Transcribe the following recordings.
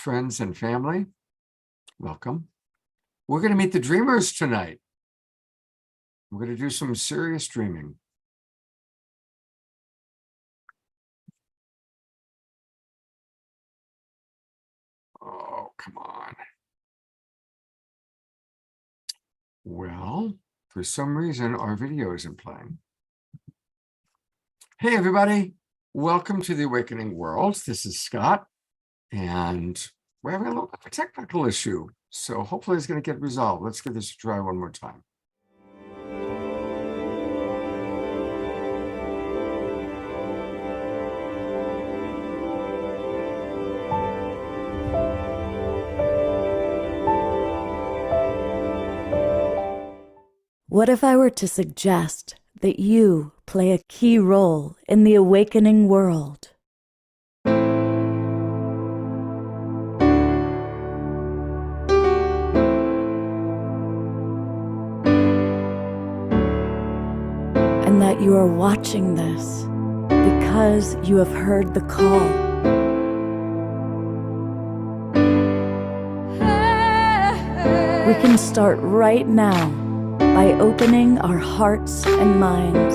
friends, and family. Welcome. We're going to meet the dreamers tonight. We're going to do some serious dreaming. Oh, come on. Well, for some reason, our video isn't playing. Hey, everybody. Welcome to the Awakening World. This is Scott, and we're having a little bit of a technical issue. So hopefully it's going to get resolved. Let's give this a try one more time. What if I were to suggest that you play a key role in the awakening world? And that you are watching this because you have heard the call. We can start right now by opening our hearts and minds.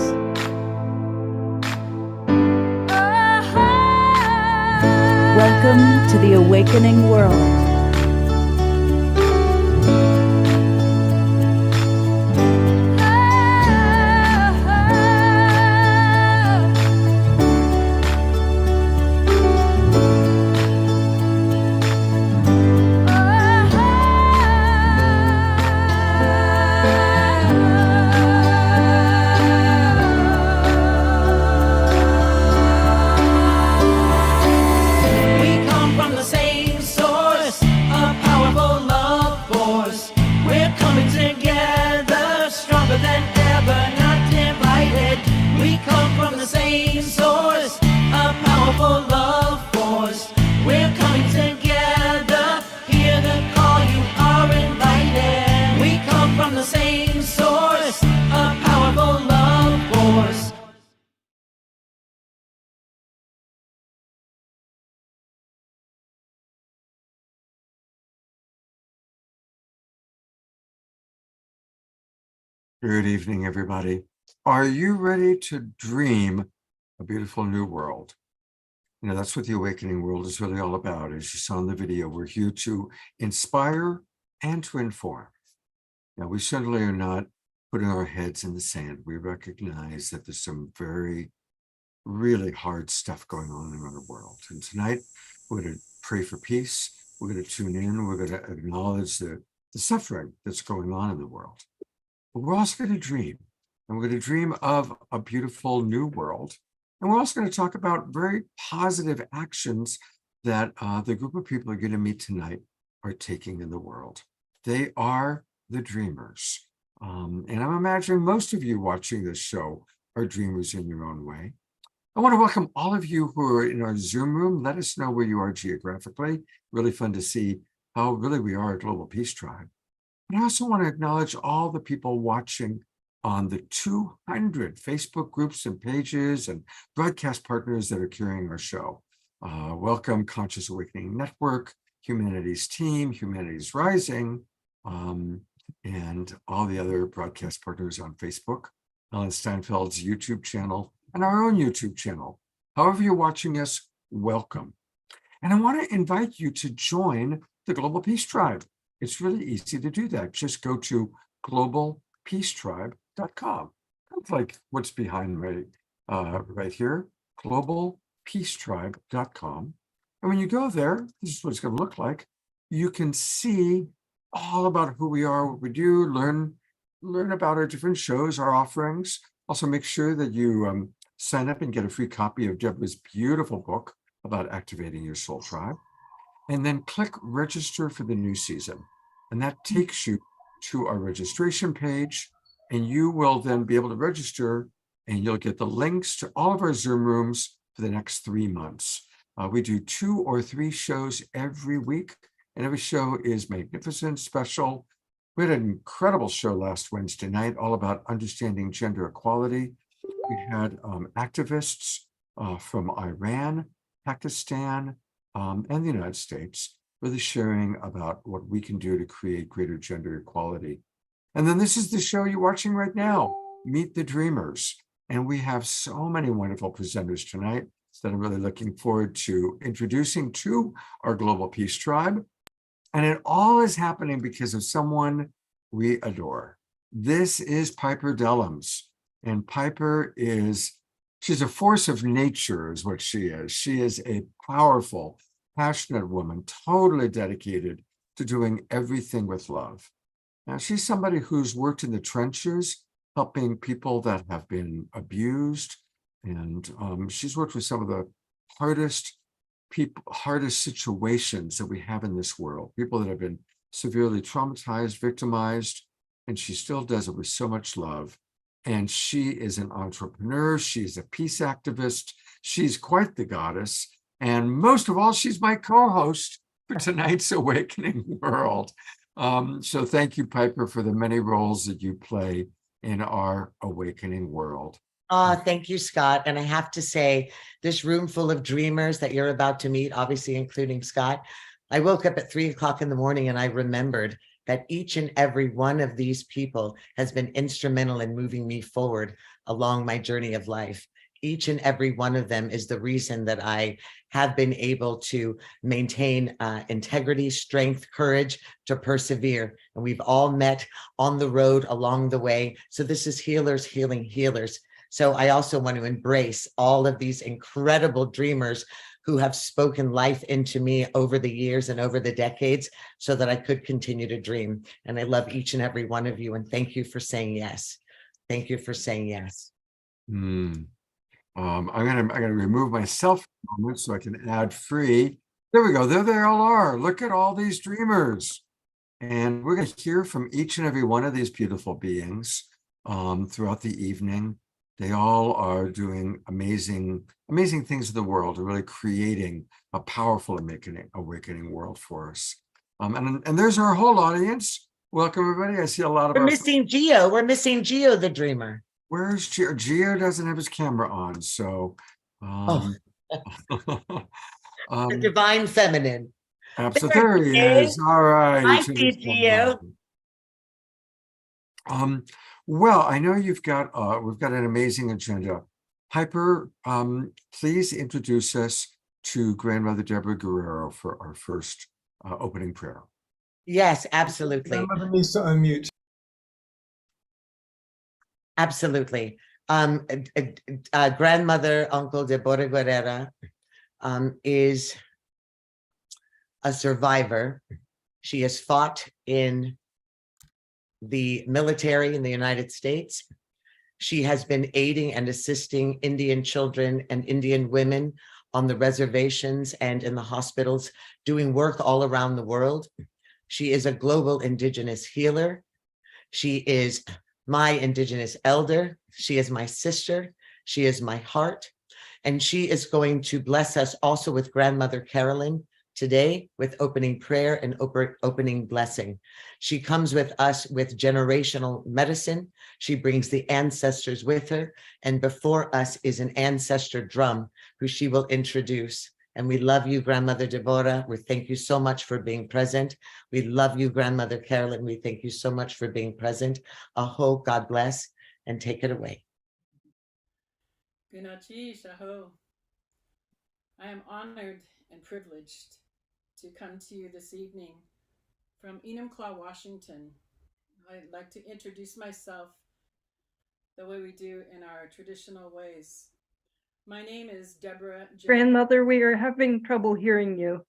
Welcome to the awakening world. Good evening, everybody. Are you ready to dream a beautiful new world? You know, that's what the awakening world is really all about. As you saw in the video, we're here to inspire and to inform. Now, we certainly are not putting our heads in the sand. We recognize that there's some really hard stuff going on around the world. And tonight, we're going to pray for peace. We're going to tune in. We're going to acknowledge the suffering that's going on in the world. But we're also going to dream, and we're going to dream of a beautiful new world. And we're also going to talk about very positive actions that the group of people are going to meet tonight are taking in the world. They are the dreamers. And I'm imagining most of you watching this show are dreamers in your own way. I want to welcome all of you who are in our Zoom room. Let us know where you are geographically. Really fun to see how really we are a global peace tribe. And I also want to acknowledge all the people watching on the 200 Facebook groups and pages and broadcast partners that are carrying our show. Welcome Conscious Awakening Network, Humanities Team, Humanities Rising, and all the other broadcast partners on Facebook, Ellen Steinfeld's YouTube channel, and our own YouTube channel. However you're watching us, welcome. And I want to invite you to join the Global Peace Tribe. It's really easy to do that. Just go to globalpeacetribe.com. That's like what's behind me right here, globalpeacetribe.com. And when you go there, this is what it's going to look like. You can see all about who we are, what we do, learn about our different shows, our offerings. Also, make sure that you sign up and get a free copy of Deborah's beautiful book about activating your soul tribe. And then click register for the new season. And that takes you to our registration page, and you will then be able to register, and you'll get the links to all of our Zoom rooms for the next 3 months. We do 2 or 3 shows every week, and every show is magnificent, special. We had an incredible show last Wednesday night, all about understanding gender equality. We had activists from Iran, Pakistan, and the United States really sharing about what we can do to create greater gender equality. And then this is the show you're watching right now, Meet the Dreamers. And we have so many wonderful presenters tonight that I'm really looking forward to introducing to our Global Peace Tribe. And it all is happening because of someone we adore. This is Piper Dellums. And Piper she's a force of nature, is what she is. She is a powerful, passionate woman, totally dedicated to doing everything with love. Now, she's somebody who's worked in the trenches, helping people that have been abused. And she's worked with some of the hardest situations that we have in this world, people that have been severely traumatized, victimized, and she still does it with so much love. And she is an entrepreneur. She's a peace activist. She's quite the goddess. And most of all, she's my co-host for tonight's Awakening World. So thank you, Piper, for the many roles that you play in our awakening world. Thank you, Scott. And I have to say, this room full of dreamers that you're about to meet, obviously including Scott, I woke up at 3 o'clock in the morning and I remembered that each and every one of these people has been instrumental in moving me forward along my journey of life. Each and every one of them is the reason that I have been able to maintain integrity, strength, courage to persevere. And we've all met on the road along the way. So this is healers healing healers. So I also want to embrace all of these incredible dreamers who have spoken life into me over the years and over the decades so that I could continue to dream. And I love each and every one of you. And thank you for saying yes. Thank you for saying yes. I'm gonna remove myself for a moment so I can add free. There we go. There they all are. Look at all these dreamers. And we're going to hear from each and every one of these beautiful beings throughout the evening. They all are doing amazing things in the world, and really creating a powerful awakening world for us. And there's our whole audience. Welcome, everybody. I see a lot of We're missing Geo. We're missing Geo, the dreamer. Where's Geo? Geo doesn't have his camera on, so the divine feminine. Absolutely. There he is. All right. I see Geo. Well, I know we've got an amazing agenda. Piper, please introduce us to Grandmother Deborah Guerrero for our first opening prayer. Yes, absolutely. Grandmother needs to unmute. Absolutely. Grandmother Uncle Deborah Guerrero is a survivor. She has fought in the military in the United States. She has been aiding and assisting Indian children and Indian women on the reservations and in the hospitals, doing work all around the world. She is a global Indigenous healer. She is my Indigenous elder. She is my sister. She is my heart. And she is going to bless us also with Grandmother Carolyn today with opening prayer and opening blessing. She comes with us with generational medicine. She brings the ancestors with her. And before us is an ancestor drum who she will introduce. And we love you, Grandmother Deborah. We thank you so much for being present. We love you, Grandmother Carolyn. We thank you so much for being present. Aho, God bless, and take it away. Gunachi Shaho. I am honored and privileged to come to you this evening from Enumclaw, Washington. I'd like to introduce myself the way we do in our traditional ways. My name is Deborah. Grandmother, we are having trouble hearing you.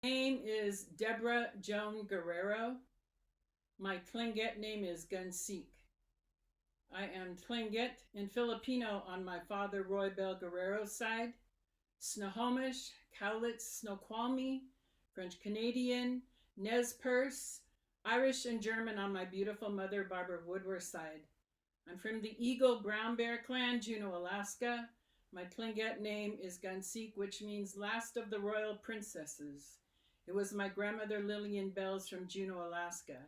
My name is Deborah Joan Guerrero. My Tlingit name is Gunsik. I am Tlingit in Filipino on my father Roy Bell Guerrero's side, Snohomish, Cowlitz, Snoqualmie, French Canadian, Nez Perce, Irish and German on my beautiful mother Barbara Woodworth's side. I'm from the Eagle Brown Bear clan, Juneau, Alaska. My Tlingit name is Gunsik, which means last of the royal princesses. It was my grandmother Lillian Bells from Juneau, Alaska.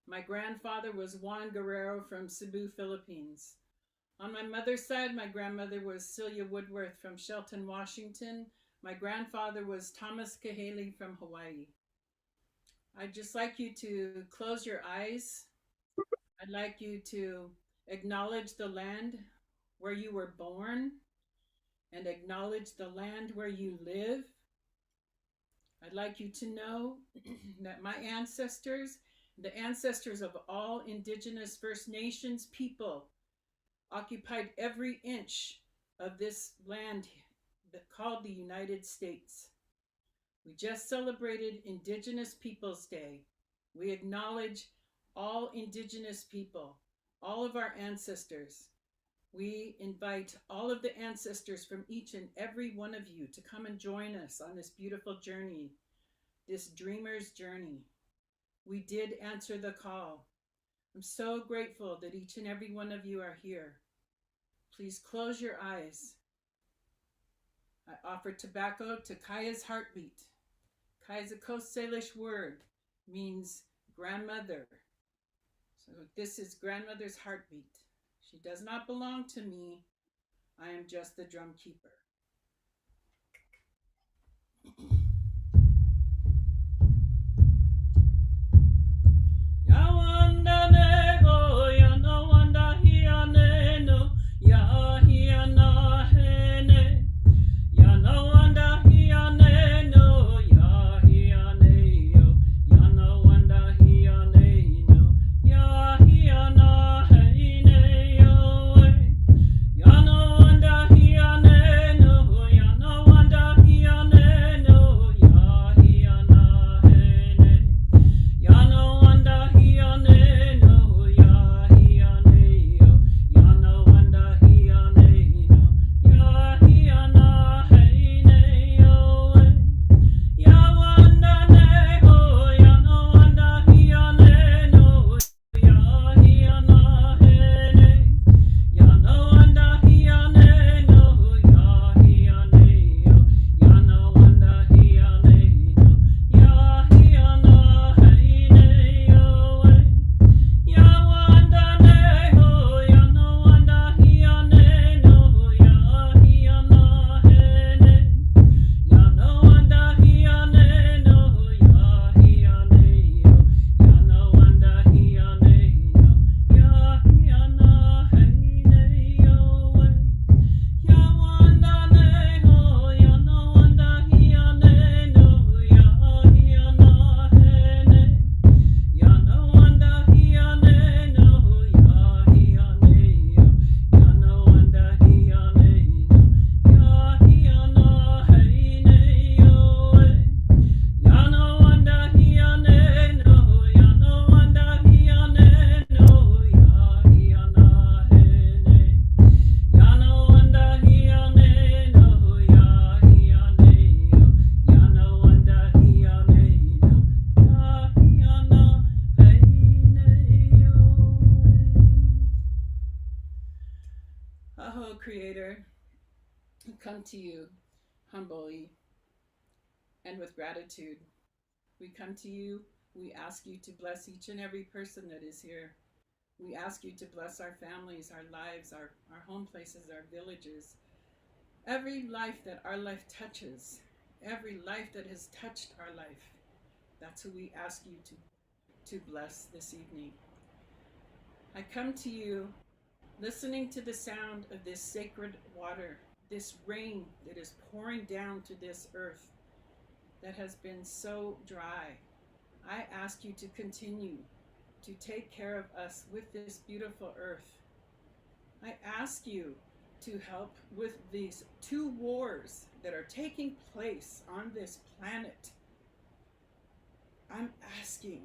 My grandfather was Juan Guerrero from Cebu, Philippines. On my mother's side, my grandmother was Celia Woodworth from Shelton, Washington. My grandfather was Thomas Kahale from Hawaii. I'd just like you to close your eyes. I'd like you to acknowledge the land where you were born and acknowledge the land where you live. I'd like you to know that my ancestors, the ancestors of all Indigenous First Nations people, occupied every inch of this land called the United States. We just celebrated Indigenous Peoples Day. We acknowledge all Indigenous people, all of our ancestors. We invite all of the ancestors from each and every one of you to come and join us on this beautiful journey, this dreamer's journey. We did answer the call. I'm so grateful that each and every one of you are here. Please close your eyes. I offer tobacco to Kaya's heartbeat. Kaya's a Coast Salish word, means grandmother. So this is grandmother's heartbeat. She does not belong to me. I am just the drum keeper. Yawanda nego, yana wanda hiane no, ya hiana hene. Yana wanda hiane no, ya hiane yo. Yana wanda hiane no, ya hiana hene yo. Yana wanda hiane no, yana wanda hiane no, ya hiana hene. Yana wanda hiane no, ya hiane yo. Yana wanda hiane no, ya hiana hene yo. Ya wanda ne ho, yana wanda hiane no, ya hiana hene. Yana wanda hiane no, ya hiane yo. Yana wanda hiane no, ya hiana hene yo. Ya wanda ne ho, yana wanda hiane no, ya hiana hene. Yana wanda hiane no, ya hiane yo. Yana wanda hiane no, ya hiana hene yo. Ya wanda ne ho, yana wanda hiane no, ya hiana hene. Yana wanda hiane no, ya hiane yo. Yana wanda hiane no, ya hiana hene yo. Yana wanda hiane no, yana wanda hiane no, ya hiana hene. Yana wanda hiane no, ya hiane yo. Yana wanda hiane no, ya hiana hene yo. Aho, Creator, we come to you humbly and with gratitude. We come to you, we ask you to bless each and every person that is here. We ask you to bless our families, our lives, our home places, our villages. Every life that our life touches, every life that has touched our life, that's who we ask you to bless this evening. I come to you listening to the sound of this sacred water, this rain that is pouring down to this earth that has been so dry. I ask you to continue to take care of us with this beautiful earth. I ask you to help with these two wars that are taking place on this planet. I'm asking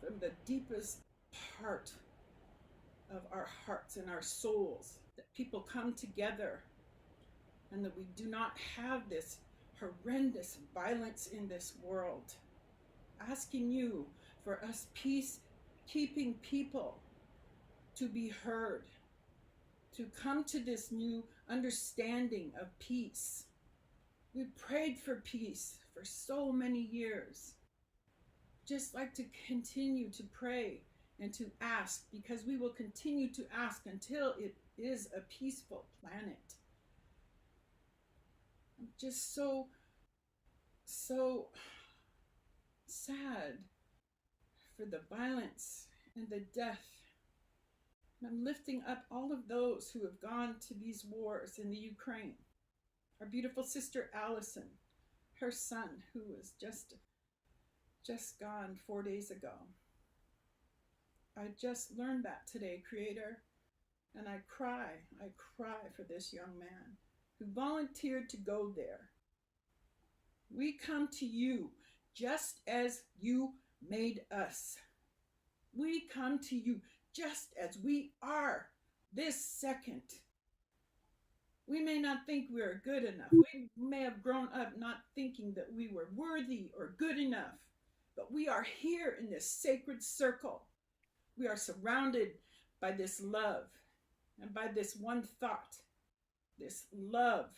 from the deepest part of our hearts and our souls that people come together and that we do not have this horrendous violence in this world. Asking you for us peace-keeping people to be heard, to come to this new understanding of peace. We prayed for peace for so many years. Just like to continue to pray and to ask, because we will continue to ask until it is a peaceful planet. I'm just so sad for the violence and the death. And I'm lifting up all of those who have gone to these wars in the Ukraine. Our beautiful sister Allison, her son, who was just gone 4 days ago. I just learned that today, Creator, and I cry for this young man who volunteered to go there. We come to you just as you made us. We come to you just as we are this second. We may not think we are good enough. We may have grown up not thinking that we were worthy or good enough, but we are here in this sacred circle. We are surrounded by this love and by this one thought, this love.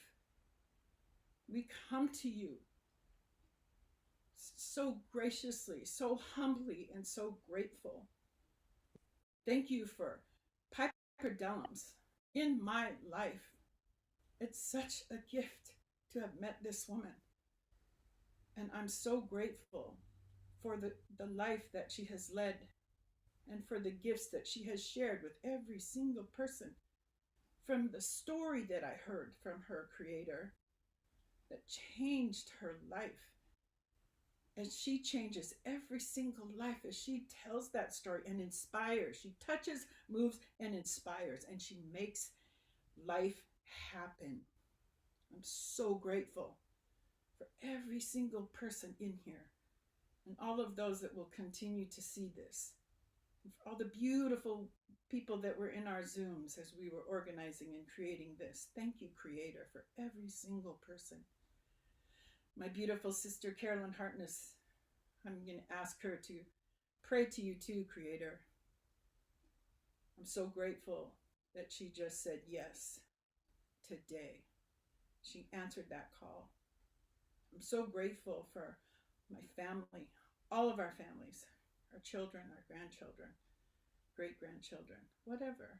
We come to you so graciously, so humbly, and so grateful. Thank you for Piper Dellums in my life. It's such a gift to have met this woman. And I'm so grateful for the life that she has led and for the gifts that she has shared with every single person. From the story that I heard from her Creator that changed her life. And she changes every single life as she tells that story and inspires. She touches, moves, and inspires, and she makes life happen. I'm so grateful for every single person in here and all of those that will continue to see this. And for all the beautiful people that were in our Zooms as we were organizing and creating this. Thank you, Creator, for every single person. My beautiful sister, Carolyn Hartness, I'm going to ask her to pray to you too, Creator. I'm so grateful that she just said yes today. She answered that call. I'm so grateful for my family, all of our families, our children, our grandchildren, great-grandchildren, whatever.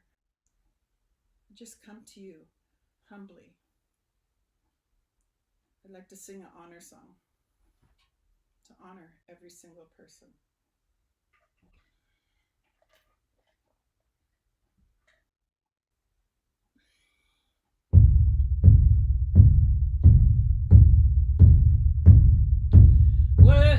Just come to you humbly. I'd like to sing an honor song to honor every single person. Well,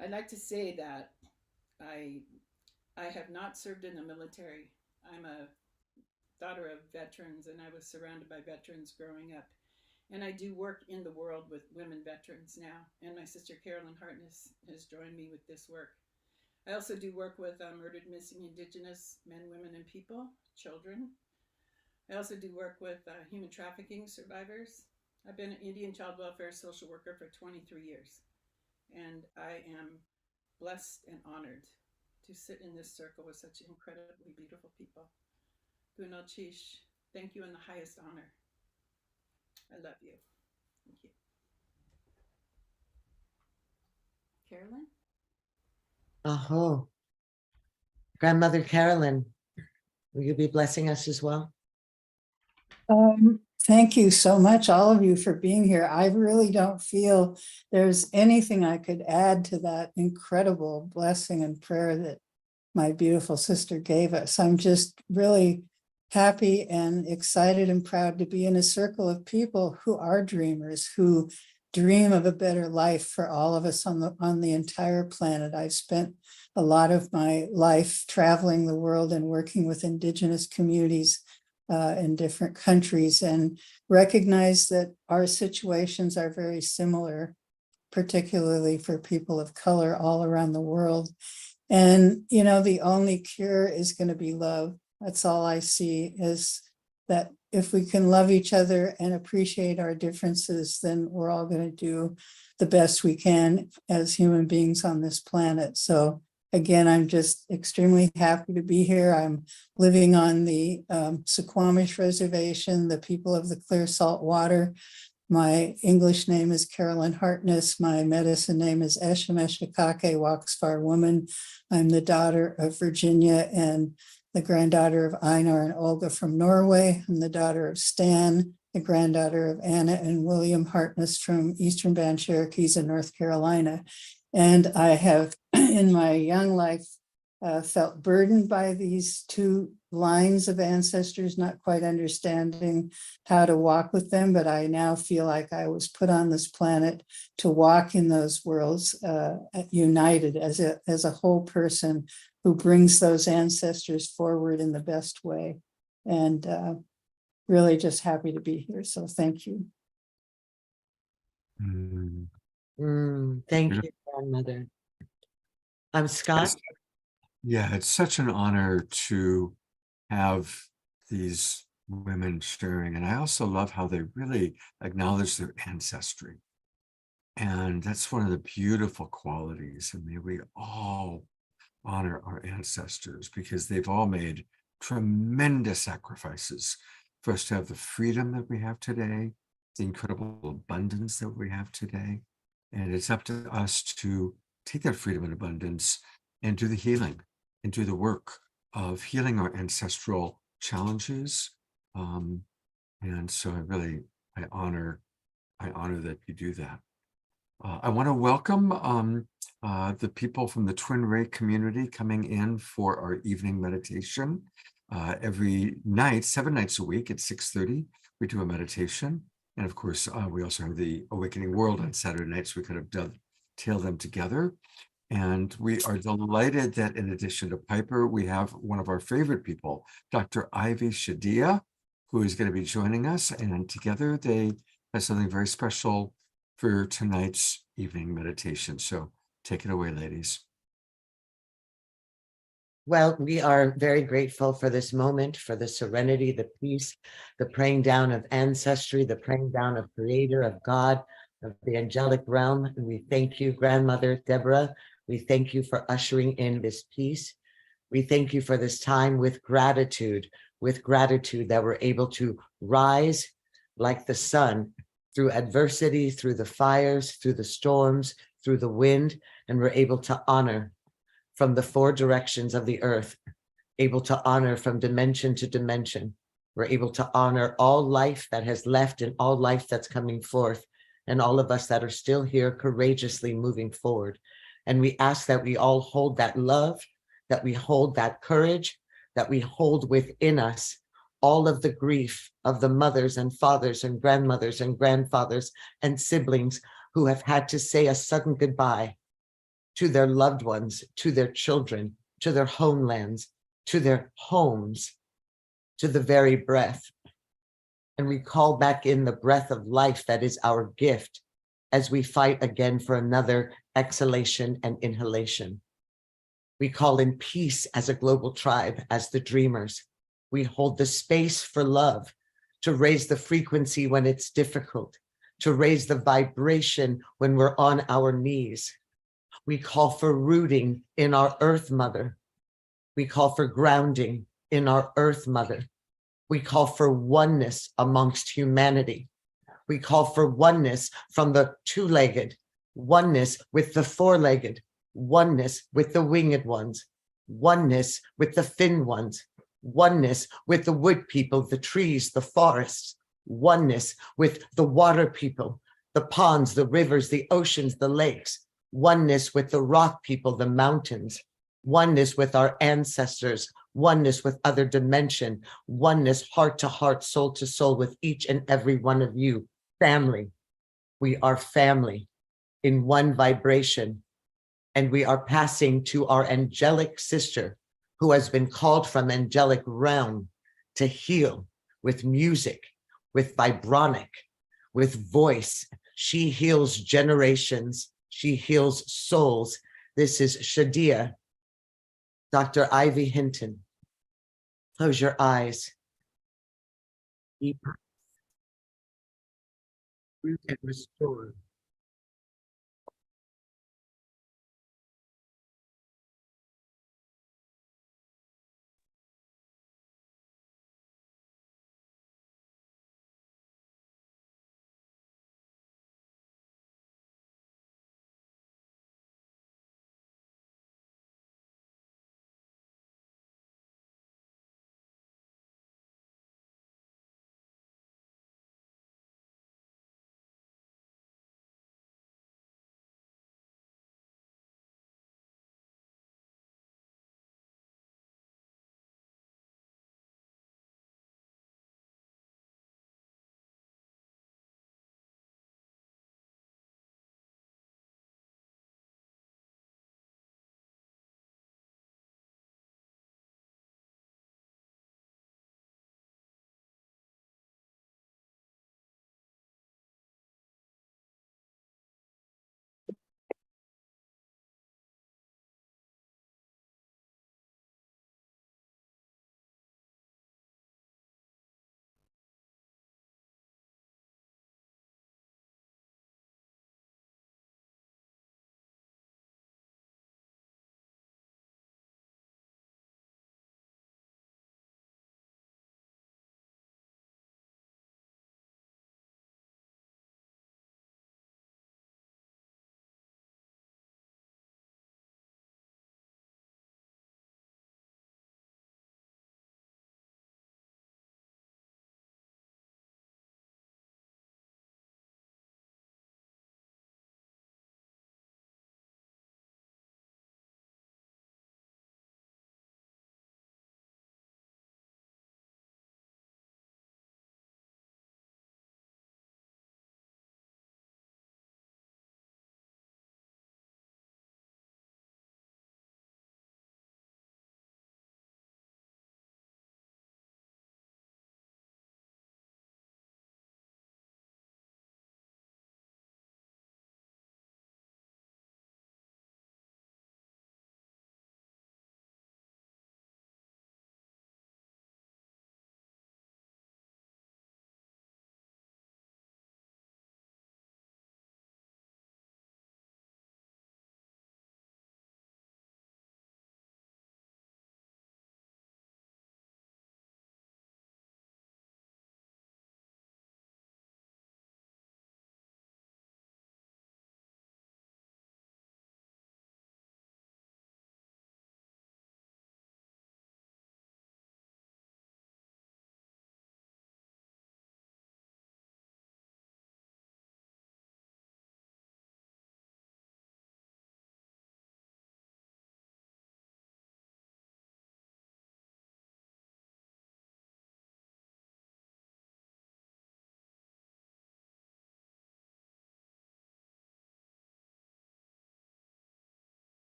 I'd like to say that I I have not served in the military. I'm a daughter of veterans, and I was surrounded by veterans growing up. And I do work in the world with women veterans now. And my sister Carolyn Hartness has joined me with this work. I also do work with murdered, missing Indigenous men, women, and people, children. I also do work with human trafficking survivors. I've been an Indian child welfare social worker for 23 years. And I am blessed and honored to sit in this circle with such incredibly beautiful people. Gunal Chish, thank you in the highest honor. I love you. Thank you. Carolyn? Aho. Grandmother Carolyn, will you be blessing us as well? Thank you so much, all of you, for being here. I really don't feel there's anything I could add to that incredible blessing and prayer that my beautiful sister gave us. I'm just really happy and excited and proud to be in a circle of people who are dreamers, who dream of a better life for all of us on the entire planet. I've spent a lot of my life traveling the world and working with Indigenous communities in different countries, and recognize that our situations are very similar, particularly for people of color all around the world. And, you know, the only cure is going to be love. That's all I see, is that if we can love each other and appreciate our differences, then we're all going to do the best we can as human beings on this planet. So again, I'm just extremely happy to be here. I'm living on the Suquamish Reservation, the people of the clear salt water. My English name is Carolyn Hartness. My medicine name is Eshemeshikake, Waxfar Woman. I'm the daughter of Virginia and the granddaughter of Einar and Olga from Norway. I'm the daughter of Stan, the granddaughter of Anna and William Hartness from Eastern Band Cherokees in North Carolina. And I have, in my young life, felt burdened by these two lines of ancestors, not quite understanding how to walk with them. But I now feel like I was put on this planet to walk in those worlds, united as a whole person who brings those ancestors forward in the best way. And really just happy to be here. So thank you. Thank you, grandmother. I'm Scott. Yeah, it's such an honor to have these women sharing. And I also love how they really acknowledge their ancestry. And that's one of the beautiful qualities. And may we all honor our ancestors, because they've all made tremendous sacrifices for us to have the freedom that we have today, the incredible abundance that we have today. And it's up to us to take that freedom and abundance and do the healing and do the work of healing our ancestral challenges. And so I honor that you do that. I want to welcome the people from the Twin Ray community coming in for our evening meditation. Every night, 7 nights a week at 6:30, we do a meditation. And of course, we also have the Awakening World on Saturday nights. We could have dovetailed them together. And we are delighted that in addition to Piper, we have one of our favorite people, Dr. Ivy Shadia, who is going to be joining us. And together they have something very special for tonight's evening meditation. So take it away, ladies. Well, we are very grateful for this moment, for the serenity, the peace, the praying down of ancestry, the praying down of Creator, of God, of the angelic realm. And we thank you, Grandmother Deborah. We thank you for ushering in this peace. We thank you for this time with gratitude that we're able to rise like the sun through adversity, through the fires, through the storms, through the wind, and we're able to honor from the 4 directions of the earth, able to honor from dimension to dimension. We're able to honor all life that has left and all life that's coming forth, and all of us that are still here courageously moving forward. And we ask that we all hold that love, that we hold that courage, that we hold within us all of the grief of the mothers and fathers and grandmothers and grandfathers and siblings who have had to say a sudden goodbye to their loved ones, to their children, to their homelands, to their homes, to the very breath. And we call back in the breath of life that is our gift as we fight again for another exhalation and inhalation. We call in peace as a global tribe, as the dreamers. We hold the space for love, to raise the frequency when it's difficult, to raise the vibration when we're on our knees. We call for rooting in our Earth Mother. We call for grounding in our Earth Mother. We call for oneness amongst humanity. We call for oneness from the two-legged, oneness with the four-legged, oneness with the winged ones, oneness with the fin ones, oneness with the wood people, the trees, the forests, oneness with the water people, the ponds, the rivers, the oceans, the lakes, oneness with the rock people, the mountains, oneness with our ancestors, oneness with other dimension, oneness heart to heart, soul to soul with each and every one of you. Family. We are family in one vibration. And we are passing to our angelic sister who has been called from angelic realm to heal with music, with vibronic, with voice. She heals generations. She heals souls. This is Shadia, Dr. Ivy Hinton. Close your eyes. Deep root and restore.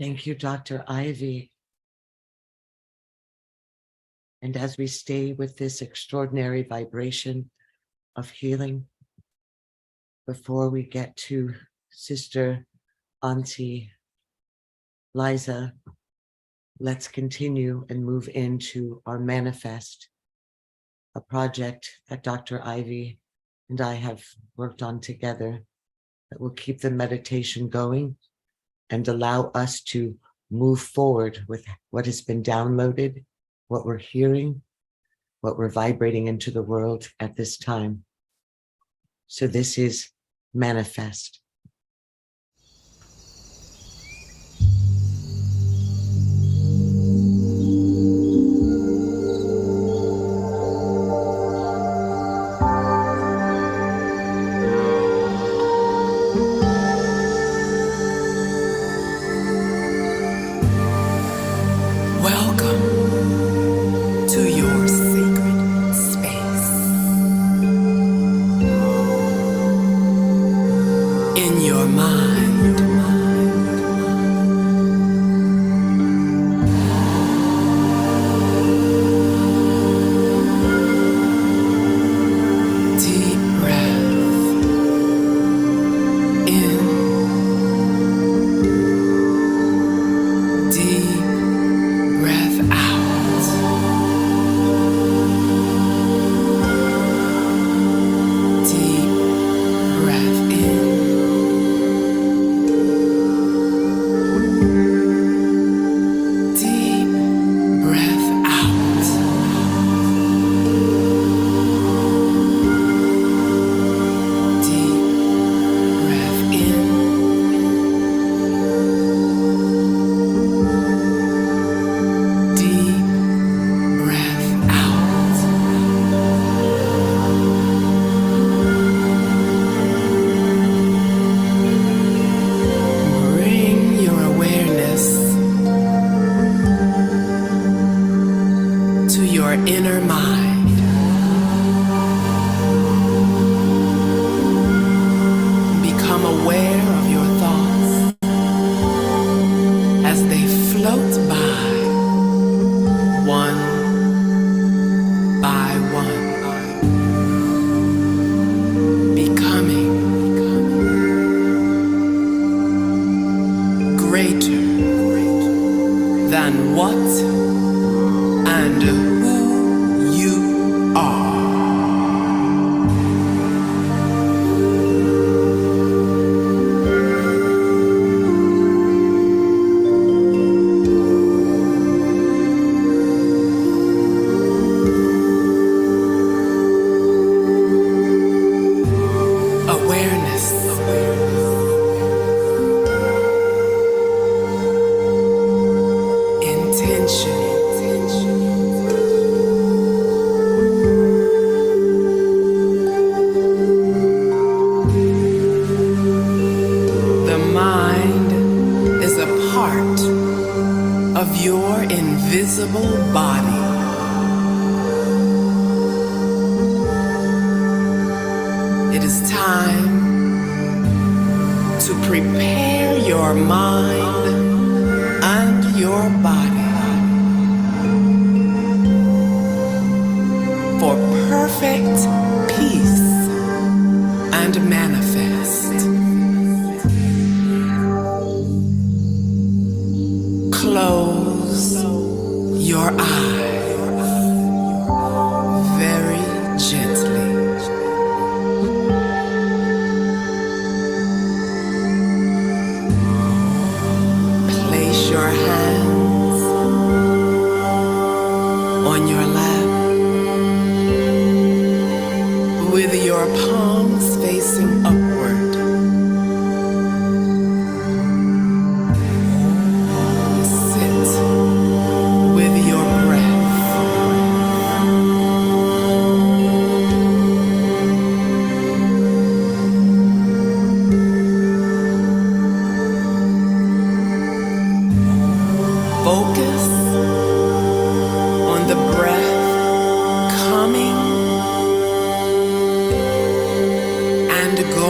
Thank you, Dr. Ivy. And as we stay with this extraordinary vibration of healing, before we get to Sister Auntie Liza, let's continue and move into our manifest, a project that Dr. Ivy and I have worked on together that will keep the meditation going and allow us to move forward with what has been downloaded, what we're hearing, what we're vibrating into the world at this time. So this is manifest. Welcome to your sacred space. In your mind, deep breath in, deep breath out. Deep breath in. Deep breath out. Deep breath in. Deep breath out. Bring your awareness to your inner mind. Become aware of your thoughts as they float by, one by one, becoming greater than what and who you are. Awareness. Intention. The mind is a part of your invisible body. It is time to prepare your mind and your body for perfect peace and manifest. Close your eyes very gently. Place your hands on your lap with your palms facing upward. Sit with your breath. Focus on the breath coming and going.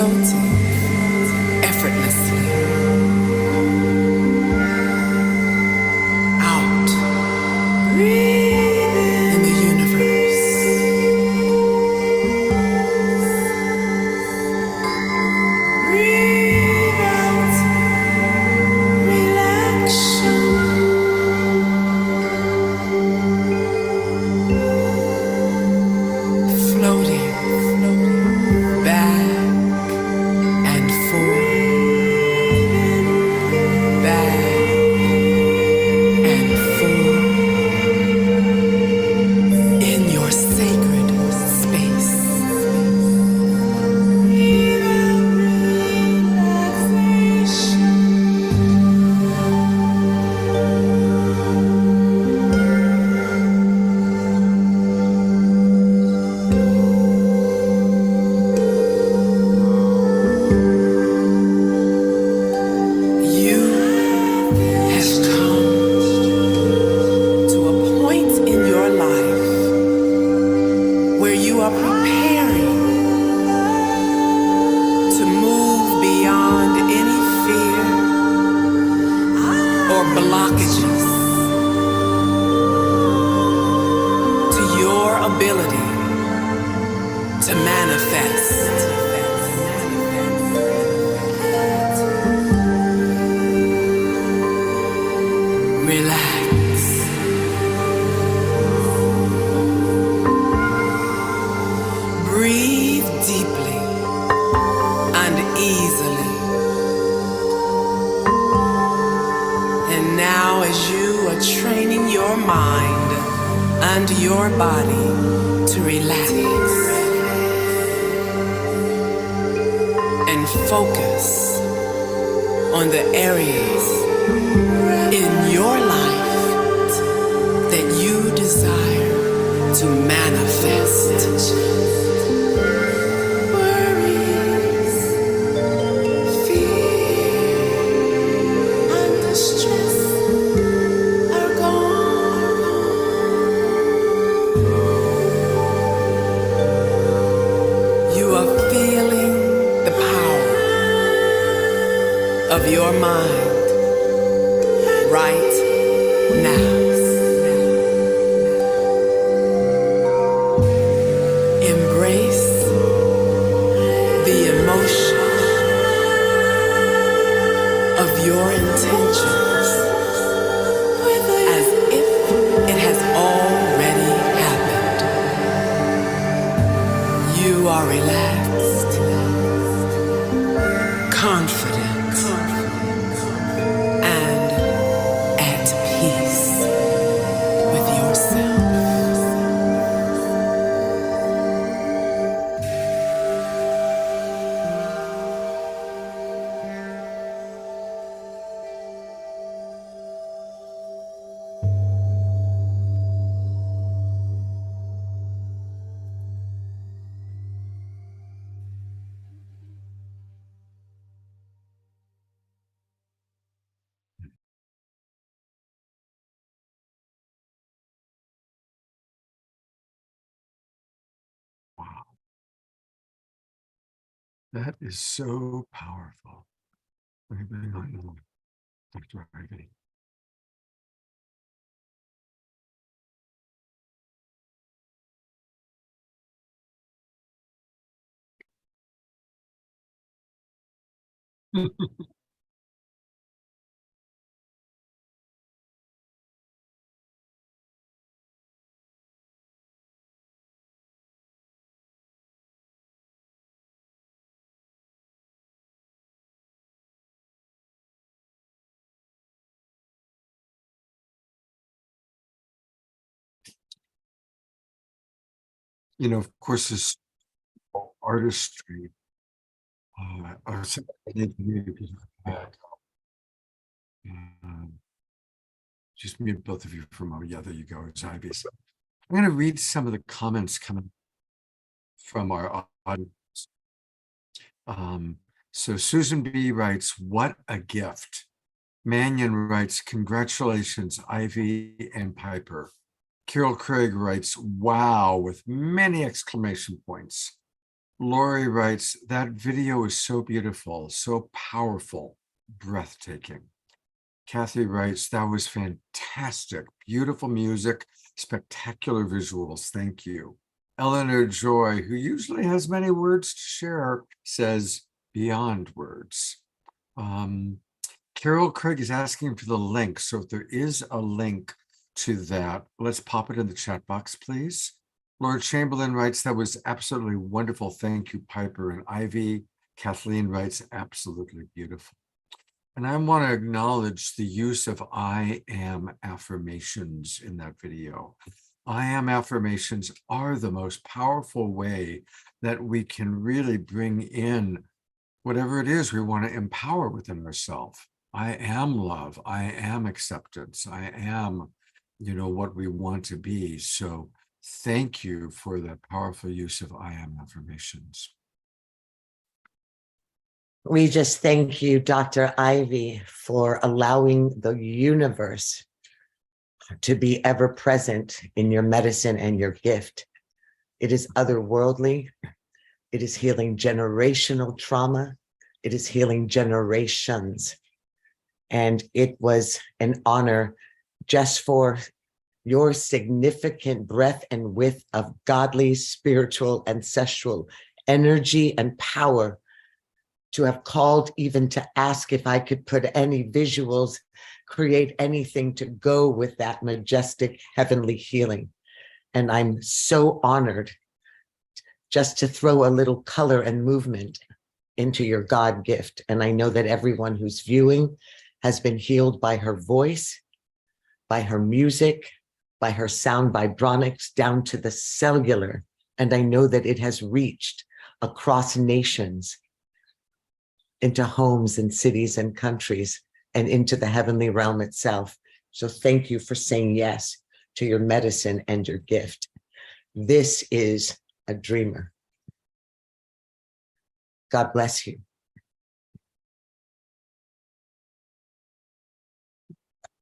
floating effortlessly out in the universe. Breathe out relaxation. Floating back and forth, back and forth in your sacred space. You have come to a point in your life where you are preparing to move beyond any fear or blockages to your ability to manifest. Relax. Breathe deeply and easily. And now, as you are training your mind and your body to relax and focus on the areas in your life that you desire to manifest. Worries, fear, and distress are gone. You are feeling the power of your mind right now. Embrace the emotion of your intentions as if it has already happened. You are relaxed, confident, and at peace with yourself. Wow, that is so powerful. Anybody know Dr. Ivy? You know, of course, this artistry. I need to mute because just mute both of you for a moment. Yeah, there you go. It's Ivy. So I'm going to read some of the comments coming from our audience. So Susan B writes, "What a gift." Mannion writes, "Congratulations, Ivy and Piper." Carol Craig writes, "Wow," with many exclamation points. Lori writes, that video is so beautiful, so powerful, breathtaking. Kathy writes, that was fantastic. Beautiful music, spectacular visuals. Thank you. Eleanor Joy, who usually has many words to share, says, beyond words. Carol Craig is asking for the link. So if there is a link to that, let's pop it in the chat box, please. Lord Chamberlain writes, that was absolutely wonderful. Thank you, Piper and Ivy. Kathleen writes, absolutely beautiful. And I want to acknowledge the use of I am affirmations in that video. I am affirmations are the most powerful way that we can really bring in whatever it is we want to empower within ourselves. I am love. I am acceptance. I am, what we want to be. So thank you for the powerful use of I am affirmations. We just thank you, Dr. Ivy, for allowing the universe to be ever present in your medicine and your gift. It is otherworldly. It is healing generational trauma. It is healing generations. And it was an honor just for your significant breadth and width of godly, spiritual, ancestral energy and power to have called, even to ask if I could put any visuals, create anything to go with that majestic heavenly healing. And I'm so honored just to throw a little color and movement into your God gift. And I know that everyone who's viewing has been healed by her voice, by her music, by her sound vibronics down to the cellular. And I know that it has reached across nations, into homes and cities and countries, and into the heavenly realm itself. So thank you for saying yes to your medicine and your gift. This is a dreamer. God bless you.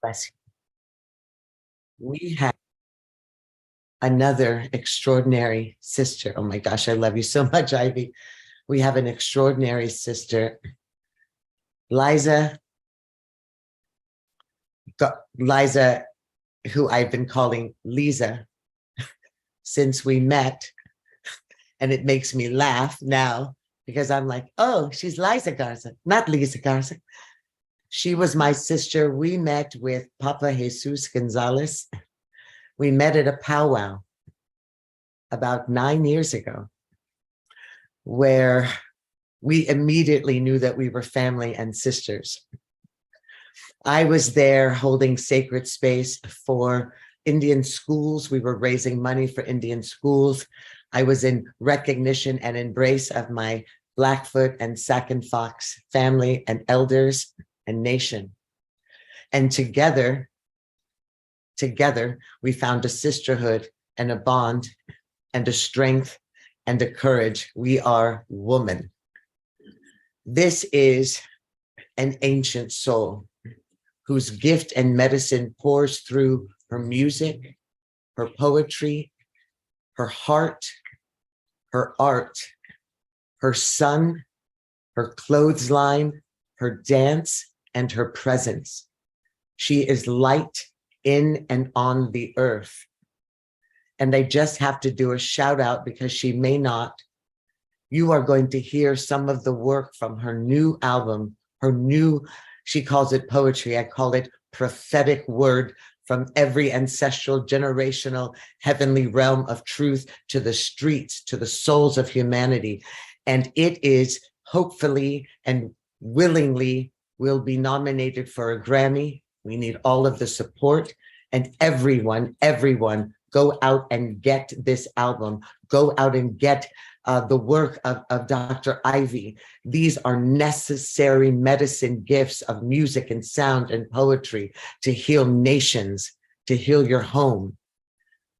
Bless you. We have another extraordinary sister. Oh my gosh, I love you so much, Ivy. We have an extraordinary sister, Liza, who I've been calling Lisa since we met. And it makes me laugh now because I'm like, oh, she's Liza Garza, not Lisa Garza. She was my sister. We met with Papa Jesus Gonzalez. We met at a powwow about 9 years ago, where we immediately knew that we were family and sisters. I was there holding sacred space for Indian schools. We were raising money for Indian schools. I was in recognition and embrace of my Blackfoot and Sac and Fox family and elders and nation. And together, we found a sisterhood and a bond and a strength and a courage. We are woman. This is an ancient soul whose gift and medicine pours through her music, her poetry, her heart, her art, her sun, her clothesline, her dance, and her presence. She is light in and on the earth. And I just have to do a shout out because she may not. You are going to hear some of the work from her new album, she calls it poetry. I call it prophetic word from every ancestral, generational, heavenly realm of truth to the streets, to the souls of humanity. And it is hopefully and willingly will be nominated for a Grammy. We need all of the support, and everyone, go out and get this album. Go out and get the work of Dr. Ivy. These are necessary medicine gifts of music and sound and poetry to heal nations, to heal your home.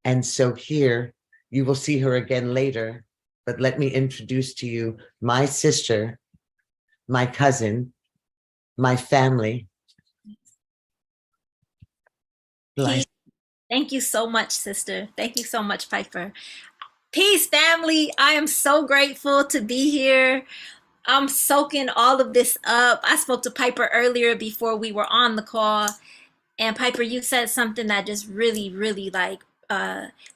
And so here, you will see her again later, but let me introduce to you my sister, my cousin, my family. Thank you so much, sister. Thank you so much, Piper. Peace, family. I am so grateful to be here. I'm soaking all of this up. I spoke to Piper earlier before we were on the call. And Piper, you said something that just really, really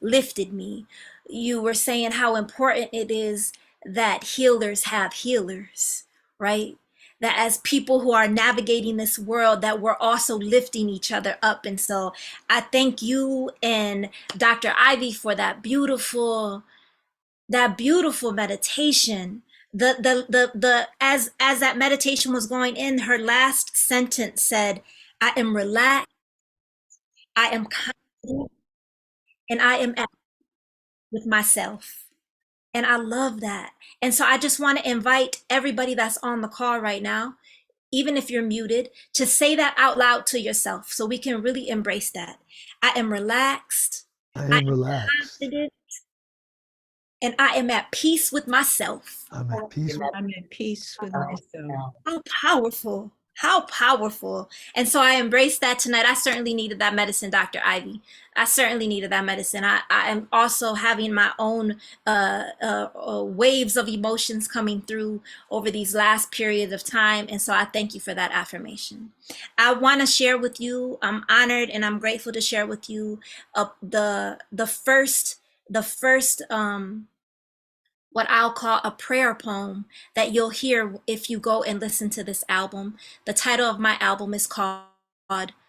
lifted me. You were saying how important it is that healers have healers, right? That as people who are navigating this world, that we're also lifting each other up. And so I thank you and Dr. Ivy for that beautiful meditation. The as that meditation was going in, her last sentence said, I am relaxed, I am confident, and I am at with myself. And I love that. And so I just want to invite everybody that's on the call right now, even if you're muted, to say that out loud to yourself so we can really embrace that. I am relaxed, I I am am relaxed. confident, and I am at peace with myself. I'm at peace. I'm at peace with myself. How powerful. How powerful. And so I embraced that tonight. I certainly needed that medicine, Dr. Ivy. I certainly needed that medicine. I am also having my own waves of emotions coming through over these last periods of time. And so I thank you for that affirmation. I want to share with you, I'm honored and I'm grateful to share with you the first what I'll call a prayer poem that you'll hear if you go and listen to this album. The title of my album is called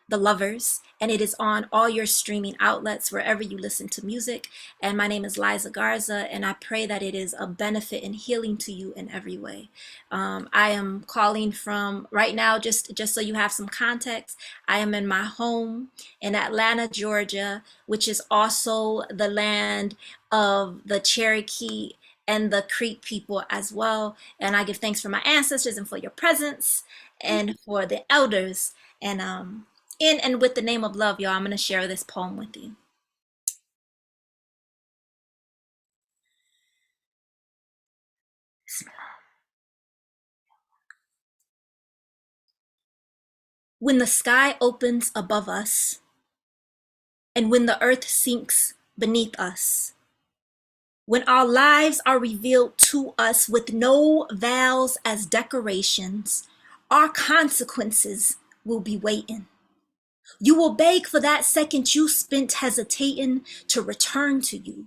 The Lovers, and it is on all your streaming outlets wherever you listen to music. And my name is Liza Garza, and I pray that it is a benefit and healing to you in every way. I am calling from right now, just so you have some context. I am in my home in Atlanta, Georgia, which is also the land of the Cherokee and the Creek people as well. And I give thanks for my ancestors and for your presence and for the elders. And in and with the name of love, y'all, I'm going to share this poem with you. When the sky opens above us and when the earth sinks beneath us, when our lives are revealed to us with no vows as decorations, our consequences will be waiting. You will beg for that second you spent hesitating to return to you,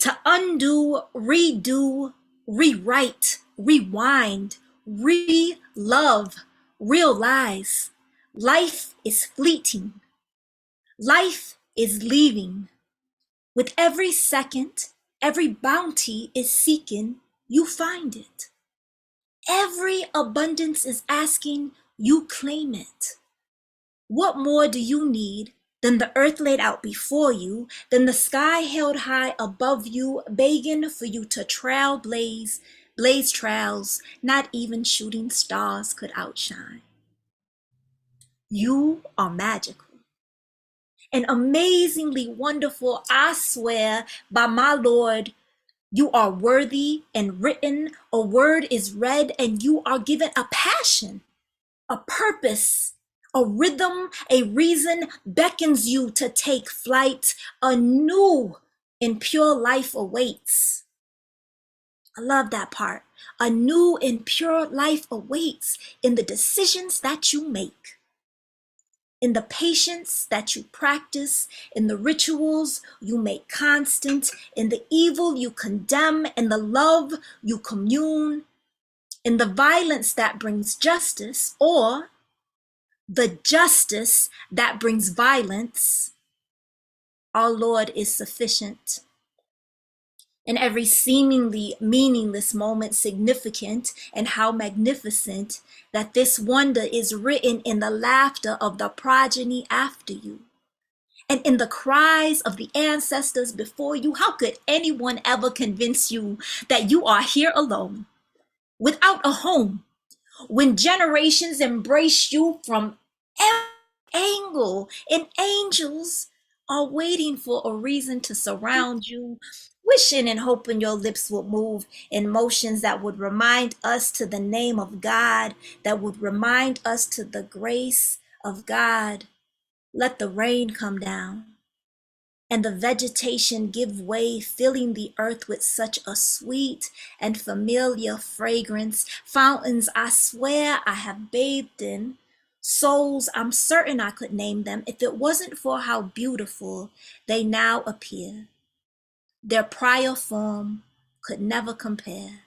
to undo, redo, rewrite, rewind, re-love, realize. Life is fleeting. Life is leaving. With every second, every bounty is seeking, you find it. Every abundance is asking, you claim it. What more do you need than the earth laid out before you, than the sky held high above you, begging for you to blaze trails not even shooting stars could outshine? You are magical and amazingly wonderful, I swear by my Lord. You are worthy and written, a word is read, and you are given a passion, a purpose, a rhythm, a reason beckons you to take flight. A new and pure life awaits. I love that part. A new and pure life awaits in the decisions that you make, in the patience that you practice, in the rituals you make constant, in the evil you condemn, in the love you commune, in the violence that brings justice, or the justice that brings violence. Our Lord is sufficient. In every seemingly meaningless moment, significant, and how magnificent that this wonder is written in the laughter of the progeny after you, and in the cries of the ancestors before you. How could anyone ever convince you that you are here alone, without a home, when generations embrace you from every angle and angels are waiting for a reason to surround you, wishing and hoping your lips would move in motions that would remind us to the name of God, that would remind us to the grace of God? Let the rain come down. and the vegetation give way, filling the earth with such a sweet and familiar fragrance. Fountains I swear I have bathed in, souls I'm certain I could name them if it wasn't for how beautiful they now appear. Their prior form could never compare.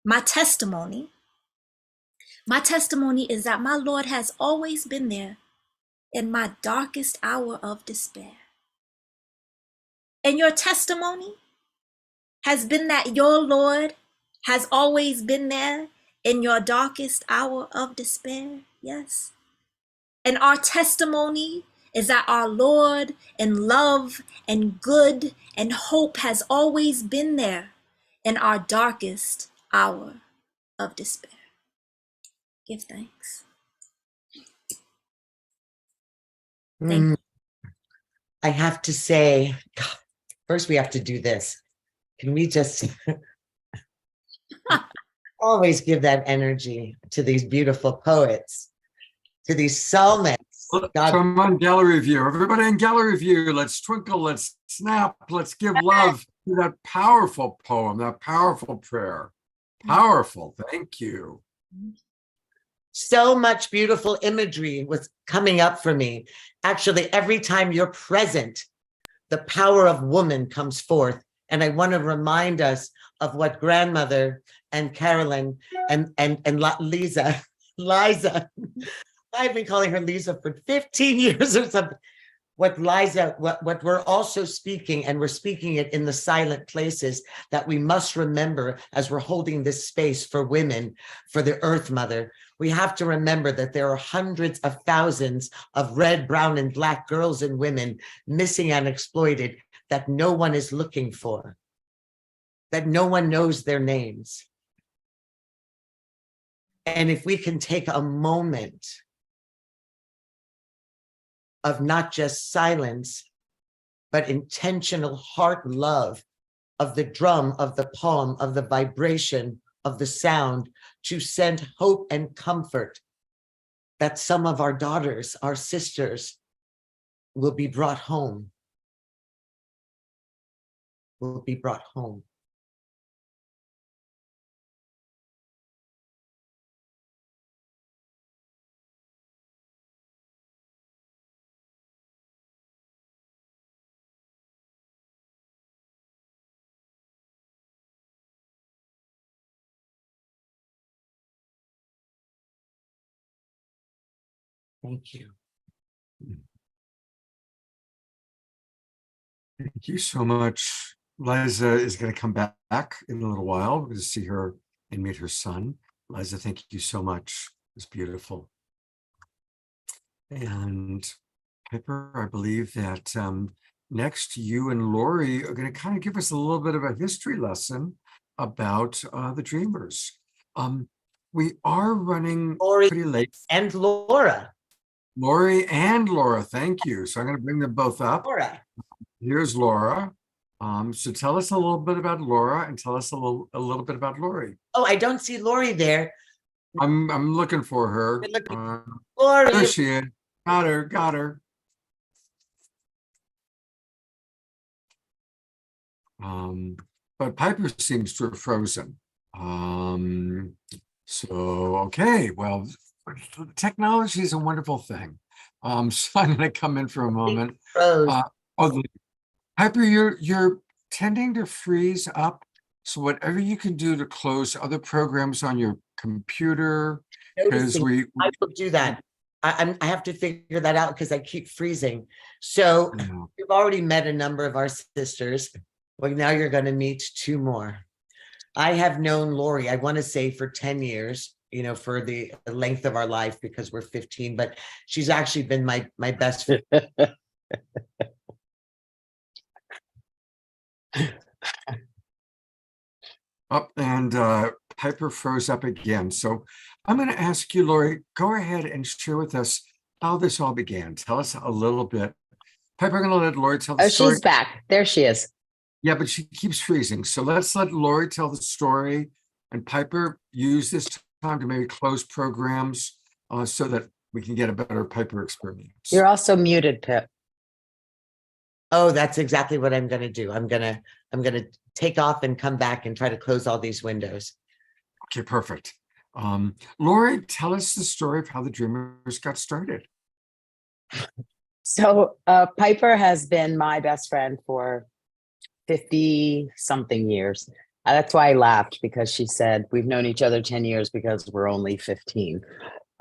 My testimony is that my Lord has always been there in my darkest hour of despair. And your testimony has been that your Lord has always been there in your darkest hour of despair. Yes. And our testimony is that our Lord in love and good and hope has always been there in our darkest hour of despair. Give thanks. Thank you. I have to say, God, first we have to do this. Can we just always give that energy to these beautiful poets, to these psalmists? God, So I'm on gallery view. Everybody in gallery view, let's twinkle, let's snap, let's give love to that powerful poem, that powerful prayer. Powerful. Thank you. so much beautiful imagery was coming up for me. Actually, every time you're present, the power of woman comes forth. And I want to remind us of what grandmother and Carolyn and Liza, I've been calling her Lisa for 15 years or something. What Liza, what we're also speaking, and we're speaking it in the silent places that we must remember as we're holding this space for women, for the Earth Mother. We have to remember that there are hundreds of thousands of red, brown, and black girls and women missing and exploited that no one is looking for, that no one knows their names. And if we can take a moment of not just silence, but intentional heart love of the drum, of the poem, of the vibration, of the sound, to send hope and comfort that some of our daughters, our sisters, will be brought home. Will be brought home. Thank you. Thank you so much. Liza is going to come back in a little while. We're going to see her and meet her son. Liza, thank you so much. It's beautiful. And Pipper, I believe that next you and Lori are going to kind of give us a little bit of a history lesson about the Dreamers. We are running Lori pretty late. and Laura. Lori and Laura, thank you. So I'm going to bring them both up. Laura. Here's Laura. So tell us a little bit about Laura and tell us a little bit about Lori. Oh, I don't see Lori there. I'm looking for her. Lori. There she is. Got her. But Piper seems to have frozen. So okay, well, technology is a wonderful thing. So I'm going to come in for a moment. Piper, you're tending to freeze up. So whatever you can do to close other programs on your computer, because I will do that. I have to figure that out because I keep freezing. So we've already met a number of our sisters. Well, now you're going to meet two more. I have known Lori, I want to say for 10 years, you know, for the length of our life because we're 15, but she's actually been my best friend. Up and Piper froze up again. So I'm going to ask you, Lori, go ahead and share with us how this all began. Tell us a little bit. Piper, I'm going to let Lori tell the story. Oh, she's back. There she is. Yeah, but she keeps freezing. So let's let Lori tell the story and Piper use this time to maybe close programs so that we can get a better Piper experience. You're also muted, Pip. Oh, that's exactly what I'm going to do. I'm going to take off and come back and try to close all these windows. Okay, perfect. Lori, tell us the story of how the Dreamers got started. So Piper has been my best friend for 50 something years. That's why I laughed, because she said we've known each other 10 years because we're only 15.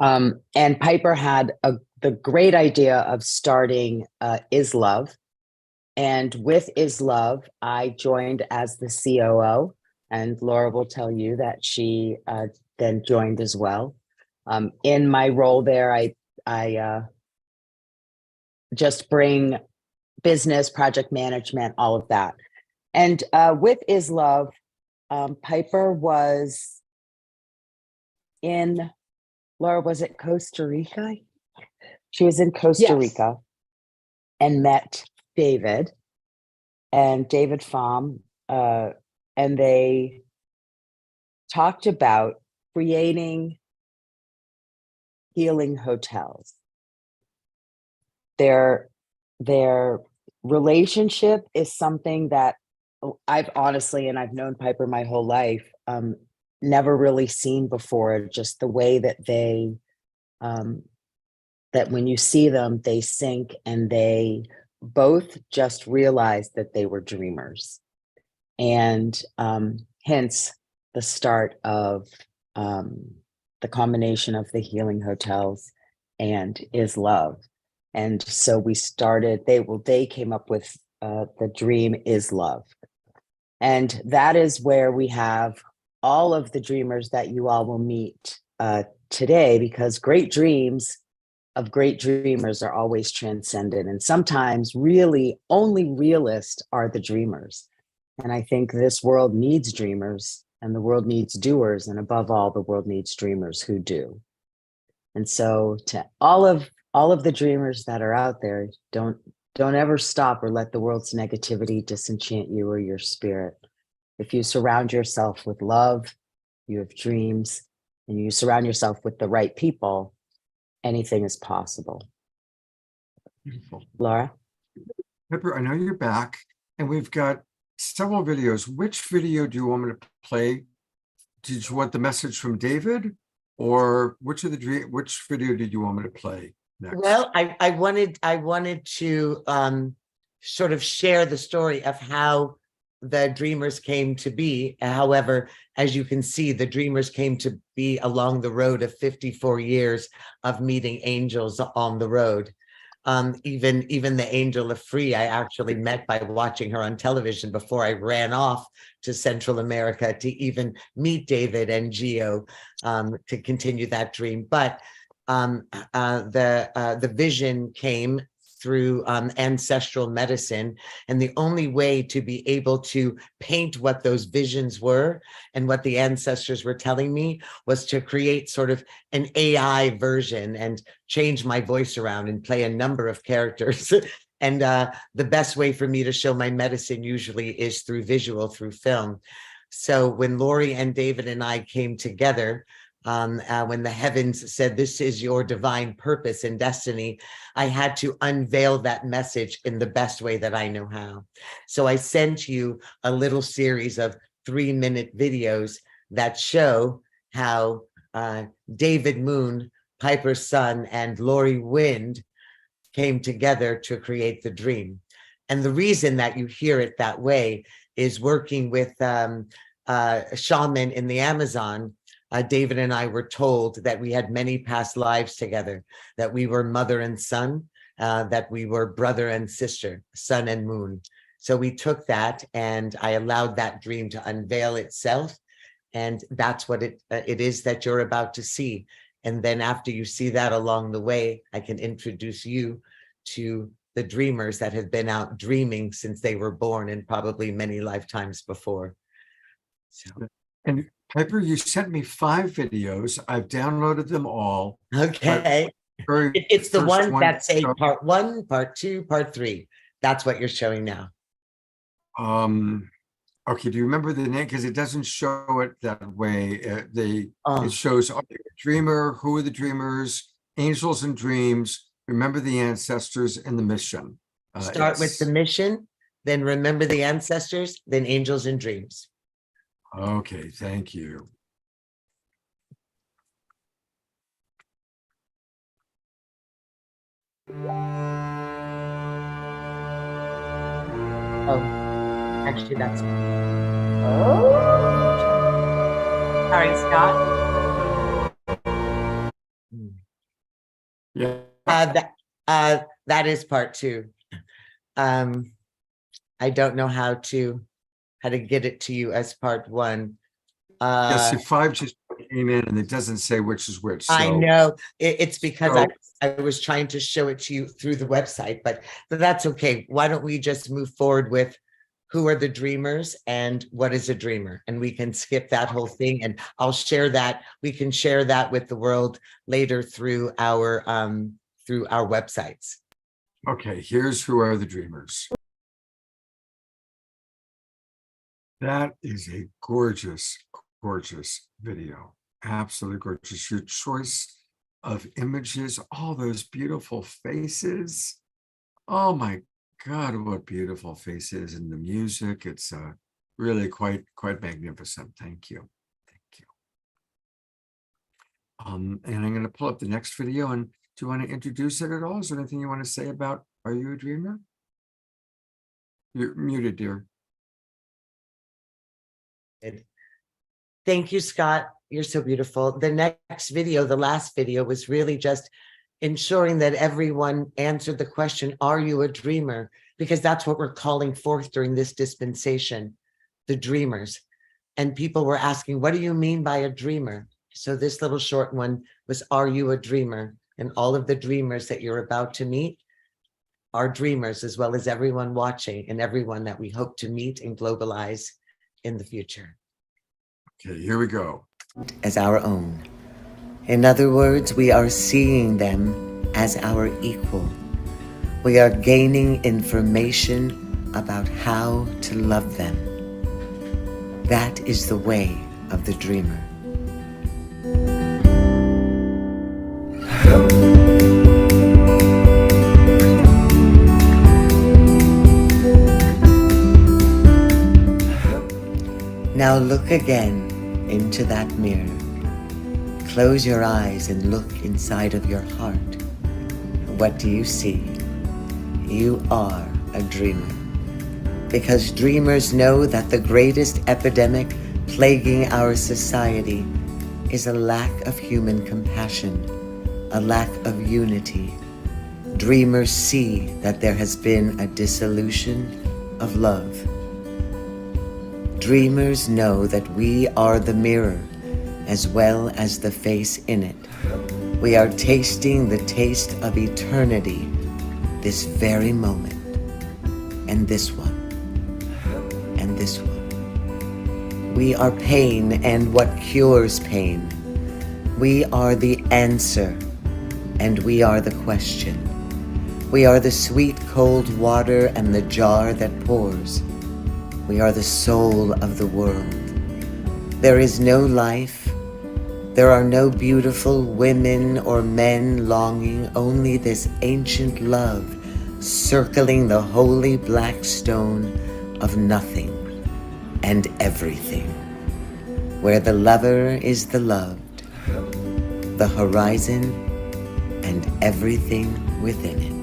And Piper had the great idea of starting Is Love. And with Is Love, I joined as the COO. And Laura will tell you that she then joined as well. In my role there, I just bring business, project management, all of that. And with Is Love, Piper was in, Laura, was it Costa Rica? She was in Costa Rica and met David and David Pham, and they talked about creating healing hotels. Their relationship is something that I've honestly, and I've known Piper my whole life, never really seen before. Just the way that they, that when you see them, they sync, and they both just realized that they were dreamers. And hence the start of the combination of the healing hotels and Is Love. And so we started, they came up with the dream Is Love. And that is where we have all of the dreamers that you all will meet today, because great dreams of great dreamers are always transcendent. And sometimes really only realists are the dreamers. And I think this world needs dreamers, and the world needs doers. And above all, the world needs dreamers who do. And so to all of the dreamers that are out there, don't ever stop or let the world's negativity disenchant you or your spirit. If you surround yourself with love, you have dreams, and you surround yourself with the right people, anything is possible. Beautiful. Laura? Pepper, I know you're back, and we've got several videos. Which video do you want me to play? Did you want the message from David, or which video did you want me to play next? Well, I wanted to sort of share the story of how the Dreamers came to be. However, as you can see, the Dreamers came to be along the road of 54 years of meeting angels on the road. Even the angel of free, I actually met by watching her on television before I ran off to Central America to even meet David and Geo to continue that dream. But the vision came through ancestral medicine, and the only way to be able to paint what those visions were and what the ancestors were telling me was to create sort of an AI version and change my voice around and play a number of characters. And the best way for me to show my medicine usually is through visual, through film. So when Lori and David and I came together, when the heavens said, this is your divine purpose and destiny, I had to unveil that message in the best way that I know how. So I sent you a little series of 3-minute videos that show how David Moon, Piper's son, and Lori Wind came together to create the dream. And the reason that you hear it that way is working with a shaman in the Amazon. David and I were told that we had many past lives together, that we were mother and son, that we were brother and sister, sun and moon. So we took that, and I allowed that dream to unveil itself. And that's what it is that you're about to see. And then after you see that along the way, I can introduce you to the dreamers that have been out dreaming since they were born, and probably many lifetimes before. So. And Piper, you sent me 5 videos. I've downloaded them all. Okay. It's the one that say part 1, part 2, part 3. That's what you're showing now. Okay, do you remember the name? Because it doesn't show it that way. It shows dreamer, who are the dreamers, angels and dreams, remember the ancestors, and the mission. Start with the mission, then remember the ancestors, then angels and dreams. Okay, thank you. Oh, actually, that's Sorry, Scott. Yeah. that is part 2. I don't know how to get it to you as part 1. Yeah, see, 5 just came in and it doesn't say which is which. I So know it's because So- I was trying to show it to you through the website, but that's okay. Why don't we just move forward with who are the dreamers and what is a dreamer? And we can skip that whole thing, and I'll share that. We can share that with the world later through our websites. Okay, here's who are the dreamers. That is a gorgeous, gorgeous video. Absolutely gorgeous. Your choice of images, all those beautiful faces. Oh my God, what beautiful faces, and the music. It's really quite magnificent. Thank you. Thank you. And I'm going to pull up the next video. And do you want to introduce it at all? Is there anything you want to say about Are You a Dreamer? You're muted, dear. Thank you, Scott. You're so beautiful. The next video, the last video, was really just ensuring that everyone answered the question, are you a dreamer? Because that's what we're calling forth during this dispensation, the dreamers. And people were asking, what do you mean by a dreamer? So this little short one was, are you a dreamer? And all of the dreamers that you're about to meet are dreamers, as well as everyone watching and everyone that we hope to meet and globalize in the future. Okay, here we go. As our own. In other words, we are seeing them as our equal. We are gaining information about how to love them. That is the way of the dreamer. Now look again into that mirror. Close your eyes and look inside of your heart. What do you see? You are a dreamer. Because dreamers know that the greatest epidemic plaguing our society is a lack of human compassion, a lack of unity. Dreamers see that there has been a dissolution of love. Dreamers know that we are the mirror as well as the face in it. We are tasting the taste of eternity this very moment, and this one, and this one. We are pain and what cures pain. We are the answer, and we are the question. We are the sweet cold water and the jar that pours. We are the soul of the world. There is no life. There are no beautiful women or men longing, only this ancient love circling the holy black stone of nothing and everything, where the lover is the loved, the horizon and everything within it.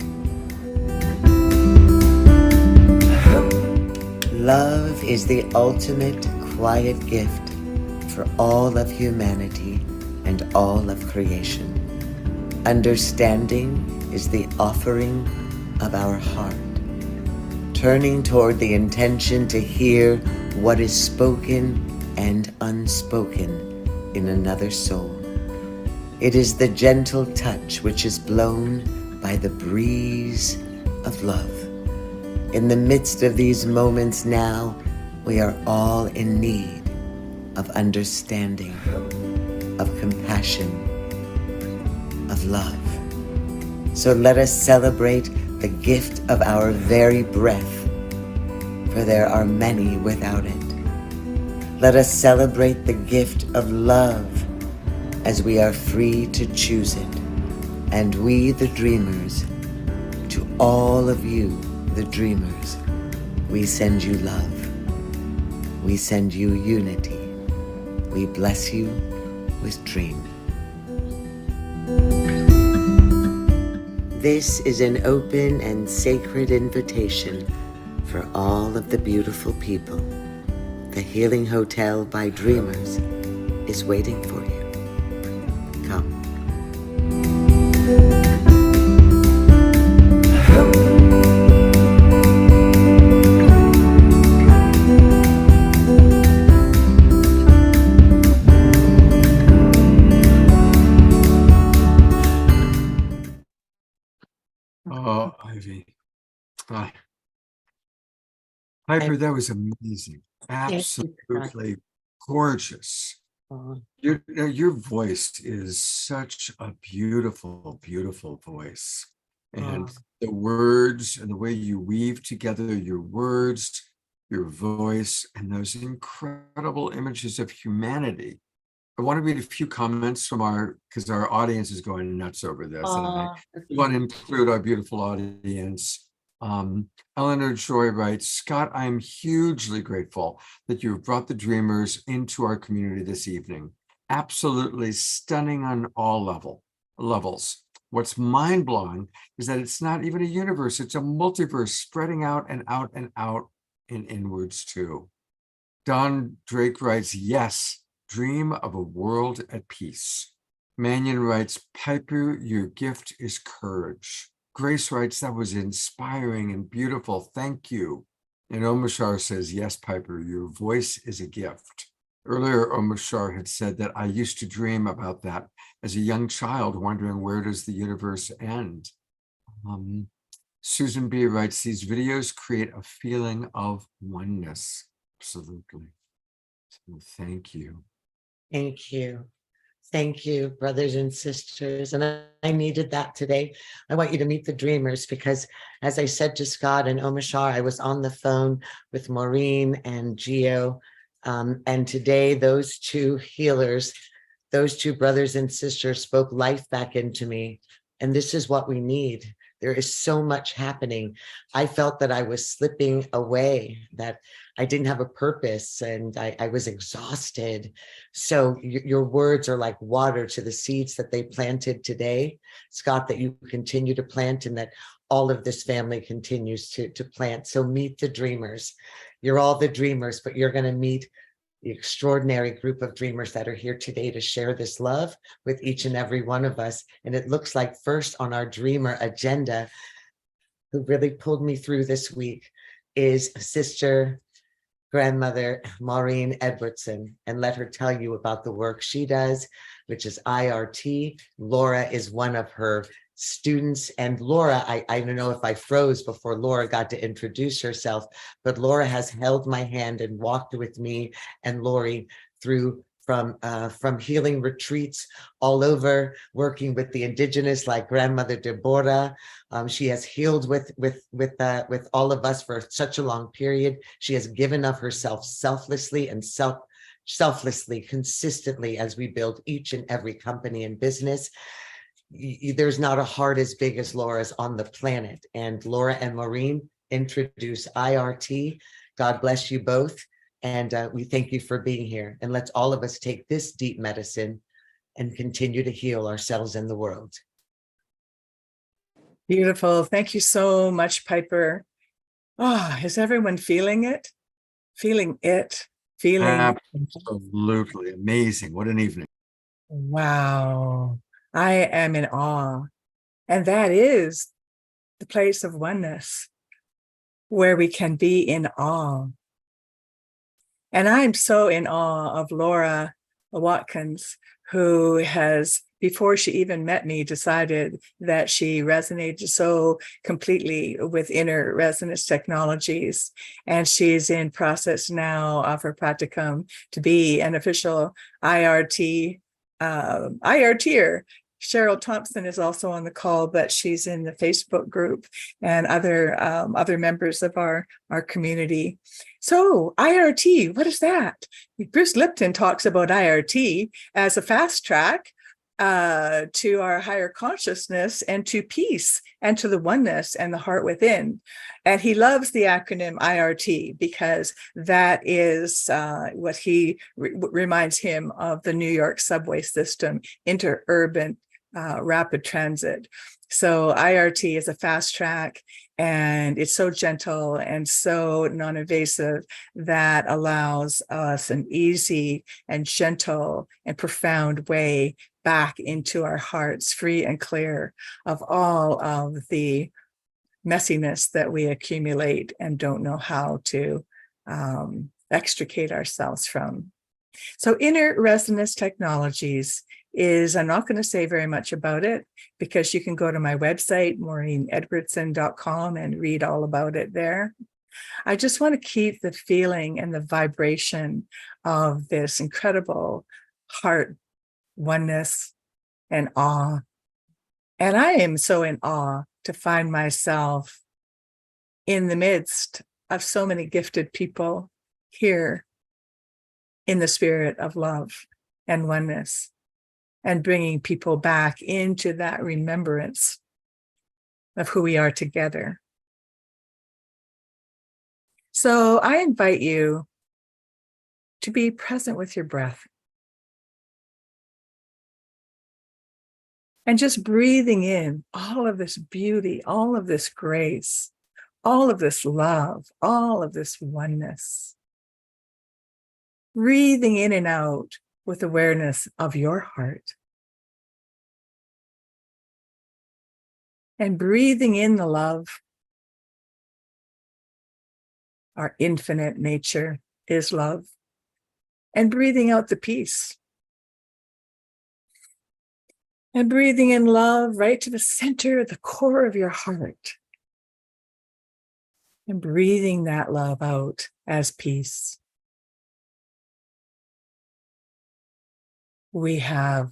Love is the ultimate quiet gift for all of humanity and all of creation. Understanding is the offering of our heart, turning toward the intention to hear what is spoken and unspoken in another soul. It is the gentle touch which is blown by the breeze of love. In the midst of these moments now, we are all in need of understanding, of compassion, of love. So let us celebrate the gift of our very breath, for there are many without it. Let us celebrate the gift of love as we are free to choose it. And we, the dreamers, to all of you the dreamers, we send you love. We send you unity. We bless you with dream. This is an open and sacred invitation for all of the beautiful people. The Healing Hotel by Dreamers is waiting for you. Come. Oh, Ivy. Ah. Piper, that was amazing. Thank you, Scott. Absolutely gorgeous. Oh, Your voice is such a beautiful, beautiful voice. And oh. the words and the way you weave together your words, your voice, and those incredible images of humanity. I want to read a few comments from because our audience is going nuts over this. And I want to include our beautiful audience. Eleanor Joy writes, Scott, I'm hugely grateful that you've brought the dreamers into our community this evening. Absolutely stunning on all levels. What's mind-blowing is that it's not even a universe, it's a multiverse spreading out and out and out and inwards too. Don Drake writes, yes, dream of a world at peace. Mannion writes, Piper, your gift is courage. Grace writes, that was inspiring and beautiful. Thank you. And Omashar says, yes, Piper, your voice is a gift. Earlier, Omashar had said that I used to dream about that as a young child, wondering where does the universe end? Susan B. writes, these videos create a feeling of oneness. Absolutely. So thank you. Thank you. Thank you, brothers and sisters. And I needed that today. I want you to meet the dreamers because, as I said to Scott and Omashar, I was on the phone with Maureen and Gio. And today, those two healers, those two brothers and sisters spoke life back into me. And this is what we need. There is so much happening. I felt that I was slipping away, that I didn't have a purpose, and I was exhausted. So your words are like water to the seeds that they planted today, Scott, that you continue to plant and that all of this family continues to plant. So meet the dreamers. You're all the dreamers, but you're going to meet the extraordinary group of dreamers that are here today to share this love with each and every one of us. And it looks like first on our dreamer agenda, who really pulled me through this week, is Sister Grandmother Maureen Edwardson, and let her tell you about the work she does, which is IRT. Laura is one of her students, and Laura, I don't know if I froze before Laura got to introduce herself, but Laura has held my hand and walked with me and Lori through from healing retreats all over, working with the indigenous like Grandmother Deborah. She has healed with all of us for such a long period. She has given of herself selflessly and selflessly, consistently, as we build each and every company and business. There's not a heart as big as Laura's on the planet. And Laura and Maureen introduce IRT. God bless you both. And we thank you for being here. And let's all of us take this deep medicine and continue to heal ourselves and the world. Beautiful. Thank you so much, Piper. Oh, is everyone feeling it? Feeling it? Feeling. Absolutely amazing. What an evening. Wow. I am in awe. And that is the place of oneness where we can be in awe. And I'm so in awe of Laura Watkins, who has, before she even met me, decided that she resonated so completely with inner resonance technologies. And she's in process now of her practicum to be an official IRTer. Cheryl Thompson is also on the call, but she's in the Facebook group and other members of our community. So IRT, what is that? Bruce Lipton talks about IRT as a fast track to our higher consciousness and to peace and to the oneness and the heart within. And he loves the acronym IRT because that is what he reminds him of the New York subway system, interurban rapid transit. So IRT is a fast track, and it's so gentle and so non-invasive that allows us an easy and gentle and profound way back into our hearts, free and clear of all of the messiness that we accumulate and don't know how to extricate ourselves from. So inner resonance technologies is, I'm not going to say very much about it because you can go to my website, maureenedwardson.com, and read all about it there. I just want to keep the feeling and the vibration of this incredible heart oneness and awe. And I am so in awe to find myself in the midst of so many gifted people here in the spirit of love and oneness, and bringing people back into that remembrance of who we are together. So I invite you to be present with your breath and just breathing in all of this beauty, all of this grace, all of this love, all of this oneness. Breathing in and out with awareness of your heart. And breathing in the love. Our infinite nature is love. And breathing out the peace. And breathing in love right to the center, the core of your heart. And breathing that love out as peace. We have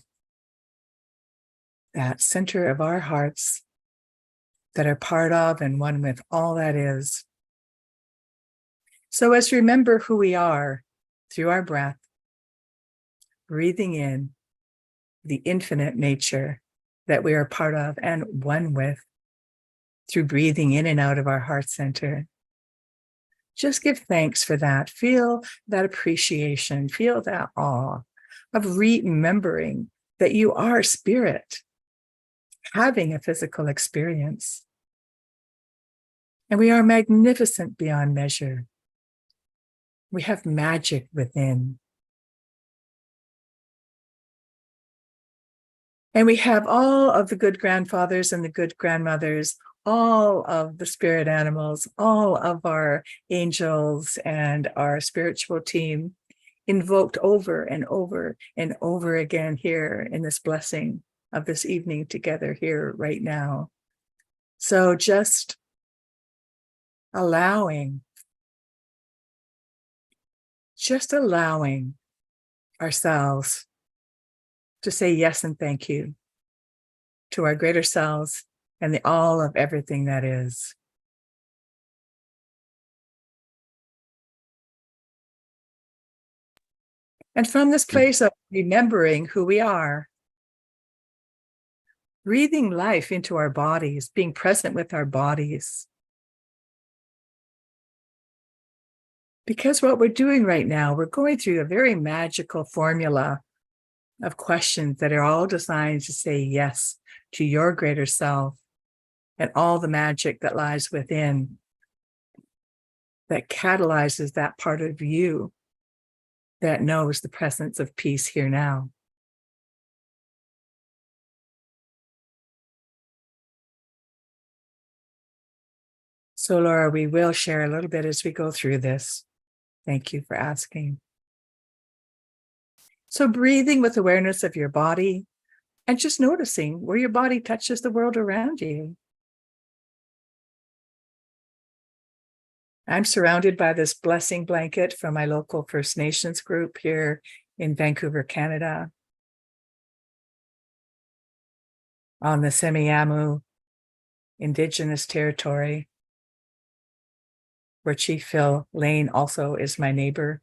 that center of our hearts that are part of and one with all that is. So as we remember who we are through our breath, breathing in the infinite nature that we are part of and one with through breathing in and out of our heart center. Just give thanks for that. Feel that appreciation, feel that awe of remembering that you are spirit, having a physical experience. And we are magnificent beyond measure. We have magic within. And we have all of the good grandfathers and the good grandmothers, all of the spirit animals, all of our angels and our spiritual team invoked over and over and over again here in this blessing of this evening together here right now. So just allowing ourselves to say yes and thank you to our greater selves and the all of everything that is. And from this place of remembering who we are, breathing life into our bodies, being present with our bodies. Because what we're doing right now, we're going through a very magical formula of questions that are all designed to say yes to your greater self and all the magic that lies within that catalyzes that part of you that knows the presence of peace here now. So Laura, we will share a little bit as we go through this. Thank you for asking. So breathing with awareness of your body and just noticing where your body touches the world around you. I'm surrounded by this blessing blanket from my local First Nations group here in Vancouver, Canada, on the Semiahmoo Indigenous territory, where Chief Phil Lane also is my neighbor.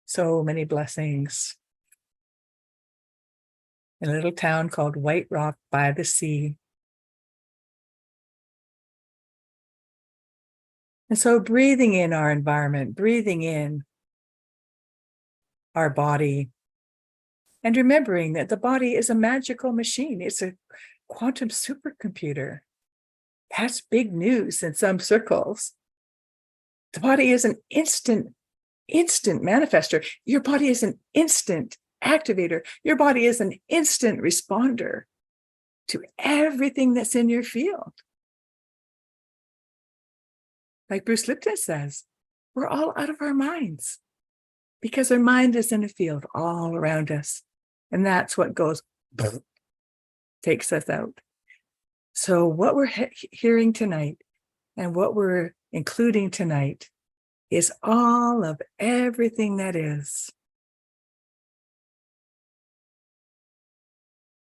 So many blessings. in a little town called White Rock by the sea. And so breathing in our environment, breathing in our body, and remembering that the body is a magical machine. It's a quantum supercomputer. That's big news in some circles. The body is an instant manifester. Your body is an instant activator. Your body is an instant responder to everything that's in your field. Like Bruce Lipton says, we're all out of our minds because our mind is in a field all around us. And that's what goes, takes us out. So what we're hearing tonight and what we're including tonight is all of everything that is.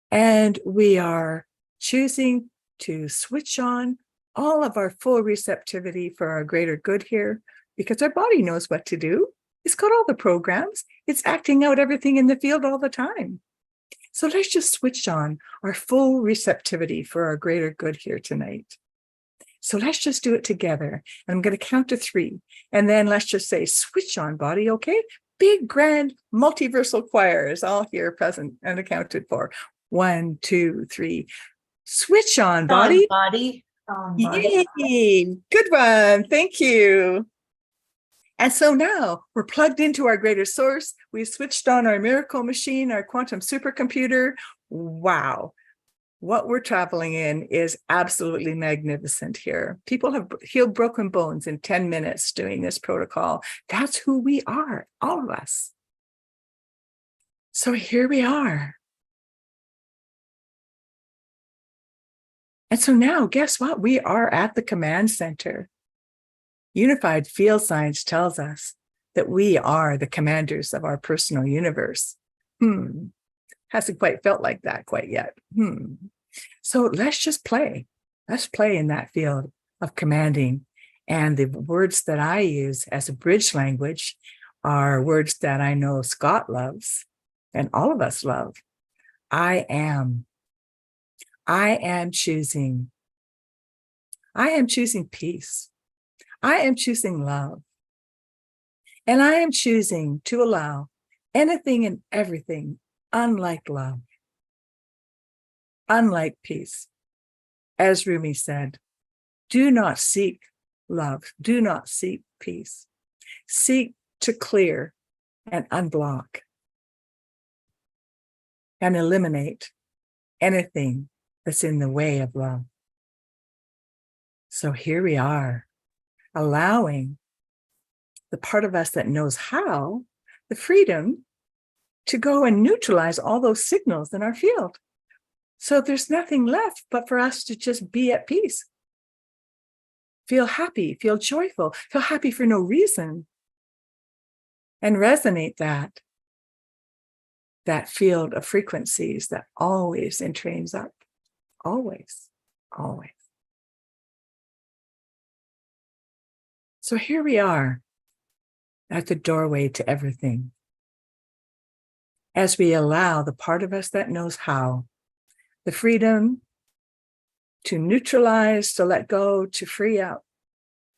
And we are choosing to switch on all of our full receptivity for our greater good here, because our body knows what to do. It's got all the programs. It's acting out everything in the field all the time. So let's just switch on our full receptivity for our greater good here tonight. So let's just do it together. And I'm going to count to 3. And then let's just say, switch on, body, okay? Big, grand, multiversal choir is all here present and accounted for. 1, 2, 3. Switch on, body. Body. Yay! Good one. Thank you. And so now we're plugged into our greater source. We switched on our miracle machine, our quantum supercomputer. Wow. What we're traveling in is absolutely magnificent here. People have healed broken bones in 10 minutes doing this protocol. That's who we are, all of us. So here we are. And so now, guess what? We are at the command center. Unified field science tells us that we are the commanders of our personal universe. Hasn't quite felt like that quite yet. So let's just play. Let's play in that field of commanding. And the words that I use as a bridge language are words that I know Scott loves and all of us love. I am choosing. I am choosing peace. I am choosing love. And I am choosing to allow anything and everything unlike love, unlike peace. As Rumi said, do not seek love. Do not seek peace. Seek to clear and unblock and eliminate anything that's in the way of love. So here we are, allowing the part of us that knows how, the freedom to go and neutralize all those signals in our field. So there's nothing left but for us to just be at peace. Feel happy, feel joyful, feel happy for no reason. And resonate that field of frequencies that always entrains up. Always, always. So here we are at the doorway to everything. As we allow the part of us that knows how, the freedom to neutralize, to let go, to free up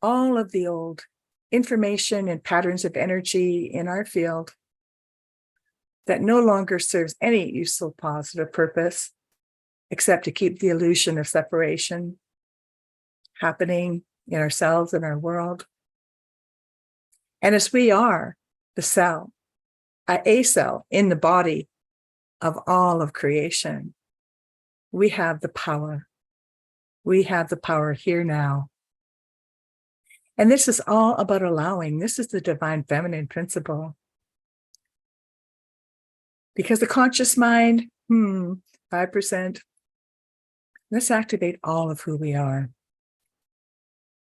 all of the old information and patterns of energy in our field that no longer serves any useful positive purpose except to keep the illusion of separation happening in ourselves and our world. And as we are the cell, a cell in the body of all of creation, we have the power. We have the power here now. And this is all about allowing. This is the divine feminine principle. Because the conscious mind, 5%, let's activate all of who we are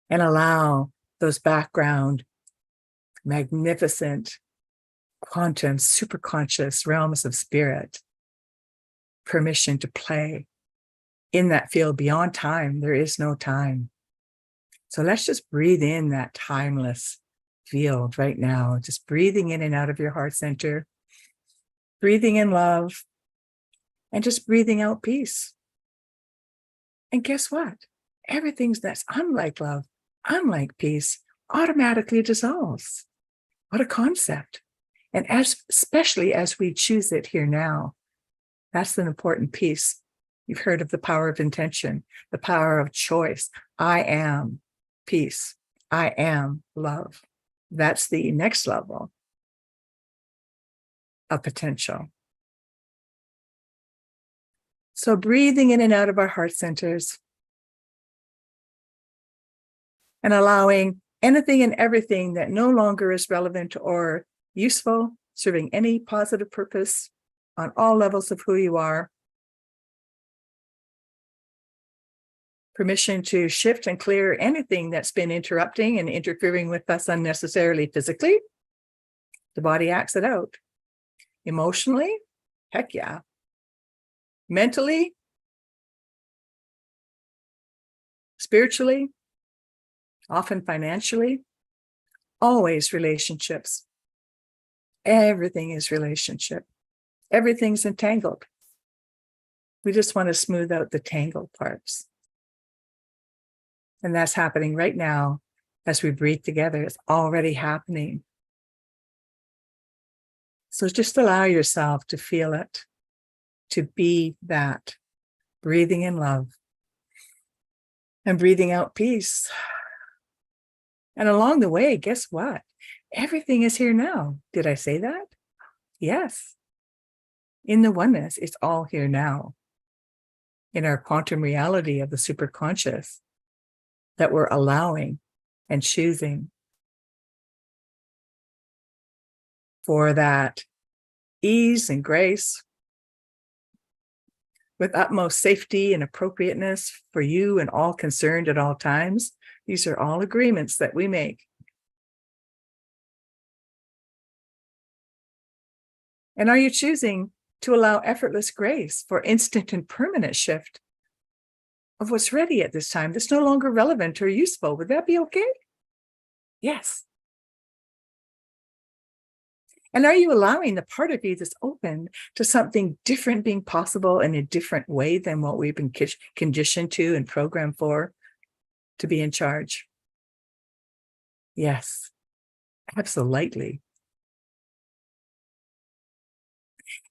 and allow those background, magnificent, quantum, superconscious realms of spirit permission to play in that field beyond time. There is no time. So let's just breathe in that timeless field right now, just breathing in and out of your heart center, breathing in love, and just breathing out peace. And guess what? Everything that's unlike love, unlike peace, automatically dissolves. What a concept. And especially as we choose it here now, that's an important piece. You've heard of the power of intention, the power of choice. I am peace. I am love. That's the next level of potential. So breathing in and out of our heart centers and allowing anything and everything that no longer is relevant or useful, serving any positive purpose on all levels of who you are. Permission to shift and clear anything that's been interrupting and interfering with us unnecessarily physically. The body acts it out. Emotionally, heck yeah. Mentally, spiritually, often financially, always relationships. Everything is relationship. Everything's entangled. We just want to smooth out the tangled parts. And that's happening right now as we breathe together. It's already happening. So just allow yourself to feel it, to be that, breathing in love and breathing out peace. And along the way, guess what? Everything is here now. Did I say that? Yes. In the oneness, it's all here now. In our quantum reality of the superconscious that we're allowing and choosing for that ease and grace with utmost safety and appropriateness for you and all concerned at all times. These are all agreements that we make. And are you choosing to allow effortless grace for instant and permanent shift of what's ready at this time that's no longer relevant or useful? Would that be okay? Yes. And are you allowing the part of you that's open to something different being possible in a different way than what we've been conditioned to and programmed for to be in charge? Yes, absolutely.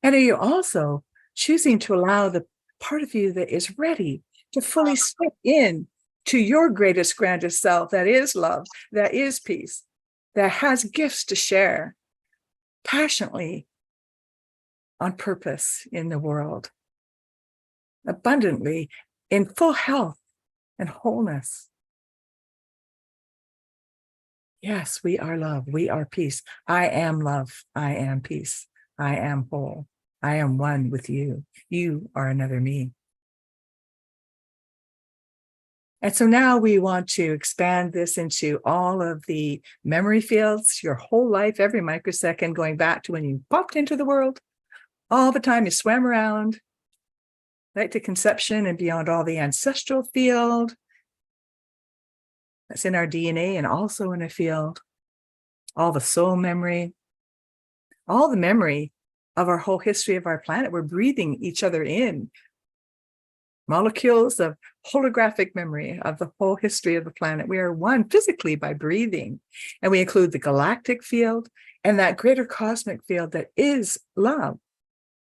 And are you also choosing to allow the part of you that is ready to fully step in to your greatest, grandest self, that is love, that is peace, that has gifts to share passionately on purpose in the world, abundantly, in full health and wholeness? Yes, we are love. We are peace. I am love. I am peace. I am whole. I am one with you. You are another me. And so now we want to expand this into all of the memory fields, your whole life, every microsecond, going back to when you popped into the world, all the time you swam around, right to conception and beyond, all the ancestral field that's in our DNA and also in a field, all the soul memory, all the memory of our whole history of our planet. We're breathing each other in. Molecules of holographic memory of the whole history of the planet. We are one physically by breathing. And we include the galactic field and that greater cosmic field that is love,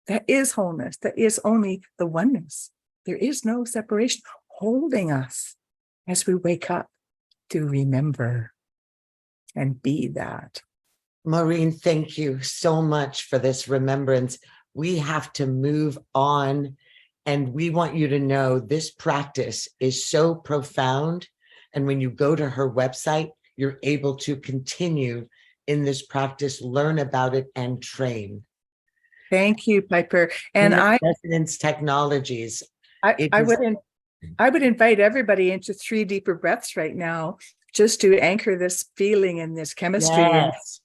that is wholeness, that is only the oneness. There is no separation holding us as we wake up to remember and be that. Maureen, thank you so much for this remembrance. We have to move on, and we want you to know this practice is so profound. And when you go to her website, you're able to continue in this practice, learn about it, and train. Thank you, Piper. And Resonance Technologies. I would invite everybody into 3 deeper breaths right now, just to anchor this feeling and this chemistry. Yes.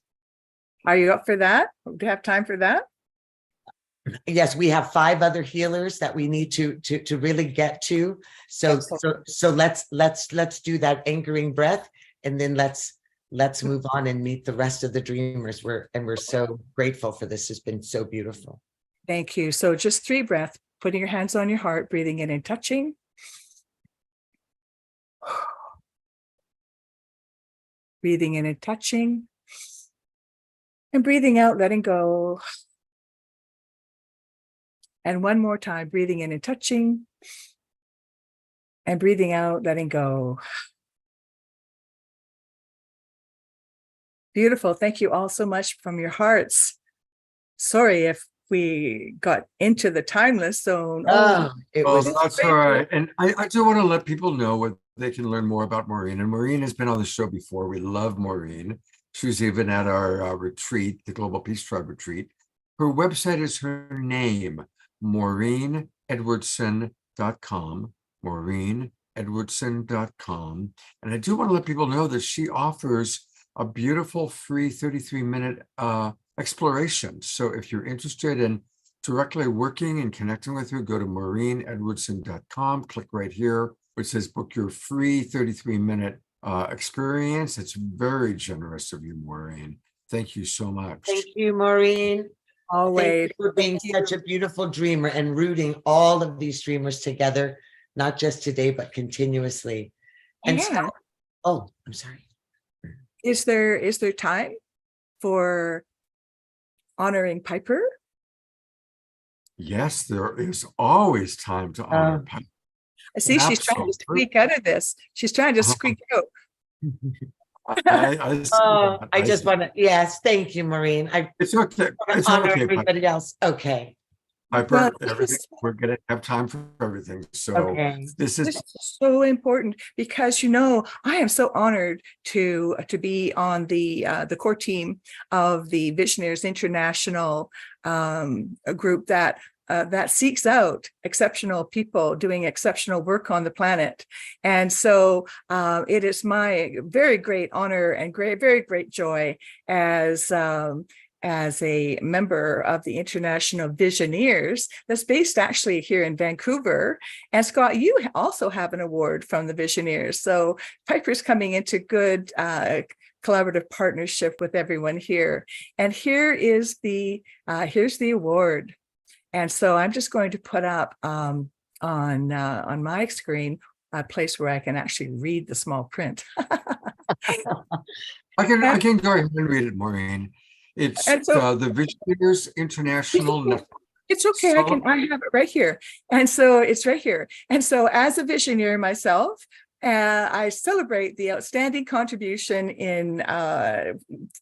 Are you up for that? Do you have time for that? Yes, we have 5 other healers that we need to really get to. So let's do that anchoring breath, and then let's move on and meet the rest of the dreamers. We're so grateful for this. It's been so beautiful. Thank you. So just 3 breaths. putting your hands on your heart, breathing in and touching. Breathing in and touching. And breathing out, letting go. And one more time, breathing in and touching. And breathing out, letting go. Beautiful. Thank you all so much from your hearts. Sorry if we got into the timeless zone. Oh, it Well, was that's all right. And I do want to let people know what they can learn more about Maureen. And Maureen has been on the show before. We love Maureen. She was even at our retreat, the Global Peace Tribe retreat. Her website is her name, maureenedwardson.com, maureenedwardson.com. And I do want to let people know that she offers a beautiful free 33-minute exploration. So if you're interested in directly working and connecting with her, go to maureenedwardson.com, click right here, which says book your free 33-minute experience. It's very generous of you, Maureen. Thank you so much. Thank you, Maureen. Always. Thank you for being such a beautiful dreamer and rooting all of these dreamers together, not just today, but continuously. And so, oh, I'm sorry. Is there time for honoring Piper? Yes, there is always time to honor Piper. I see she's trying to squeak out of this. She's trying to squeak out. I just want to, yes, thank you, Maureen. It's okay. It's honor okay. everybody else. Okay. Piper, we're going to have time for everything. So this is so important because, you know, I am so honored to be on the core team of the Visionaries International group that seeks out exceptional people doing exceptional work on the planet. And so it is my very great honor and very great joy as a member of the International Visioneers that's based actually here in Vancouver. And Scott, you also have an award from the Visioneers. So Piper's coming into good collaborative partnership with everyone here. And here's the award. And so I'm just going to put up on my screen a place where I can actually read the small print. I can go ahead and read it, Maureen. It's the Visionaries International Network. It's okay. I have it right here. And so it's right here. And so as a visionary myself, I celebrate the outstanding contribution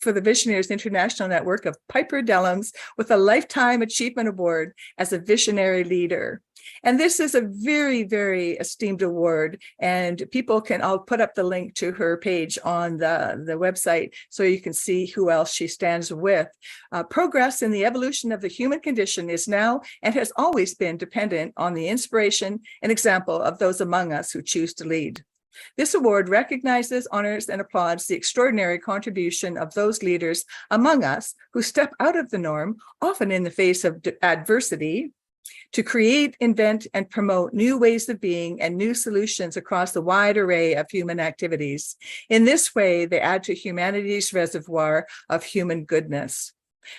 for the Visionaries International Network of Piper Dellums with a Lifetime Achievement Award as a visionary leader. And this is a very esteemed award, and I'll put up the link to her page on the website so you can see who else she stands with. Progress in the evolution of the human condition is now and has always been dependent on the inspiration and example of those among us who choose to lead. This award recognizes, honors, and applauds the extraordinary contribution of those leaders among us who step out of the norm, often in the face of adversity, to create, invent, and promote new ways of being and new solutions across the wide array of human activities. In this way, they add to humanity's reservoir of human goodness.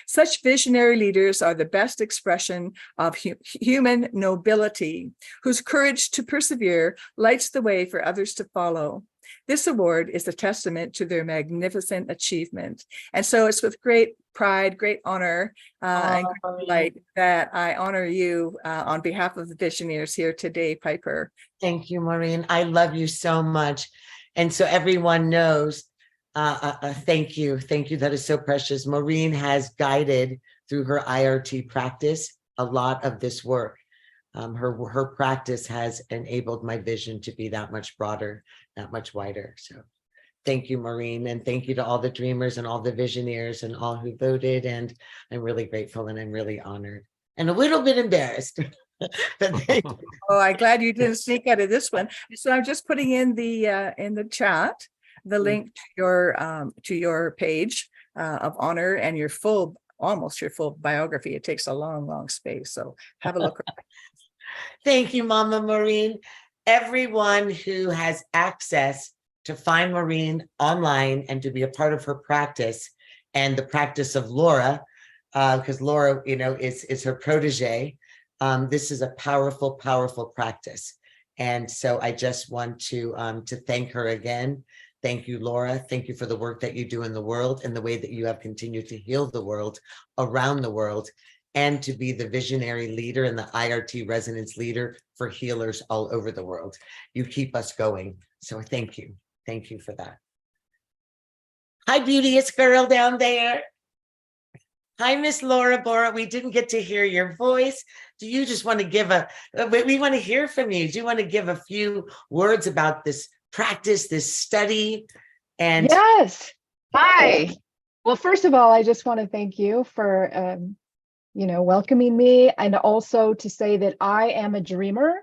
Such visionary leaders are the best expression of human nobility, whose courage to persevere lights the way for others to follow. This award is a testament to their magnificent achievement. And so it's with great pride, great honor, and great delight that I honor you on behalf of the Visioneers here today, Piper. Thank you, Maureen. I love you so much. And so everyone knows, thank you. Thank you. That is so precious. Maureen has guided through her IRT practice a lot of this work. Her practice has enabled my vision to be that much broader, that much wider. So thank you, Maureen. And thank you to all the dreamers and all the visioneers and all who voted. And I'm really grateful and I'm really honored and a little bit embarrassed. But thank you. Oh, I'm glad you didn't sneak out of this one. So I'm just putting in the chat the link to your page of honor and almost your full biography. It takes a long space. So have a look. Thank you, Mama Maureen. Everyone who has access to find Maureen online and to be a part of her practice and the practice of Laura, because Laura, is her protege. This is a powerful, powerful practice. And so I just want to thank her again. Thank you, Laura. Thank you for the work that you do in the world and the way that you have continued to heal the world around the world, and to be the visionary leader and the IRT resonance leader for healers all over the world. You keep us going. So thank you. Thank you for that. Hi, beauteous girl down there. Hi, Miss Laura Bora. We didn't get to hear your voice. Do you just want to give we want to hear from you. Do you want to give a few words about this practice, this study? And yes. Hi. Well, first of all, I just want to thank you for, welcoming me, and also to say that I am a dreamer,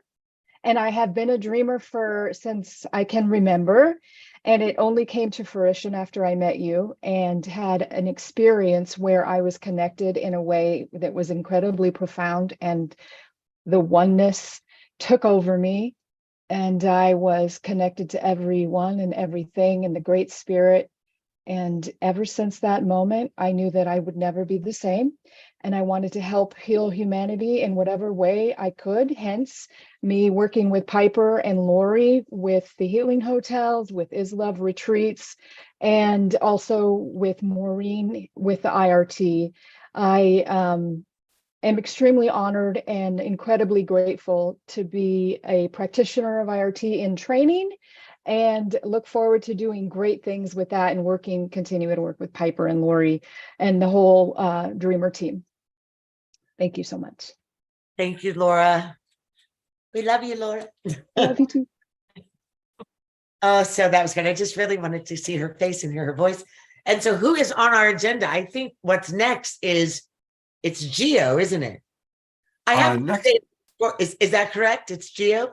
and I have been a dreamer since I can remember. And it only came to fruition after I met you and had an experience where I was connected in a way that was incredibly profound, and the oneness took over me, and I was connected to everyone and everything in the Great Spirit. And ever since that moment, I knew that I would never be the same. And I wanted to help heal humanity in whatever way I could. Hence, me working with Piper and Lori with the healing hotels, with Islove retreats, and also with Maureen with the IRT. I am extremely honored and incredibly grateful to be a practitioner of IRT in training, and look forward to doing great things with that and continue to work with Piper and Lori and the whole Dreamer team. Thank you so much. thank you, Laura. We love you, Laura. Love you too. Oh, so that was good. I just really wanted to see her face and hear her voice. And so who is on our agenda? I think what's next it's Gio, isn't it? I have next, to say, is that correct? It's Gio?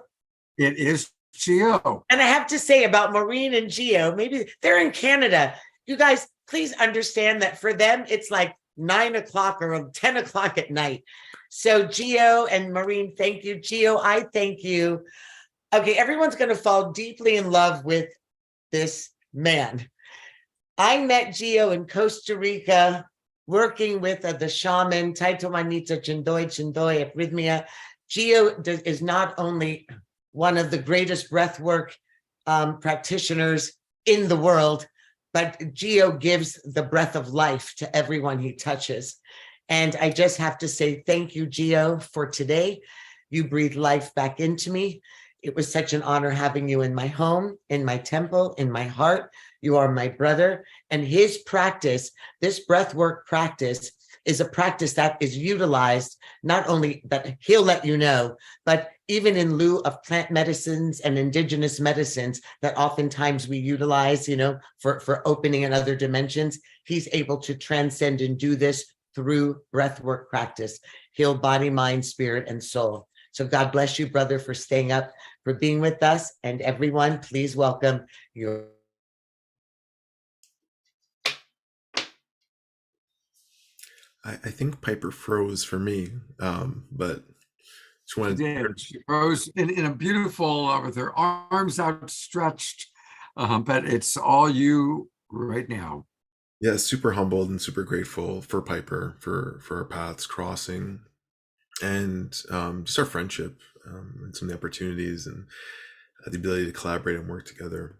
it is Gio. And I have to say about Maureen and Gio, maybe they're in Canada. You guys, please understand that for them, it's like 9 o'clock or 10 o'clock at night. So Gio and Maureen, thank you. Gio, I thank you. Okay, everyone's going to fall deeply in love with this man. I met Gio in Costa Rica, working with the shaman, Taito Manito Chindoy at Rhythmia. Gio is not only one of the greatest breathwork practitioners in the world, but Gio gives the breath of life to everyone he touches. And I just have to say thank you, Gio, for today. You breathe life back into me. It was such an honor having you in my home, in my temple, in my heart. You are my brother. And his practice, this breathwork practice, is a practice that is utilized not only that he'll let you know, but even in lieu of plant medicines and indigenous medicines that oftentimes we utilize, for opening in other dimensions. He's able to transcend and do this through breathwork practice, heal body, mind, spirit, and soul. So God bless you, brother, for staying up, for being with us. And everyone, please welcome your I think Piper froze for me, but just wanted She rose in a beautiful, with her arms outstretched, but it's all you right now. yeah, super humbled and super grateful for Piper for our paths crossing, and just our friendship, and some of the opportunities and the ability to collaborate and work together.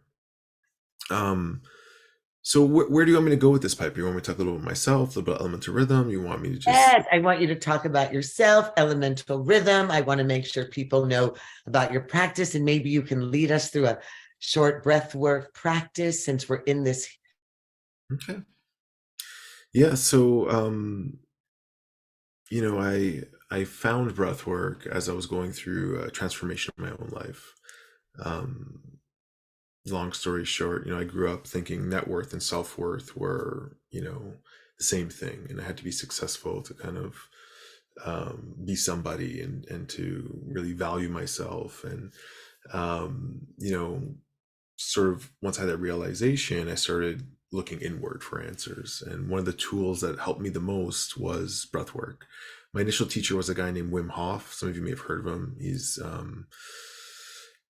So where do you want me to go with this, Piper? You want me to talk a little about myself, a little about elemental rhythm? You want me to just... Yes, I want you to talk about yourself, elemental rhythm. I want to make sure people know about your practice, and maybe you can lead us through a short breath work practice since we're in this. Okay. Yeah, so I found breath work as I was going through a transformation of my own life. Long story short, I grew up thinking net worth and self-worth were, the same thing. And I had to be successful to kind of be somebody and to really value myself. And, sort of once I had that realization, I started looking inward for answers. And one of the tools that helped me the most was breath work. My initial teacher was a guy named Wim Hof. Some of you may have heard of him. He's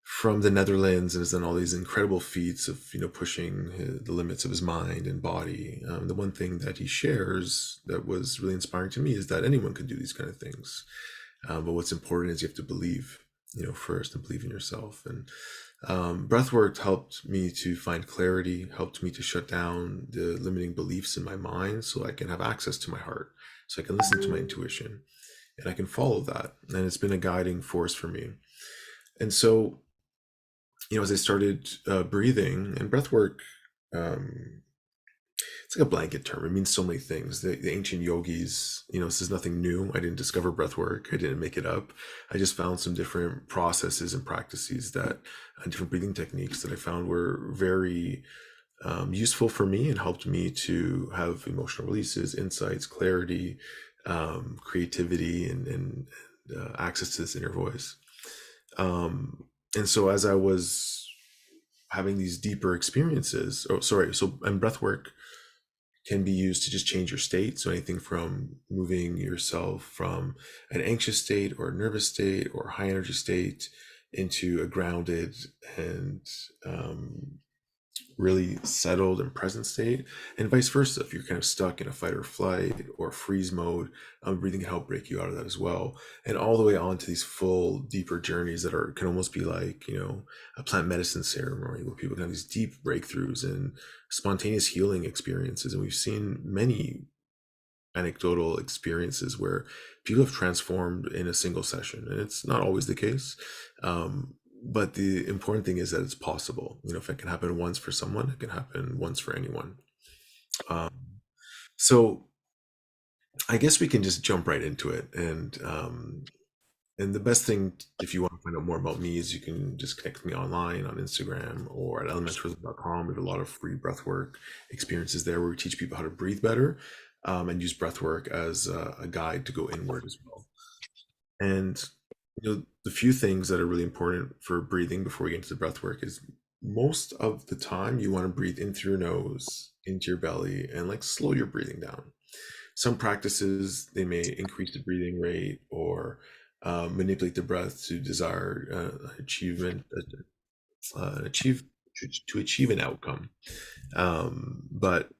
from the Netherlands and has done all these incredible feats of, pushing the limits of his mind and body. The one thing that he shares that was really inspiring to me is that anyone can do these kind of things. But what's important is you have to believe, first, and believe in yourself. And breathwork helped me to find clarity, helped me to shut down the limiting beliefs in my mind so I can have access to my heart, so I can listen to my intuition and I can follow that. And it's been a guiding force for me. And so, as I started breathing and breathwork, it's like a blanket term. It means so many things. The ancient yogis, this is nothing new. I didn't discover breath work. I didn't make it up. I just found some different processes and practices different breathing techniques that I found were very useful for me and helped me to have emotional releases, insights, clarity, creativity, and access to this inner voice. And so as I was having these deeper experiences, and breath work can be used to just change your state. So anything from moving yourself from an anxious state or a nervous state or a high energy state into a grounded and really settled and present state, and vice versa. If you're kind of stuck in a fight or flight or freeze mode, breathing can help break you out of that as well. And all the way on to these full, deeper journeys that can almost be like, a plant medicine ceremony where people can have these deep breakthroughs and spontaneous healing experiences. And we've seen many anecdotal experiences where people have transformed in a single session, and it's not always the case. But the important thing is that it's possible. If it can happen once for someone, it can happen once for anyone. So I guess we can just jump right into it. And the best thing, if you want to find out more about me, is you can just connect with me online on Instagram or at elementrhythm.com. We have a lot of free breathwork experiences there where we teach people how to breathe better and use breathwork as a guide to go inward as well. And the few things that are really important for breathing before we get into the breath work is most of the time you want to breathe in through your nose, into your belly, and slow your breathing down. Some practices, they may increase the breathing rate or manipulate the breath to achieve an outcome. But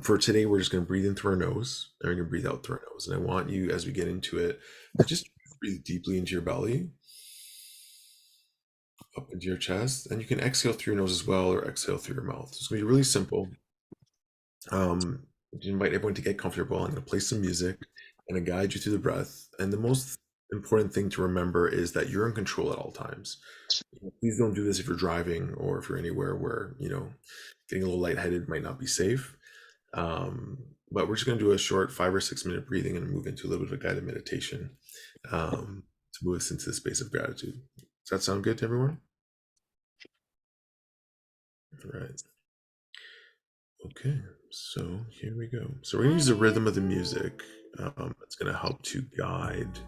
for today, we're just going to breathe in through our nose, and we're going to breathe out through our nose. And I want you, as we get into it, to just breathe deeply into your belly, up into your chest, and you can exhale through your nose as well, or exhale through your mouth. It's going to be really simple. I invite everyone to get comfortable. I'm going to play some music and I guide you through the breath. And the most important thing to remember is that you're in control at all times. Please don't do this if you're driving or if you're anywhere where getting a little lightheaded might not be safe. But we're just going to do a short 5 or 6 minute breathing and move into a little bit of a guided meditation to move us into the space of gratitude. Does that sound good to everyone? All right. Okay, so here we go. So we're going to use the rhythm of the music. It's going to help to guide.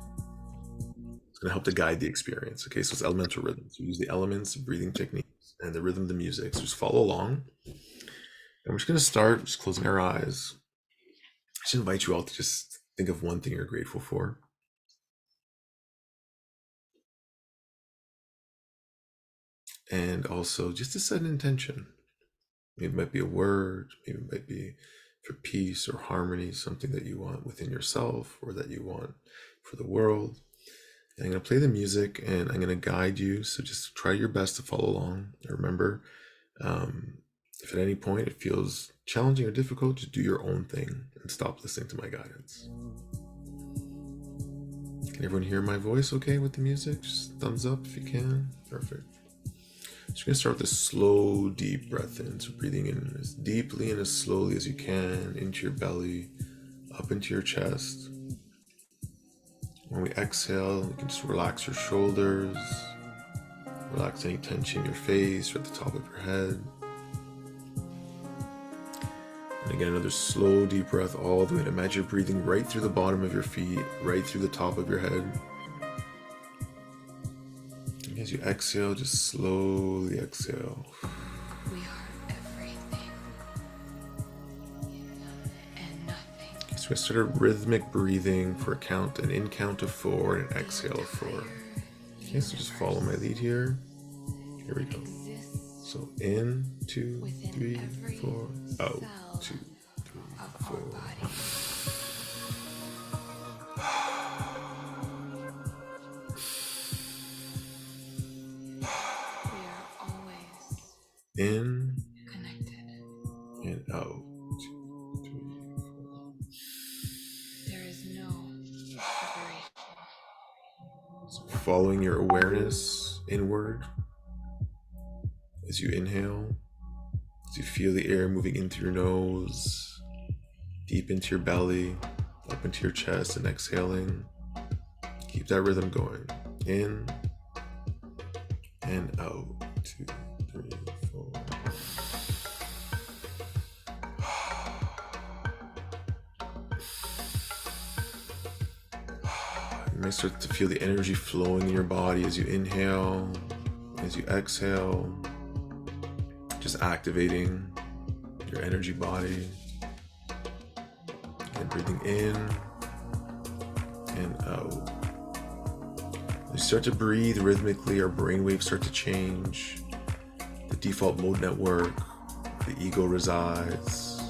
It's going to help to guide the experience. Okay, so it's elemental rhythm. So we use the elements, breathing techniques, and the rhythm of the music. So just follow along. And we're just going to start just closing our eyes. I just invite you all to just think of one thing you're grateful for. And also just to set an intention. Maybe it might be a word, maybe it might be for peace or harmony, something that you want within yourself or that you want for the world. And I'm going to play the music and I'm going to guide you. So just try your best to follow along. Remember, if at any point it feels challenging or difficult, just do your own thing and stop listening to my guidance. Can everyone hear my voice okay with the music? Just thumbs up if you can. Perfect. So you're going to start with a slow, deep breath in. So breathing in as deeply and as slowly as you can into your belly, up into your chest. When we exhale, you can just relax your shoulders, relax any tension in your face or at the top of your head. And again, another slow, deep breath all the way. And imagine you're breathing right through the bottom of your feet, right through the top of your head. As you exhale, just slowly exhale. We are everything and nothing. So we start a rhythmic breathing for a count, an in count of 4 and an exhale of 4. Okay, so just follow my lead here. Here we go. So in, 2, 3, 4, out, 2, 3, 4. In connected. and out. 2, 3, 4. There is no separation. So following your awareness inward as you inhale, as you feel the air moving in through your nose, deep into your belly, up into your chest, and exhaling. Keep that rhythm going. In and out. 2, 3, 4. You may start to feel the energy flowing in your body as you inhale, as you exhale, just activating your energy body. And breathing in and out. As you start to breathe rhythmically, our brainwaves start to change. The default mode network, the ego resides.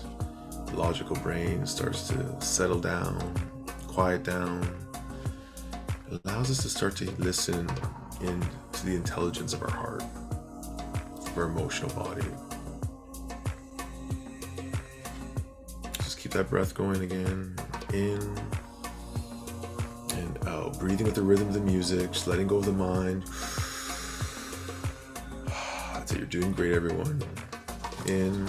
The logical brain starts to settle down, quiet down. It allows us to start to listen into the intelligence of our heart, of our emotional body. Just keep that breath going again. In and out. Breathing with the rhythm of the music, just letting go of the mind. That's it. You're doing great, everyone. In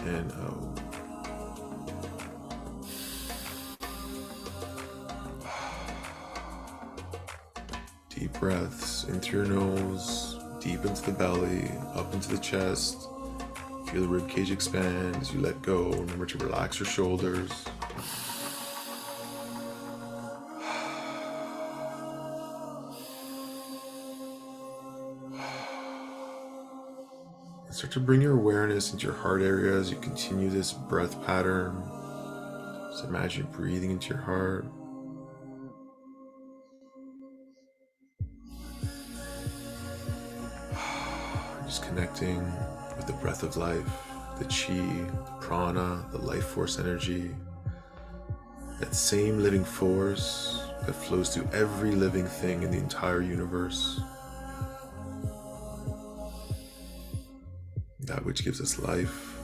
and out. Deep breaths in through your nose, deep into the belly, up into the chest. Feel the ribcage expand as you let go. Remember to relax your shoulders. And start to bring your awareness into your heart area as you continue this breath pattern. Just imagine breathing into your heart. Just connecting with the breath of life, the chi, the prana, the life force energy. That same living force that flows through every living thing in the entire universe. That which gives us life.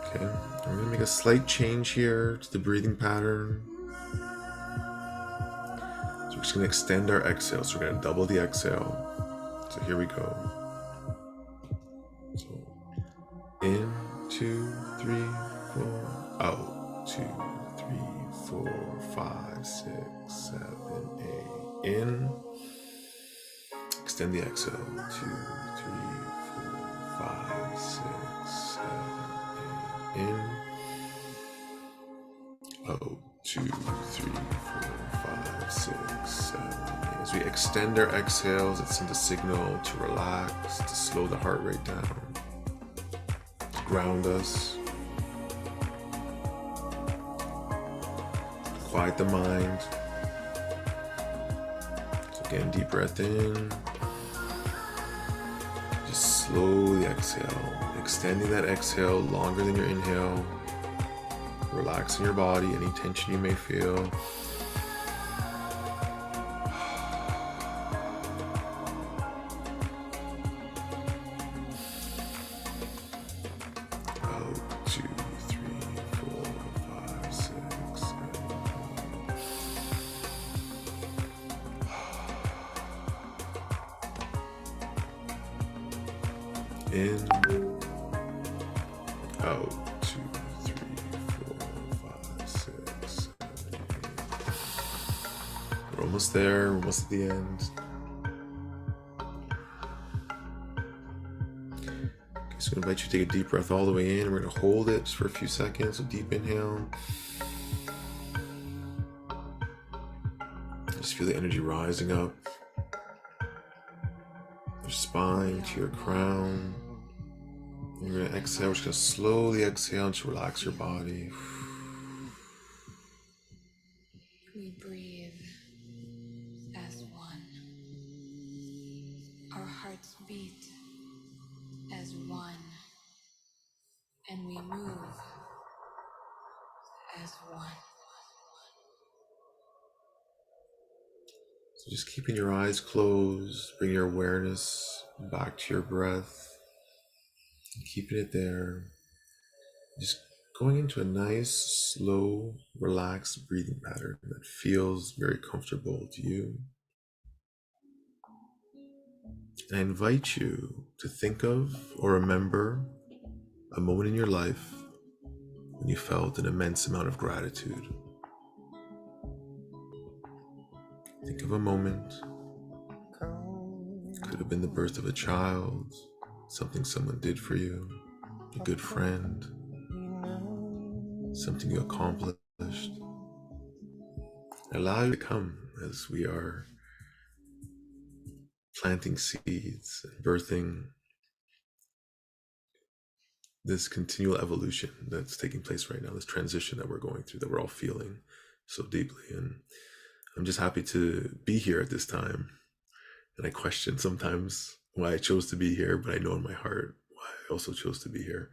Okay, I'm going to make a slight change here to the breathing pattern. So we're just going to extend our exhale. So we're going to double the exhale. So here we go. So in, 2, 3, 4, out, 2, 3, 4, 5, 6, 7, 8. In, extend the exhale. 2, 3, 4, 5, 6, 7, 8. In, out, 2, 3, 4, 5, 6, 7, 8. As we extend our exhales, it sends a signal to relax, to slow the heart rate down, to ground us, to quiet the mind. So again, deep breath in. Just slowly exhale, extending that exhale longer than your inhale. Relaxing your body, any tension you may feel. Out, 2, 3, 4, 5, 6, 7, 8. In, out. 2, 3, 4, 5, 6, 7, 8. We're almost there, we're almost at the end. Okay, so I'm gonna invite you to take a deep breath all the way in. We're gonna hold it just for a few seconds. So deep inhale. Just feel the energy rising up. Your spine to your crown. And you're gonna exhale. We're just gonna slowly exhale and just relax your body. We breathe as one. Our hearts beat as one. And we move as one. So just keeping your eyes closed, bring your awareness back to your breath, keeping it there. Just going into a nice, slow, relaxed breathing pattern that feels very comfortable to you. I invite you to think of or remember a moment in your life when you felt an immense amount of gratitude. Think of a moment. Could have been the birth of a child, something someone did for you, a good friend, something you accomplished. Allow it to come as we are planting seeds and birthing this continual evolution that's taking place right now, this transition that we're going through, that we're all feeling so deeply. And I'm just happy to be here at this time. And I question sometimes why I chose to be here, but I know in my heart why I also chose to be here.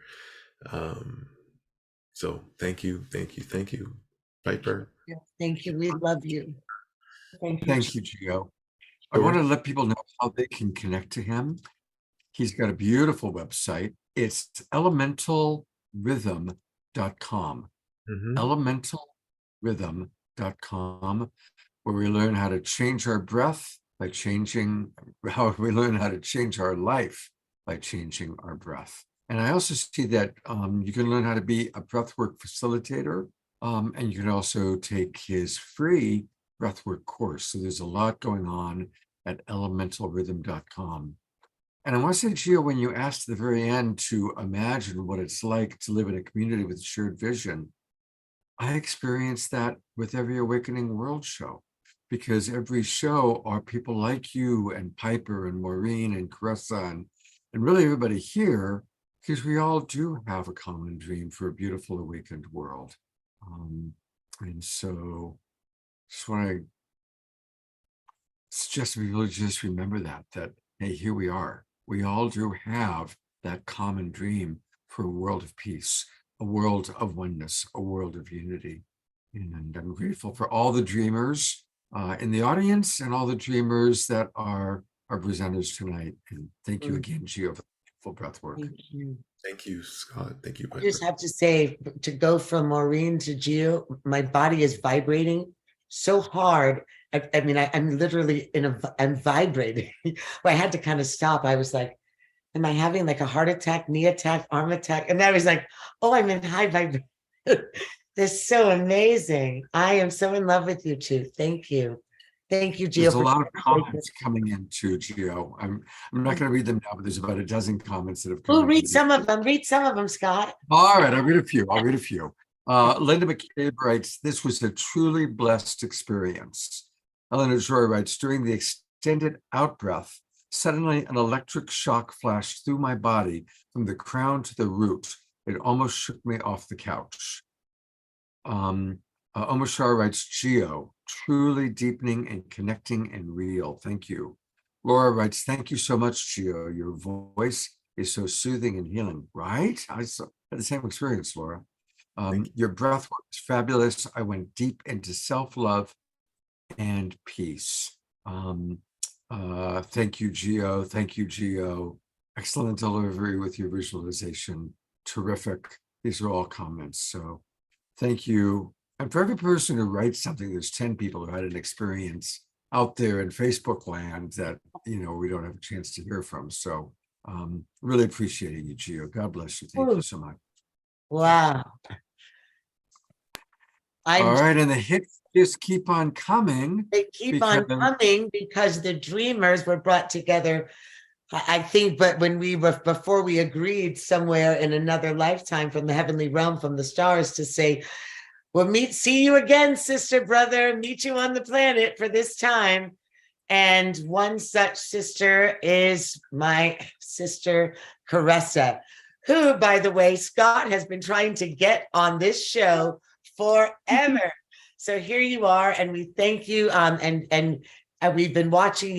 So thank you, Piper. Thank you. We love you. Thank you. Thank you, Gio. I want to let people know how they can connect to him. He's got a beautiful website. It's elementalrhythm.com. Elementalrhythm.com, where we learn how to change our breath by changing, how we learn how to change our life by changing our breath. And I also see that you can learn how to be a breathwork facilitator, and you can also take his free breathwork course. So there's a lot going on at elementalrhythm.com. And I want to say, Gio, when you asked at the very end to imagine what it's like to live in a community with shared vision, I experienced that with every Awakening World show, because every show are people like you and Piper and Maureen and Caressa and really everybody here, because we all do have a common dream for a beautiful awakened world. And so just want to suggest people just remember that, hey, here we are. We all do have that common dream for a world of peace, a world of oneness, a world of unity. And I'm grateful for all the dreamers in the audience and all the dreamers that are our presenters tonight. And thank you again, Gio, for the beautiful breath work. Thank you. Thank you, Scott. Thank you, I Piper. just have to say, to go from Maureen to Gio, my body is vibrating so hard. I mean, I'm literally I'm vibrating. I had to kind of stop. I was like, am I having like a heart attack, knee attack, arm attack? And I was like, oh, I'm in high vibration. That's so amazing. I am so in love with you two. Thank you. Thank you, Gio. There's a lot of comments coming in too, Gio. I'm not going to read them now, but there's about a dozen comments that have come in. Read some of them. Read some of them, Scott. All right, I'll read a few. Linda McCabe writes, this was a truly blessed experience. Eleanor Joy writes, during the extended out-breath, suddenly an electric shock flashed through my body from the crown to the root. It almost shook me off the couch. Omashar writes, Gio, truly deepening and connecting and real. Thank you. Laura writes, thank you so much, Gio. Your voice is so soothing and healing, right? I had the same experience, Laura. Your breath work is fabulous. I went deep into self-love and peace. Thank you, Gio. Thank you, Gio. Excellent delivery with your visualization. Terrific. These are all comments. So thank you. And for every person who writes something, there's 10 people who had an experience out there in Facebook land that, we don't have a chance to hear from. So really appreciating you, Gio. God bless you. Thank you so much. Wow. All right, and the hits just keep on coming. They keep on coming because the dreamers were brought together, I think, but before we agreed somewhere in another lifetime from the heavenly realm, from the stars, to say, we'll see you again, sister, brother, meet you on the planet for this time. And one such sister is my sister, Caressa, who, by the way, Scott has been trying to get on this show forever. So here you are, and we thank you. And we've been watching,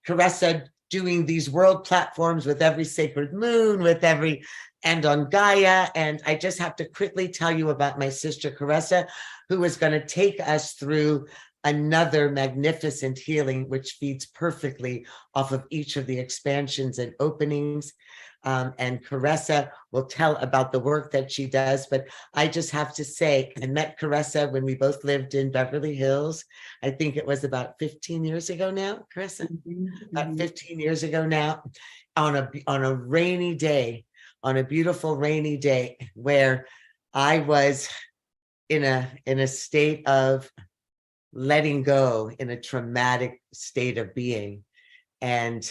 Caressa doing these world platforms with every sacred moon, and on Gaia. And I just have to quickly tell you about my sister Caressa, who is going to take us through another magnificent healing, which feeds perfectly off of each of the expansions and openings. And Caressa will tell about the work that she does. But I just have to say, I met Caressa when we both lived in Beverly Hills. I think it was about 15 years ago now, Caressa, about 15 years ago now, on a rainy day, on a beautiful rainy day, where I was in a state of letting go, in a traumatic state of being. And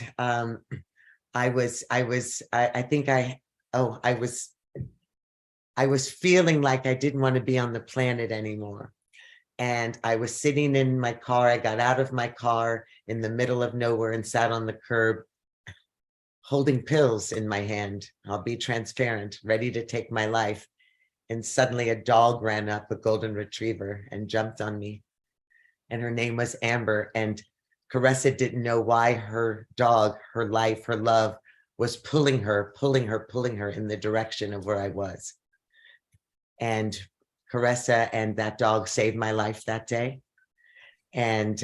I was feeling like I didn't want to be on the planet anymore. And I was sitting in my car. I got out of my car in the middle of nowhere and sat on the curb, holding pills in my hand. I'll be transparent, ready to take my life. And suddenly a dog ran up, a golden retriever, and jumped on me. And her name was Amber. And Caressa didn't know why her dog, her life, her love was pulling her in the direction of where I was. And Caressa and that dog saved my life that day. And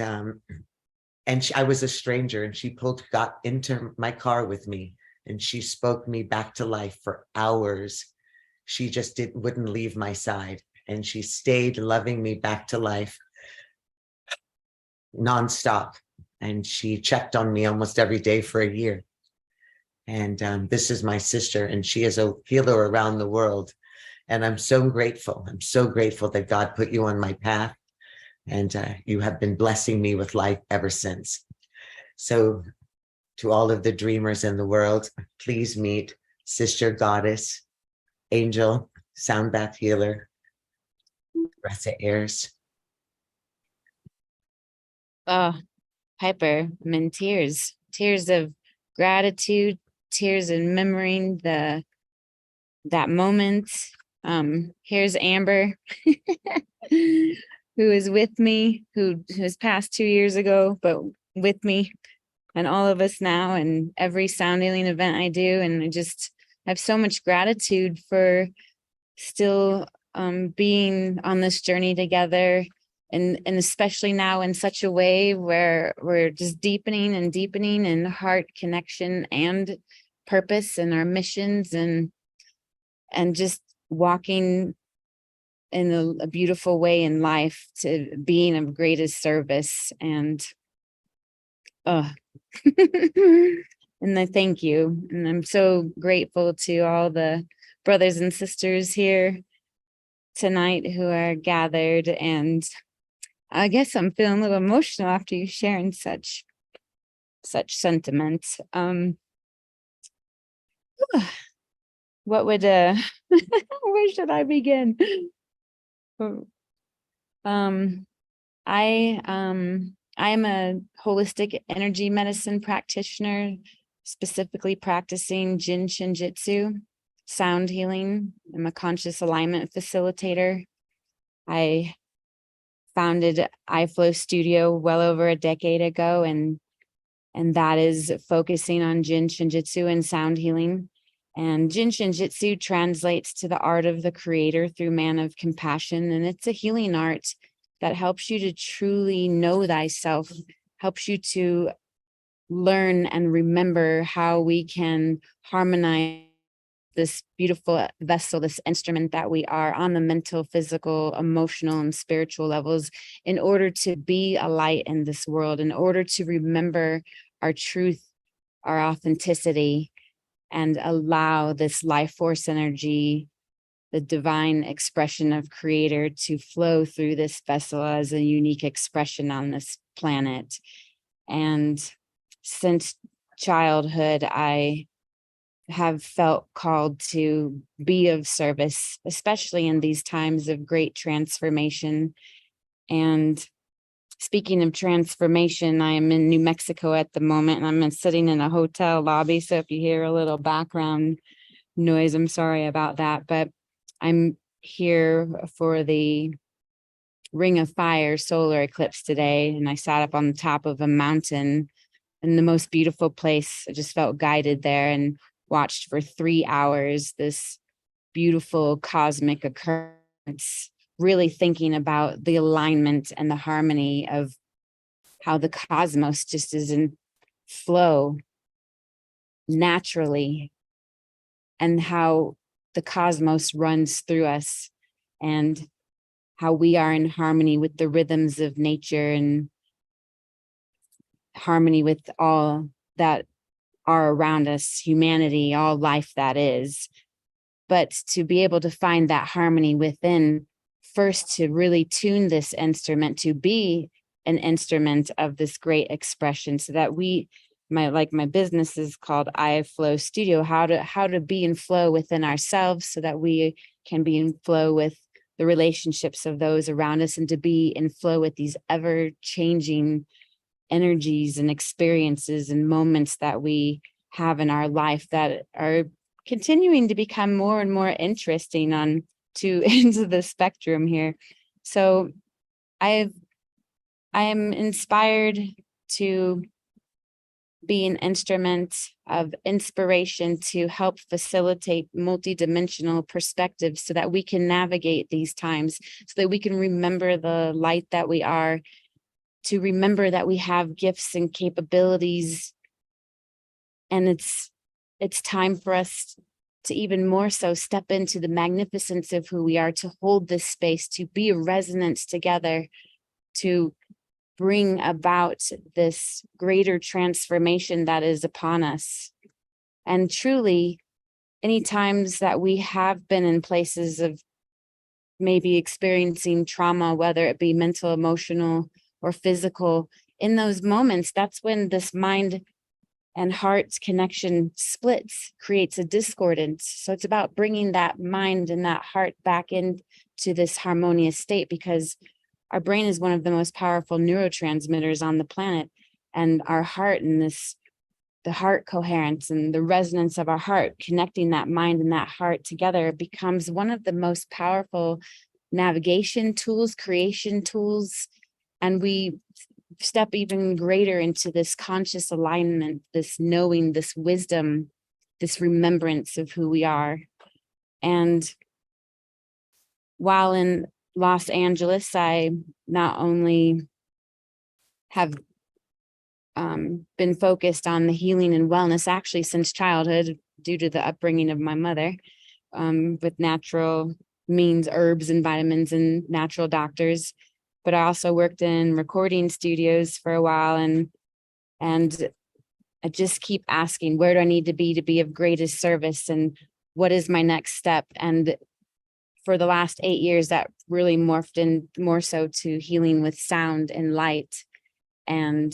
I was a stranger, and she got into my car with me, and she spoke me back to life for hours. She just wouldn't leave my side, and she stayed loving me back to life nonstop. And she checked on me almost every day for a year. And this is my sister, and she is a healer around the world. And I'm so grateful. I'm so grateful that God put you on my path, and you have been blessing me with life ever since. So to all of the dreamers in the world, please meet Sister Goddess, Angel, Sound Bath Healer, Caressa Ayers. Oh, Piper, I'm in tears of gratitude, tears in remembering that moment. Here's Amber, who is with me, who has passed 2 years ago, but with me and all of us now, and every sound healing event I do. And I just have so much gratitude for still being on this journey together. And especially now in such a way where we're just deepening in heart connection and purpose and our missions, and just walking in a beautiful way in life to being of greatest service. And and I thank you. And I'm so grateful to all the brothers and sisters here tonight who are gathered. And I guess I'm feeling a little emotional after you sharing such sentiment. What would where should I begin? I am a holistic energy medicine practitioner, specifically practicing Jin Shinjitsu, sound healing. I'm a conscious alignment facilitator. I founded iFlow Studio well over a decade ago, and that is focusing on Jin Shinjitsu and sound healing. And Jin Shinjitsu translates to the art of the creator through man of compassion, and it's a healing art that helps you to truly know thyself, helps you to learn and remember how we can harmonize this beautiful vessel, this instrument that we are, on the mental, physical, emotional, and spiritual levels, in order to be a light in this world, in order to remember our truth, our authenticity, and allow this life force energy, the divine expression of creator, to flow through this vessel as a unique expression on this planet. And since childhood, I have felt called to be of service, especially in these times of great transformation. And speaking of transformation, I am in New Mexico at the moment, and I'm sitting in a hotel lobby. So if you hear a little background noise, I'm sorry about that. But I'm here for the Ring of Fire solar eclipse today, and I sat up on the top of a mountain in the most beautiful place. I just felt guided there and watched for 3 hours this beautiful cosmic occurrence really thinking about the alignment and the harmony of how the cosmos just is in flow naturally, and how the cosmos runs through us, and how we are in harmony with the rhythms of nature and harmony with all that are around us, humanity, all life that is. But to be able to find that harmony within, first to really tune this instrument to be an instrument of this great expression, so that my business is called I Flow Studio, how to be in flow within ourselves so that we can be in flow with the relationships of those around us, and to be in flow with these ever changing energies and experiences and moments that we have in our life that are continuing to become more and more interesting on two ends of the spectrum here. So I am inspired to be an instrument of inspiration to help facilitate multidimensional perspectives so that we can navigate these times, so that we can remember the light that we are, to remember that we have gifts and capabilities. And it's time for us to even more so step into the magnificence of who we are, to hold this space, to be a resonance together, to bring about this greater transformation that is upon us. And truly, any times that we have been in places of maybe experiencing trauma, whether it be mental, emotional, or physical, in those moments, that's when this mind and heart's connection splits, creates a discordance. So it's about bringing that mind and that heart back into this harmonious state, because our brain is one of the most powerful neurotransmitters on the planet, and our heart and the heart coherence and the resonance of our heart, connecting that mind and that heart together, becomes one of the most powerful navigation tools, creation tools. And we step even greater into this conscious alignment, this knowing, this wisdom, this remembrance of who we are. And while in Los Angeles, I not only have been focused on the healing and wellness, actually since childhood, due to the upbringing of my mother, with natural means, herbs and vitamins and natural doctors. But I also worked in recording studios for a while, and I just keep asking, where do I need to be of greatest service, and what is my next step? And for the last 8 years, that really morphed in more so to healing with sound and light, and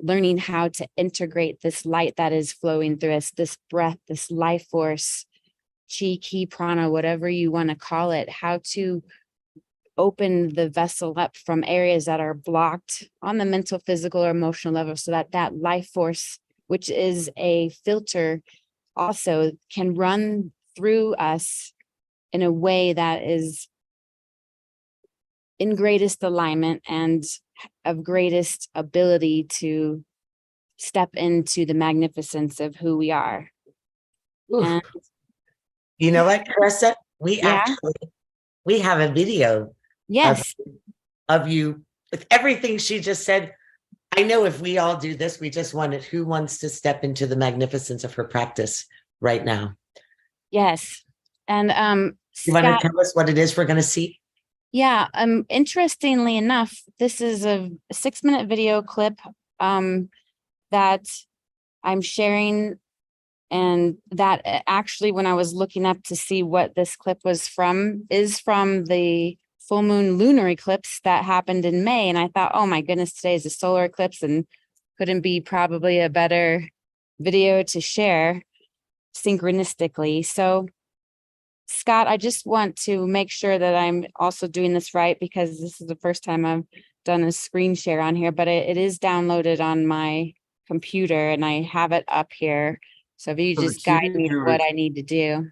learning how to integrate this light that is flowing through us, this breath, this life force, chi, ki, prana, whatever you want to call it, how to open the vessel up from areas that are blocked on the mental, physical, or emotional level, so that that life force, which is a filter, also can run through us in a way that is in greatest alignment and of greatest ability to step into the magnificence of who we are. And you know what, Carissa? We yeah, we have a video yes, of you with everything she just said. I know if we all do this, we just wanted, who wants to step into the magnificence of her practice right now? yes. And You want to Scott, tell us what it is we're going to see? yeah, interestingly enough, this is a 6-minute video clip that I'm sharing, and that actually, when I was looking up to see what this clip was from, is from the full moon lunar eclipse that happened in May. And I thought, oh my goodness, today is a solar eclipse, and couldn't be probably a better video to share synchronistically. So Scott, I just want to make sure that I'm also doing this right, because this is the first time I've done a screen share on here, but it is downloaded on my computer and I have it up here. So if you So the just key guide to me to do what it, I need to do.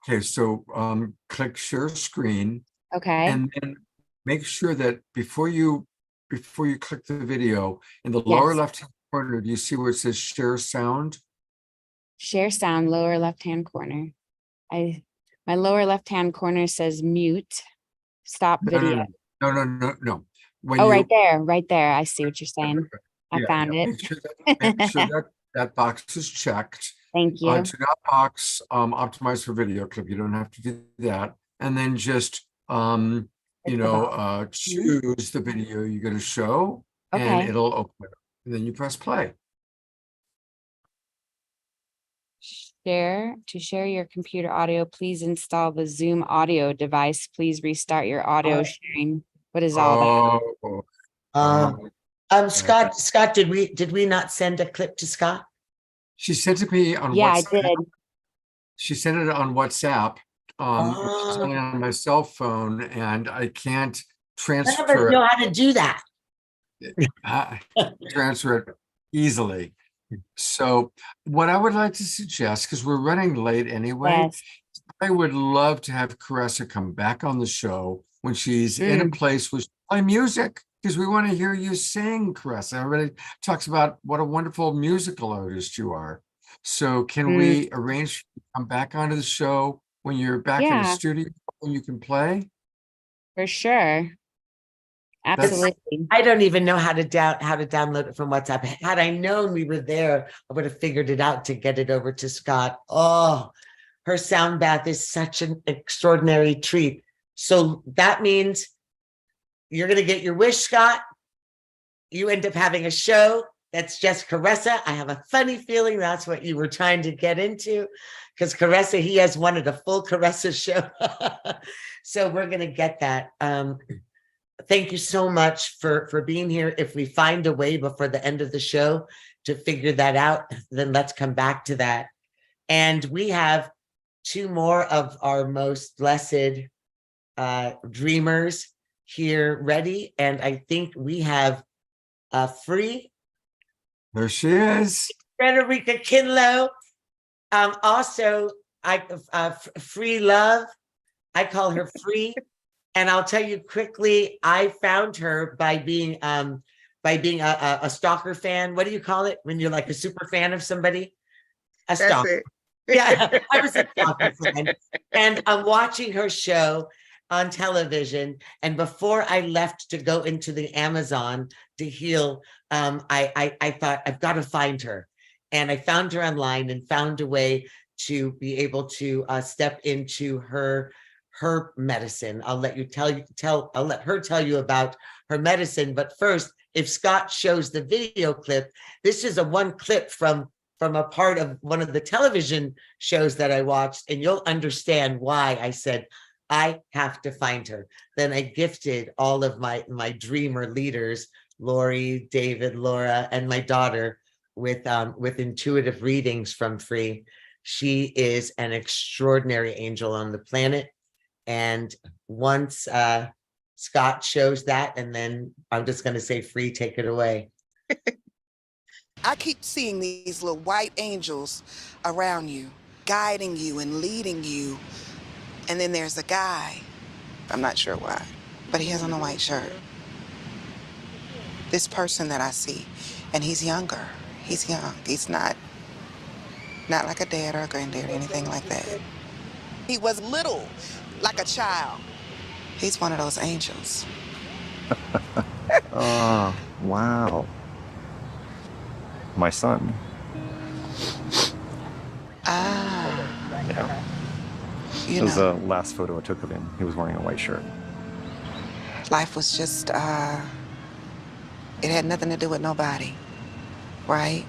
okay, so click share screen, Okay. and then make sure that before you click the video, in the lower Yes. left-hand corner, do you see where it says share sound? Share sound, lower left-hand corner. My lower left-hand corner says mute. stop No, no, video. no, no, no, no. When Oh, you, right there. I see what you're saying. I found it. make sure that that box is checked. Thank you. Do not box optimize for video clip. You don't have to do that. And then just Click the box. choose the video you're going to show, and Okay. it'll open it up. And then you press play. To share your computer audio, please install the Zoom audio device. Please restart your audio sharing. What is all that? Scott, did we not send a clip to Scott? She sent it to me on Yeah, I WhatsApp. did. She sent it on WhatsApp. It's Oh. only on my cell phone, and I can't None of us transfer know how to do that. transfer it easily. So what I would like to suggest, because we're running late anyway, Yes. I would love to have Caressa come back on the show when she's in a place where she play music, because we want to hear you sing, Caressa. Everybody talks about what a wonderful musical artist you are. So can we arrange to come back onto the show when you're back in the Yeah. studio and you can play? For sure. Absolutely. I don't even know how to download it from WhatsApp. Had I known we were there, I would have figured it out to get it over to Scott. Oh, her sound bath is such an extraordinary treat. So that means you're going to get your wish, Scott. You end up having a show that's just Caressa. I have a funny feeling that's what you were trying to get into, because Caressa, he has wanted a full Caressa show. So we're going to get that. Thank you so much for being here. If we find a way before the end of the show to figure that out, then let's come back to that. And we have two more of our most blessed dreamers here ready. And I think we have Free. There she is. Frederica Kinlow. Also, Free Love. I call her Free. And I'll tell you quickly, I found her by being a stalker fan. What do you call it when you're like a super fan of somebody? A stalker. Yeah, I was a stalker fan. And I'm watching her show on television. And before I left to go into the Amazon to heal, I thought, I've got to find her. And I found her online and found a way to be able to step into her medicine. I'll let her tell you about her medicine. But first, if Scott shows the video clip, this is one clip from a part of one of the television shows that I watched, and you'll understand why I said, I have to find her. Then I gifted all of my dreamer leaders, Lori, David, Laura, and my daughter with intuitive readings from Free. She is an extraordinary angel on the planet. And once Scott shows that, and then I'm just going to say, Free, take it away. I keep seeing these little white angels around you, guiding you and leading you. And then there's a guy, I'm not sure why, but he has on a white shirt. This person that I see, and he's younger. He's young. He's not like a dad or a granddad or anything like that. He was little, like a child. He's one of those angels. Oh, wow. My son. Yeah. It was the last photo I took of him. He was wearing a white shirt. Life was just, it had nothing to do with nobody, right?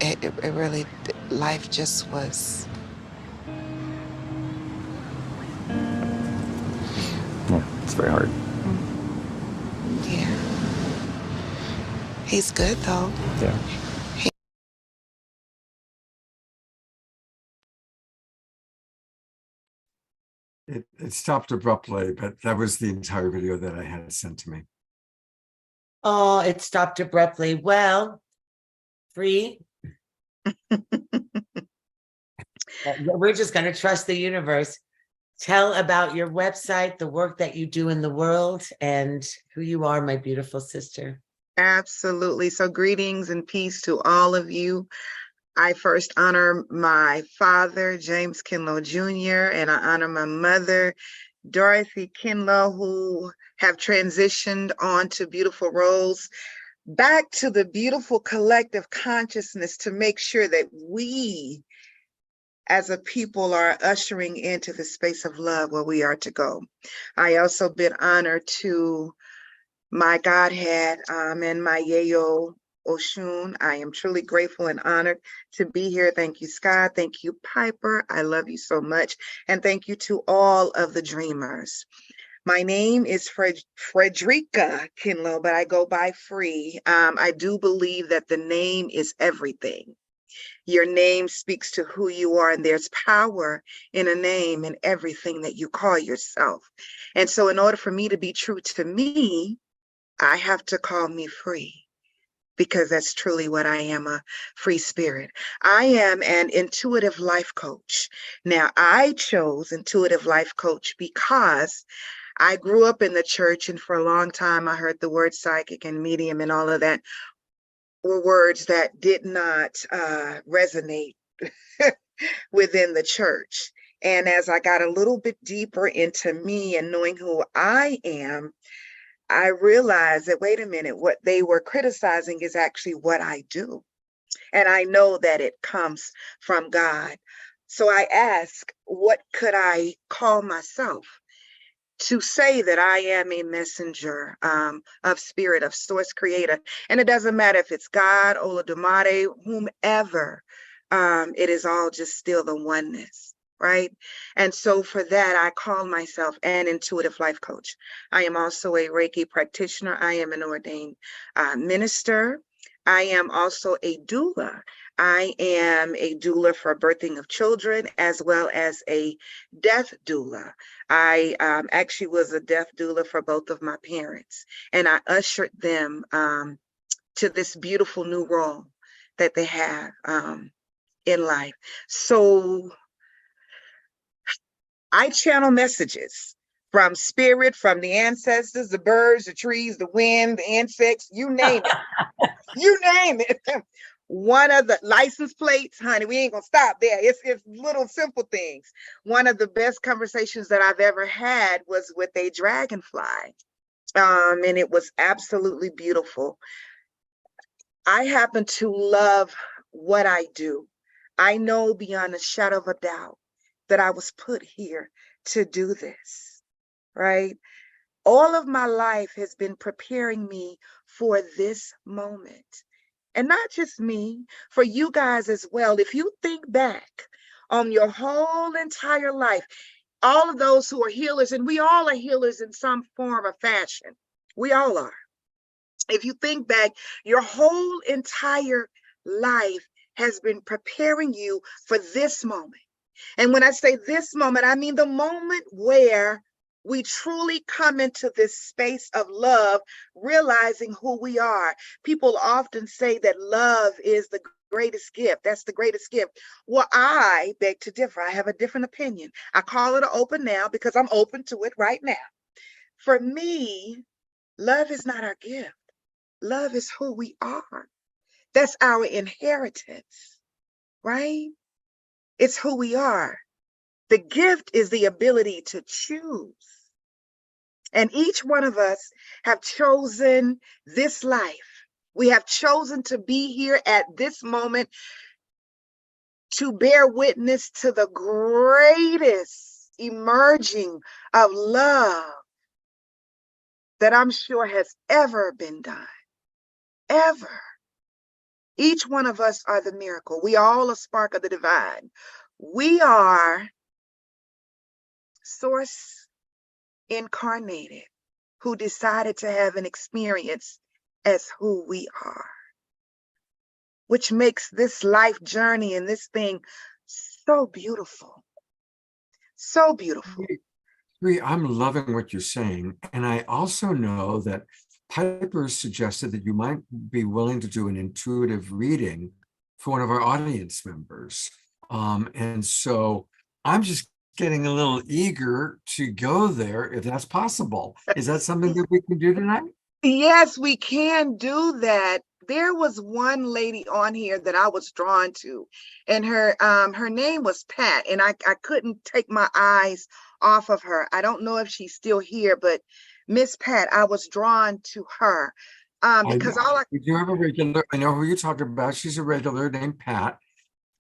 It really, life just was. Yeah, it's very hard. Yeah. He's good though. Yeah. It stopped abruptly, but that was the entire video that I had sent to me. Oh, it stopped abruptly. Well, Free. We're just going to trust the universe. Tell about your website, the work that you do in the world, and who you are, my beautiful sister. Absolutely. So greetings and peace to all of you. I first honor my father, James Kinlow Jr., and I honor my mother, Dorothy, Kinlow, who have transitioned on to beautiful roles, back to the beautiful collective consciousness to make sure that we as a people are ushering into the space of love where we are to go. I also bid honor to my Godhead and my Yayo Oshun. I am truly grateful and honored to be here. Thank you, Scott. Thank you, Piper. I love you so much. And thank you to all of the dreamers. My name is Frederica Kinlow, but I go by Free. I do believe that the name is everything. Your name speaks to who you are, and there's power in a name and everything that you call yourself. And so in order for me to be true to me, I have to call me free, because that's truly what I am, a free spirit. I am an intuitive life coach. Now, I chose intuitive life coach because I grew up in the church, and for a long time, I heard the word psychic and medium and all of that were words that did not resonate within the church. And as I got a little bit deeper into me and knowing who I am, I realized that, wait a minute, what they were criticizing is actually what I do. And I know that it comes from God. So I ask, what could I call myself? To say that I am a messenger of spirit, of source creator. And it doesn't matter if it's God, Olodumare, whomever, it is all just still the oneness, right? And so for that, I call myself an intuitive life coach. I am also a Reiki practitioner. I am an ordained minister. I am also a doula. I am a doula for birthing of children, as well as a death doula. I actually was a death doula for both of my parents, and I ushered them to this beautiful new role that they have in life. So I channel messages from spirit, from the ancestors, the birds, the trees, the wind, the insects, you name it. You name it. One of the license plates, honey, we ain't gonna stop there. It's little simple things. One of the best conversations that I've ever had was with a dragonfly. And it was absolutely beautiful. I happen to love what I do. I know beyond a shadow of a doubt that I was put here to do this, right? All of my life has been preparing me for this moment. And not just me, for you guys as well. If you think back on your whole entire life, all of those who are healers, and we all are healers in some form or fashion. We all are. If you think back, your whole entire life has been preparing you for this moment. And when I say this moment, I mean the moment where we truly come into this space of love, realizing who we are. People often say that love is the greatest gift. That's the greatest gift. Well, I beg to differ. I have a different opinion. I call it an open now because I'm open to it right now. For me, love is not our gift. Love is who we are. That's our inheritance, right? It's who we are. The gift is the ability to choose. And each one of us have chosen this life. We have chosen to be here at this moment to bear witness to the greatest emerging of love that I'm sure has ever been done. Ever. Each one of us are the miracle. We are all a spark of the divine. We are source incarnated who decided to have an experience as who we are, which makes this life journey and this thing so beautiful. So beautiful. I'm loving what you're saying. And I also know that Piper suggested that you might be willing to do an intuitive reading for one of our audience members. And so I'm just getting a little eager to go there if that's possible. Is that something that we can do tonight? Yes, we can do that. There was one lady on here that I was drawn to, and her name was Pat, and I couldn't take my eyes off of her. I don't know if she's still here, but Miss Pat, I was drawn to her because all I We do have a regular, I know who you're talking about. She's a regular named Pat,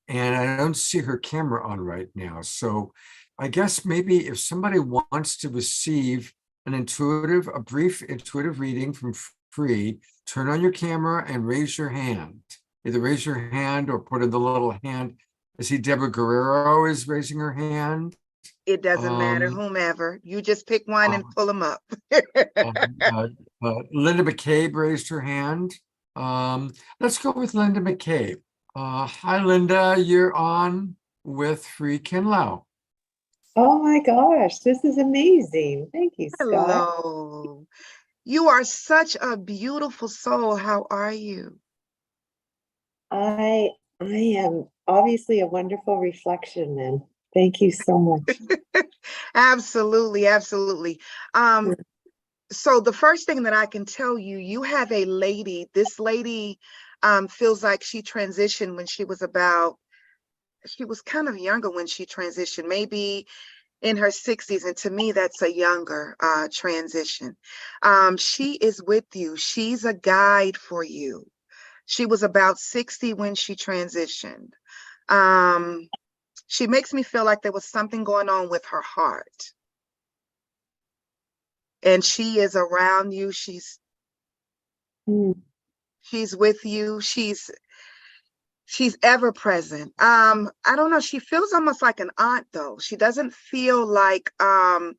and I don't see her camera on right now. So I guess maybe if somebody wants to receive a brief intuitive reading from free, turn on your camera and raise your hand. Either raise your hand or put in the little hand. I see Deborah Guerrero is raising her hand. it doesn't matter, whomever. You just pick one and pull them up. Linda McCabe raised her hand. Let's go with Linda McCabe. Hi, Linda. You're on with Free Kinlao. Oh my gosh, this is amazing. Thank you, Scott. Hello. You are such a beautiful soul. How are you? I am obviously a wonderful reflection, then. Thank you so much. Absolutely, absolutely. So the first thing that I can tell you, you have a lady. This lady feels like she transitioned when she was kind of younger when she transitioned, maybe in her 60s. And to me, that's a younger transition. She is with you. She's a guide for you. She was about 60 when she transitioned. She makes me feel like there was something going on with her heart. And she is around you. She's with you. She's ever present. I don't know. She feels almost like an aunt, though. She doesn't feel like a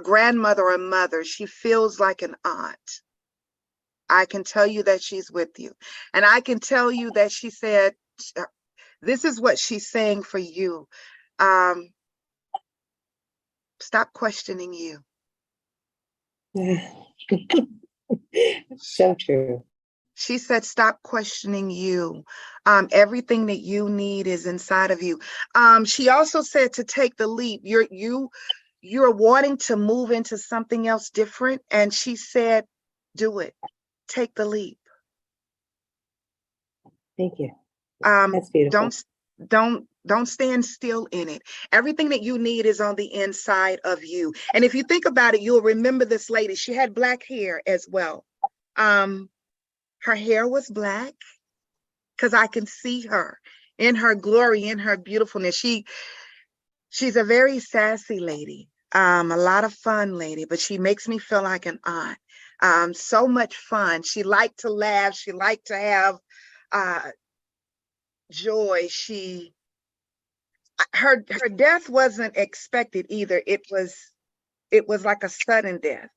grandmother or a mother. She feels like an aunt. I can tell you that she's with you. And I can tell you that she said, this is what she's saying for you. Stop questioning you. So true. She said, stop questioning you. Everything that you need is inside of you. She also said to take the leap. You're wanting to move into something else different. And she said, do it. Take the leap. Thank you. That's beautiful. Don't stand still in it. Everything that you need is on the inside of you. And if you think about it, you'll remember this lady. She had black hair as well. Her hair was black because I can see her in her glory, in her beautifulness. She's a very sassy lady, a lot of fun lady, but she makes me feel like an aunt. So much fun. She liked to laugh. She liked to have joy. Her death wasn't expected either. It was like a sudden death.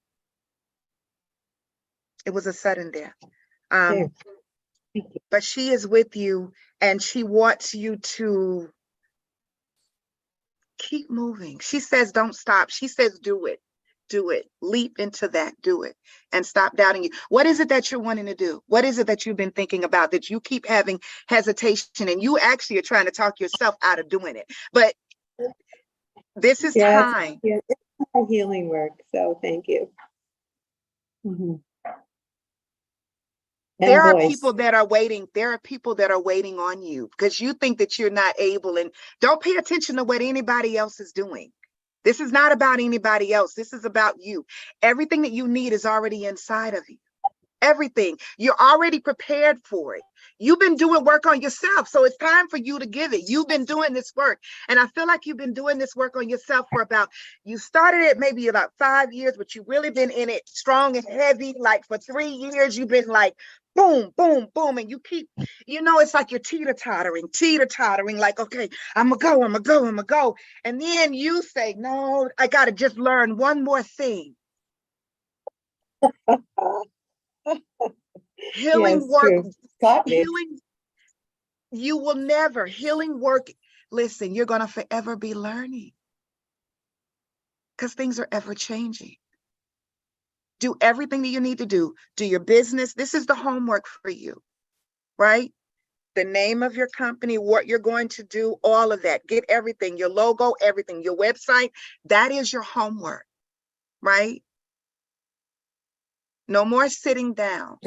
It was a sudden death. But she is with you and she wants you to keep moving. She says, don't stop. She says, do it. Do it. Leap into that. Do it. And stop doubting you. What is it that you're wanting to do? What is it that you've been thinking about that you keep having hesitation and you actually are trying to talk yourself out of doing it? But this is time. It's healing work. So thank you. There are people that are waiting. There are people that are waiting on you because you think that you're not able, and don't pay attention to what anybody else is doing. This is not about anybody else. This is about you. Everything that you need is already inside of you. Everything. You're already prepared for it. You've been doing work on yourself. So it's time for you to give it. You've been doing this work. And I feel like you've been doing this work on yourself for you started it maybe about 5 years, but you've really been in it strong and heavy. Like for 3 years, you've been like, boom, boom, boom. And you keep, it's like you're teeter-tottering, like, okay, I'm gonna go. And then you say, no, I got to just learn one more thing. Healing work, you will never, healing work, listen, you're going to forever be learning because things are ever changing. Do everything that you need to do. Do your business. This is the homework for you, right? The name of your company, what you're going to do, all of that. Get everything, your logo, everything, your website. That is your homework, right? No more sitting down.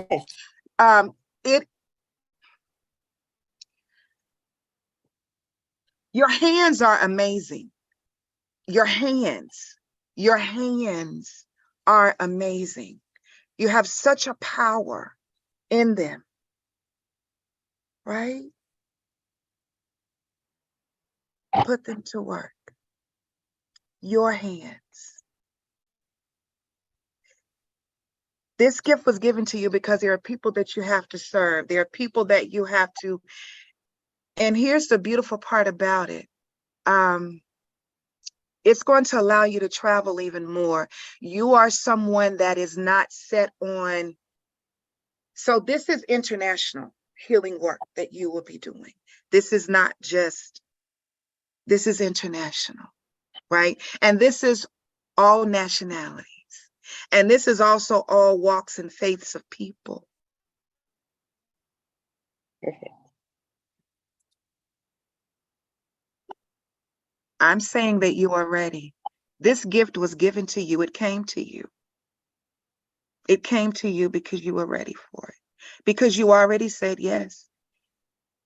Your hands are amazing. Your hands. Your hands are amazing. You have such a power in them, right? Put them to work. Your hands. This gift was given to you because there are people that you have to serve. There are people that you have to, and here's the beautiful part about it. It's going to allow you to travel even more. You are someone that is not set on, so this is international healing work that you will be doing. This is not just, this is international, right? And this is all nationalities. And this is also all walks and faiths of people. Perfect. I'm saying that you are ready. This gift was given to you. It came to you. It came to you because you were ready for it. Because you already said yes.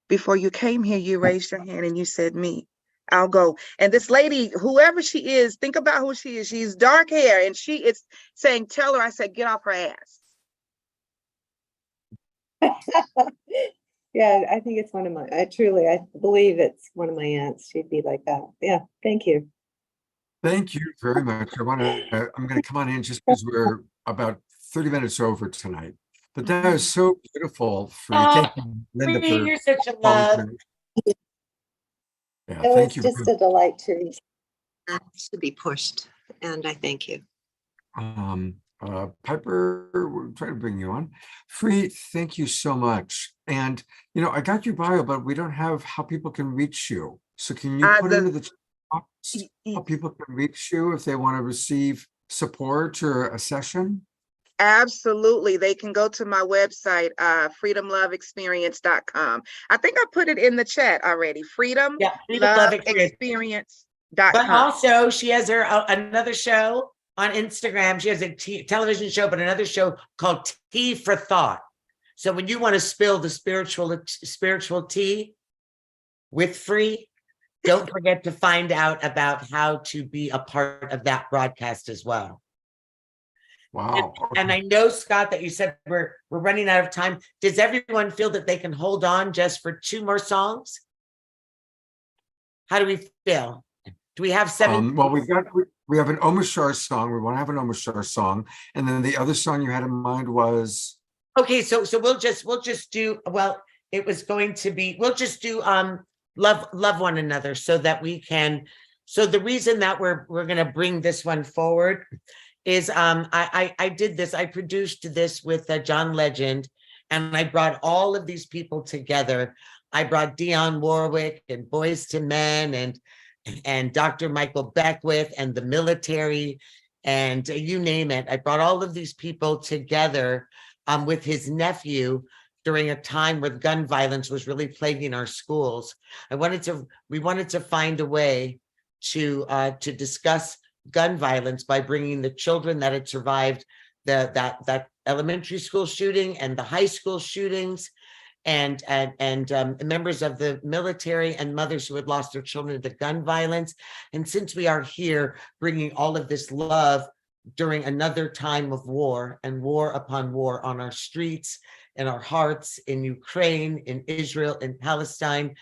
Before you came here, you raised your hand and you said, me, I'll go. And this lady, whoever she is, think about who she is. She's dark hair and she is saying, tell her, I said, get off her ass. Yeah, I think it's one of my, I believe it's one of my aunts. She'd be like that. Yeah, thank you. Thank you very much. I'm going to come on in just because we're about 30 minutes over tonight. But that is so beautiful. Thank you, Linda, for You're such a calling love. through. Yeah, It thank was you. just a delight to be pushed, and I thank you. Piper, we'll try to bring you on. Free, thank you so much. And, you know, I got your bio, but we don't have how people can reach you. So can you put into the chat box how people can reach you if they want to receive support or a session? Absolutely. They can go to my website, freedomloveexperience.com. I think I put it in the chat already. Freedomloveexperience.com. But also, she has her another show on Instagram. She has a television show, but another show called Tea for Thought. So when you want to spill the spiritual tea with Free, don't forget to find out about how to be a part of that broadcast as well. Wow. And I know, Scott, that you said we're running out of time. Does everyone feel that they can hold on just for 2 more songs? How do we feel? Do we have 7? Well, we have an Omashar song. We want to have an Omashar song, and then the other song you had in mind was. Okay, so we'll just do, well, it was going to be, we'll just do love one another so that we can. So the reason that we're going to bring this one forward is I did this, I produced this with John Legend, and I brought all of these people together. I brought Dionne Warwick and Boys to Men and Dr. Michael Beckwith and the military and you name it. I brought all of these people together with his nephew during a time where gun violence was really plaguing our schools. We wanted to find a way to discuss gun violence by bringing the children that had survived that elementary school shooting and the high school shootings and members of the military and mothers who had lost their children to gun violence. And since we are here bringing all of this love during another time of war and war upon war on our streets, in our hearts, in Ukraine, in Israel, in Palestine,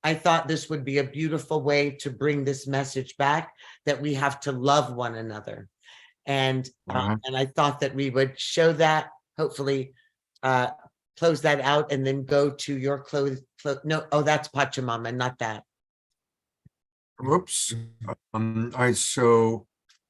I thought this would be a beautiful way to bring this message back that we have to love one another. And I thought that we would show that, hopefully close that out and then go to your no, oh, that's Pachamama, not that. Whoops. All right, so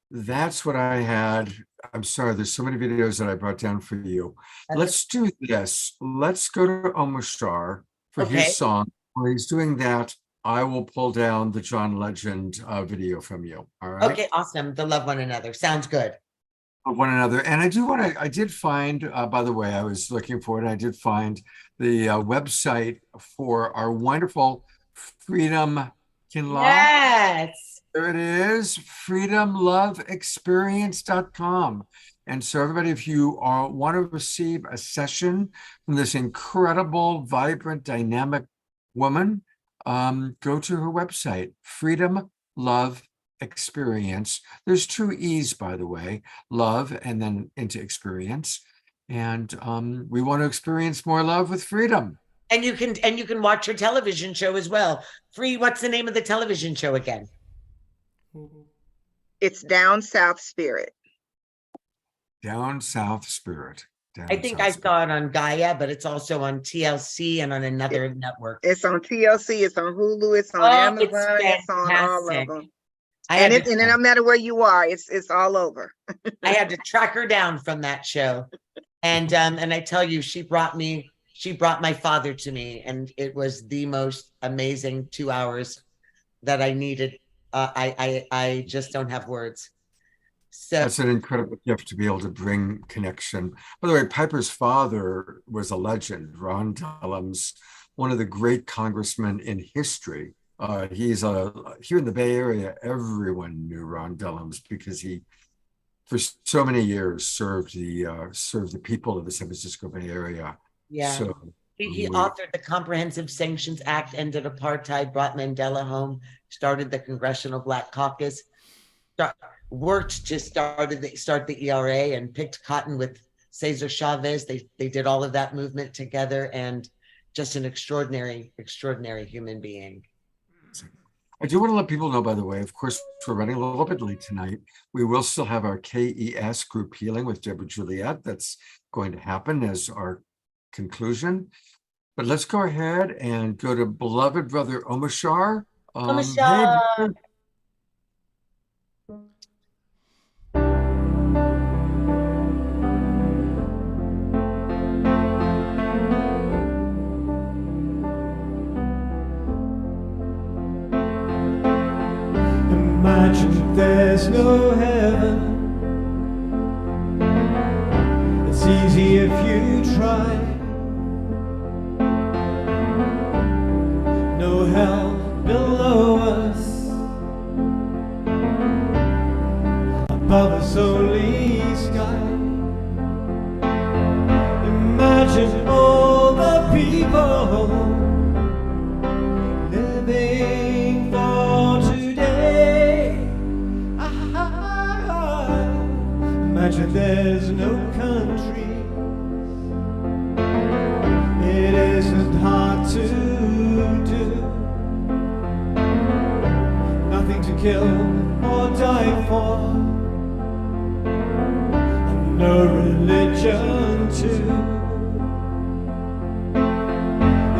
that's what I had. I'm sorry, there's so many videos that I brought down for you. Let's do this. Let's go to Omashar for his song. While he's doing that, I will pull down the John Legend video from you. All right. Okay, awesome. The love one another. Sounds good. Of one another. And I did find, by the way, I was looking for it. I did find the website for our wonderful Freedom Kinlaw. Yes. There it is, freedomloveexperience.com. And so everybody, if you want to receive a session from this incredible, vibrant, dynamic woman, go to her website, experience. There's two E's, by the way, love and then into experience. And we want to experience more love with freedom. And you can watch her television show as well. Free, what's the name of the television show again? It's Down South Spirit. Down South Spirit. I think I saw it on Gaia, but it's also on TLC and on another network. It's on TLC, it's on Hulu, it's on Amazon, it's on all of them. And no matter where you are, it's all over. I had to track her down from that show. And I tell you, she brought my father to me, and it was the most amazing 2 hours that I needed. I just don't have words. So that's an incredible gift to be able to bring connection. By the way, Piper's father was a legend. Ron Dellums, one of the great congressmen in history. He's here in the Bay Area. Everyone knew Ron Dellums because he, for so many years, served the people of the San Francisco Bay Area. Yeah. So he authored the Comprehensive Sanctions Act, ended apartheid, brought Mandela home, started the Congressional Black Caucus, worked to start the ERA, and picked cotton with Cesar Chavez. They did all of that movement together, and just an extraordinary human being. I do want to let people know, by the way, of course, we're running a little bit late tonight. We will still have our KES group healing with Deborah Juliet. That's going to happen as our conclusion. But let's go ahead and go to beloved brother Omashar. Omashar. Hey, Imagine there's no heaven. It's easy if you try. No hell below us. Above us only sky. Imagine all the people living for today. Imagine there's no country. It isn't hard to do. Nothing to kill or die for, and no religion too.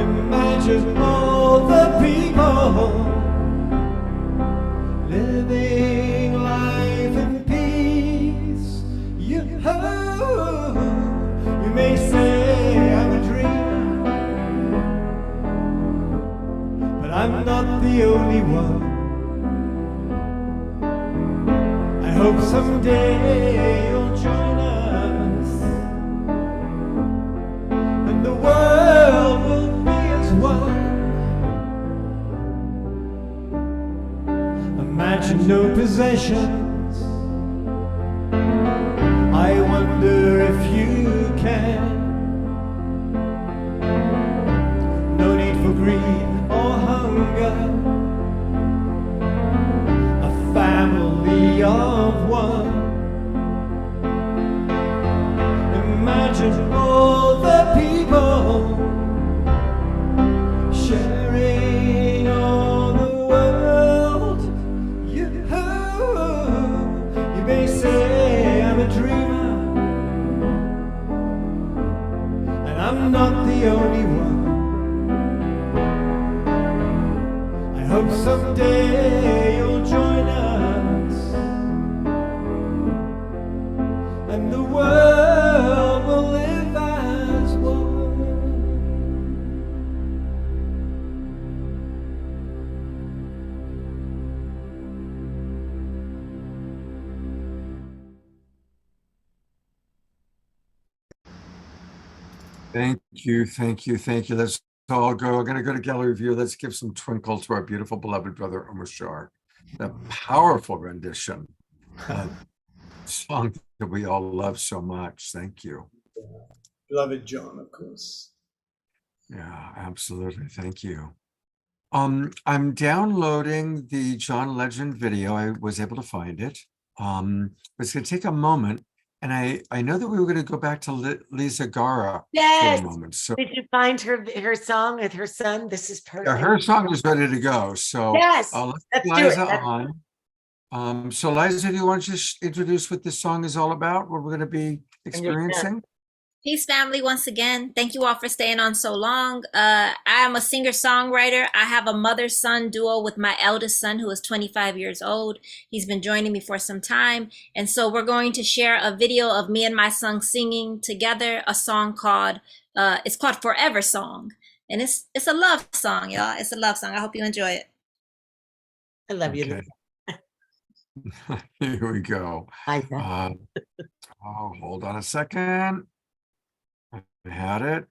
Imagine all the people living life in peace. You may say I'm a dreamer, but I'm not the only one. I hope someday you'll join us, and the world will be as one. Imagine no possessions. I wonder if you can. No need for greed or hunger. A family of one. Imagine all the people sharing all the world. You may say I'm a dreamer, and I'm not the only one. I hope someday you'll join us, and the world will live as one. thank you, thank you, thank you. Let's all go. I'm going to go to gallery view. Let's give some twinkle to our beautiful beloved brother Omashar. That powerful rendition, song that we all love so much. Thank you. Beloved John, of course. Yeah, absolutely. Thank you. I'm downloading the John Legend video. I was able to find it. But it's going to take a moment. And I know that we were going to go back to Lisa Gara Yes. for a moment. So did you find her song with her son? This is perfect. yeah, her song is ready to go. So yes, let's let's get do Liza it. on. So Liza, do you want to just introduce what this song is all about? What we're going to be experiencing? Peace, family. Once again, thank you all for staying on so long. I am a singer-songwriter. I have a mother-son duo with my eldest son, who is 25 years old. He's been joining me for some time. And so we're going to share a video of me and my son singing together a song called, it's called Forever Song. And it's a love song, y'all. It's a love song. I hope you enjoy it. I love you. Here we go. Oh, hold on a second. I had it.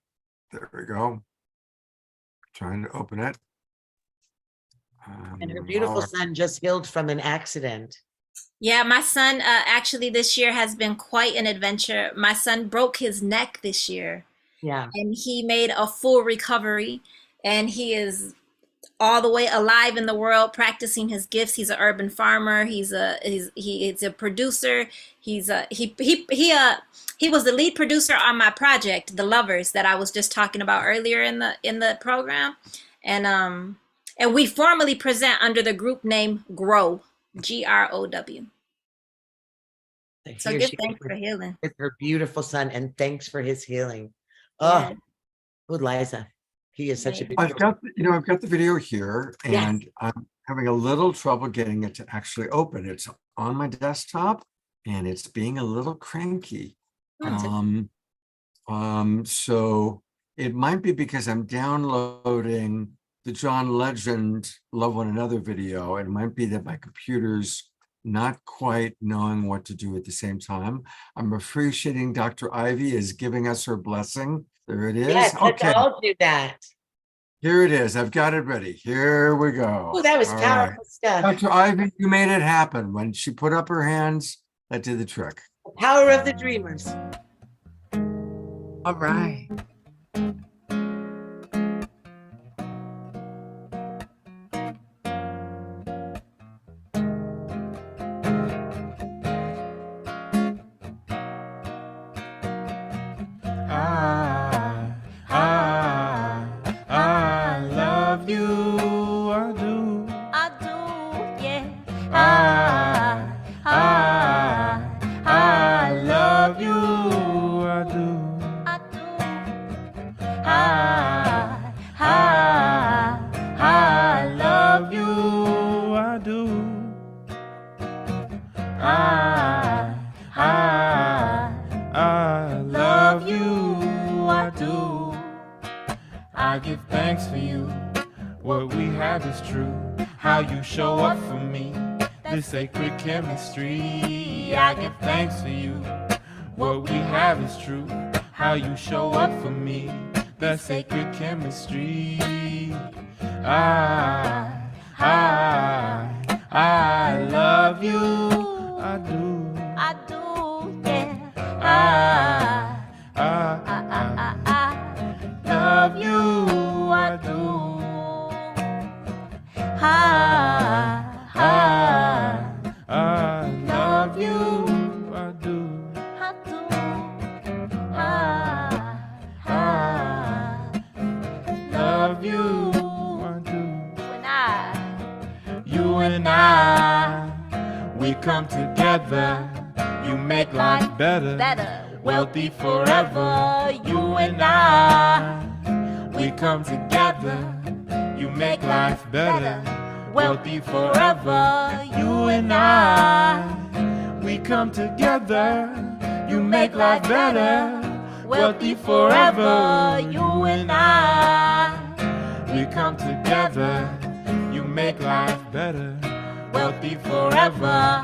There we go. Trying to open it. And her beautiful son just healed from an accident. Yeah, my son actually this year has been quite an adventure. My son broke his neck this year. Yeah. And he made a full recovery, and he is all the way alive in the world, practicing his gifts. He's an urban farmer. He is a producer. He was the lead producer on my project, The Lovers, that I was just talking about earlier in the program. And we formally present under the group name GROW, GROW. So give thanks for healing. With her beautiful son, and thanks for his healing. Oh, good Liza. He is such a big. I've got the video here, and I'm having a little trouble getting it to actually open. It's on my desktop, and it's being a little cranky. So it might be because I'm downloading the John Legend Love One Another video. It might be that my computer's not quite knowing what to do at the same time. I'm appreciating Dr. Ivy is giving us her blessing. There it is. Yes, let's all do that. Here it is. I've got it ready. Here we go. Oh, that was All powerful stuff. Dr. Ivy, you made it happen. When she put up her hands, that did the trick. The power of the dreamers. All right. I love you, I do. I do, yeah. I love you, I do. I do. I love you, I do. I love you, I do. I give thanks for you. What we have is true. How you show up for me. This sacred chemistry. I give thanks for you. What we have is true. How you show up for me. That sacred chemistry. I love you. I do. I do, yeah. I love you. I do. I love you. I do. Love you. I do. You and I, we come together. You make life better. Wealthy forever. You and I, we come together. You make life better. Wealthy forever. You and I, we come together. You make life better. Wealthy forever. You and I, we come together. You make life better. Wealthy forever.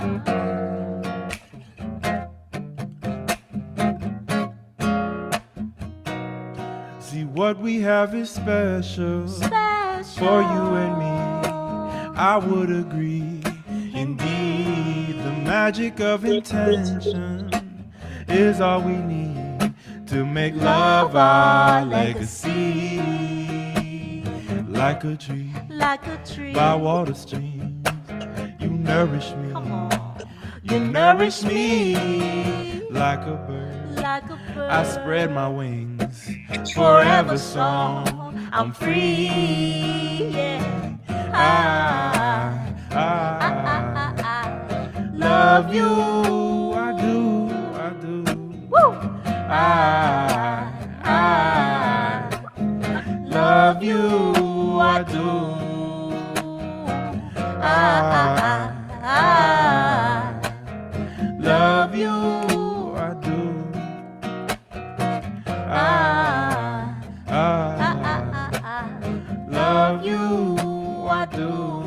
See, what we have is special for you and me. I would agree. Indeed, the magic of intention is all we need to make love our legacy. Like a tree. like a tree by water streams. You nourish me. Come on. You nourish me like a bird. Like a bird. I spread my wings. Forever song. I'm free. Yeah. I love you. I do. I do. Woo. I love you. I do. I love you. I do. Love you. I do.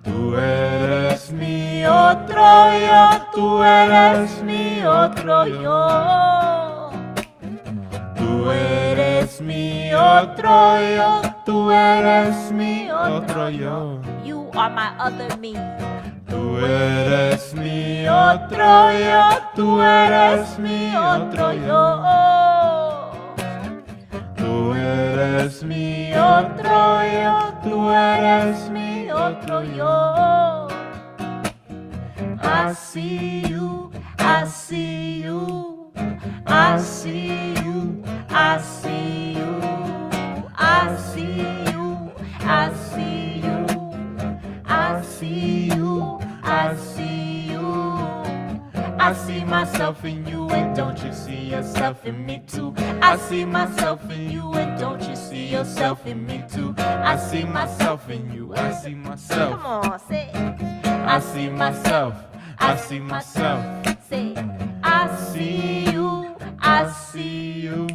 Tú eres mi otro yo. Tú eres mi otro yo. Tú eres mi otro yo. Tú eres mi otro yo. You are my other me. Tú eres mi otro yo. Tú eres mi otro yo. Tú eres mi otro yo. Tú eres mi otro yo. I see you. I see you. I see you. I see you. I see you. I see you. I see you. I see you. I see myself in you, and don't you see yourself in me too? I see myself in you, and don't you see yourself in me too? I see myself in you. I see myself. Come on, say it. I see myself. I see myself. Say it. I see you. I see you.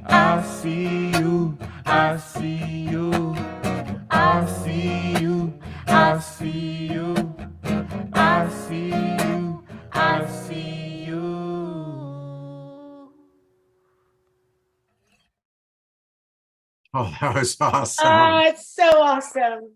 I see you. I see you. I see you. I see you. I see you. I see you. Oh, that was awesome. It's so awesome.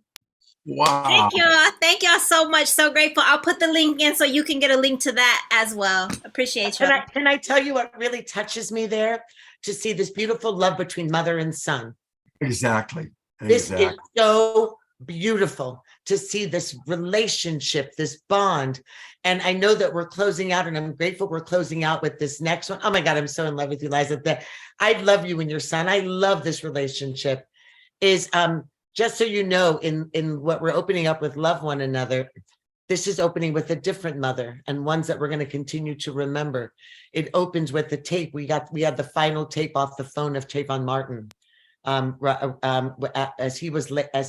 Wow. Thank y'all. Thank y'all so much. So grateful. I'll put the link in so you can get a link to that as well. Appreciate y'all. Can I tell you what really touches me there? To see this beautiful love between mother and son. Exactly. This is so beautiful to see this relationship, this bond. And I know that we're closing out, and I'm grateful we're closing out with this next one. Oh my God, I'm so in love with you, Liza. I love you and your son. I love this relationship. Is just so you know, in what we're opening up with Love One Another, this is opening with a different mother, and ones that we're going to continue to remember. It opens with the tape. We had the final tape off the phone of Trayvon Martin. As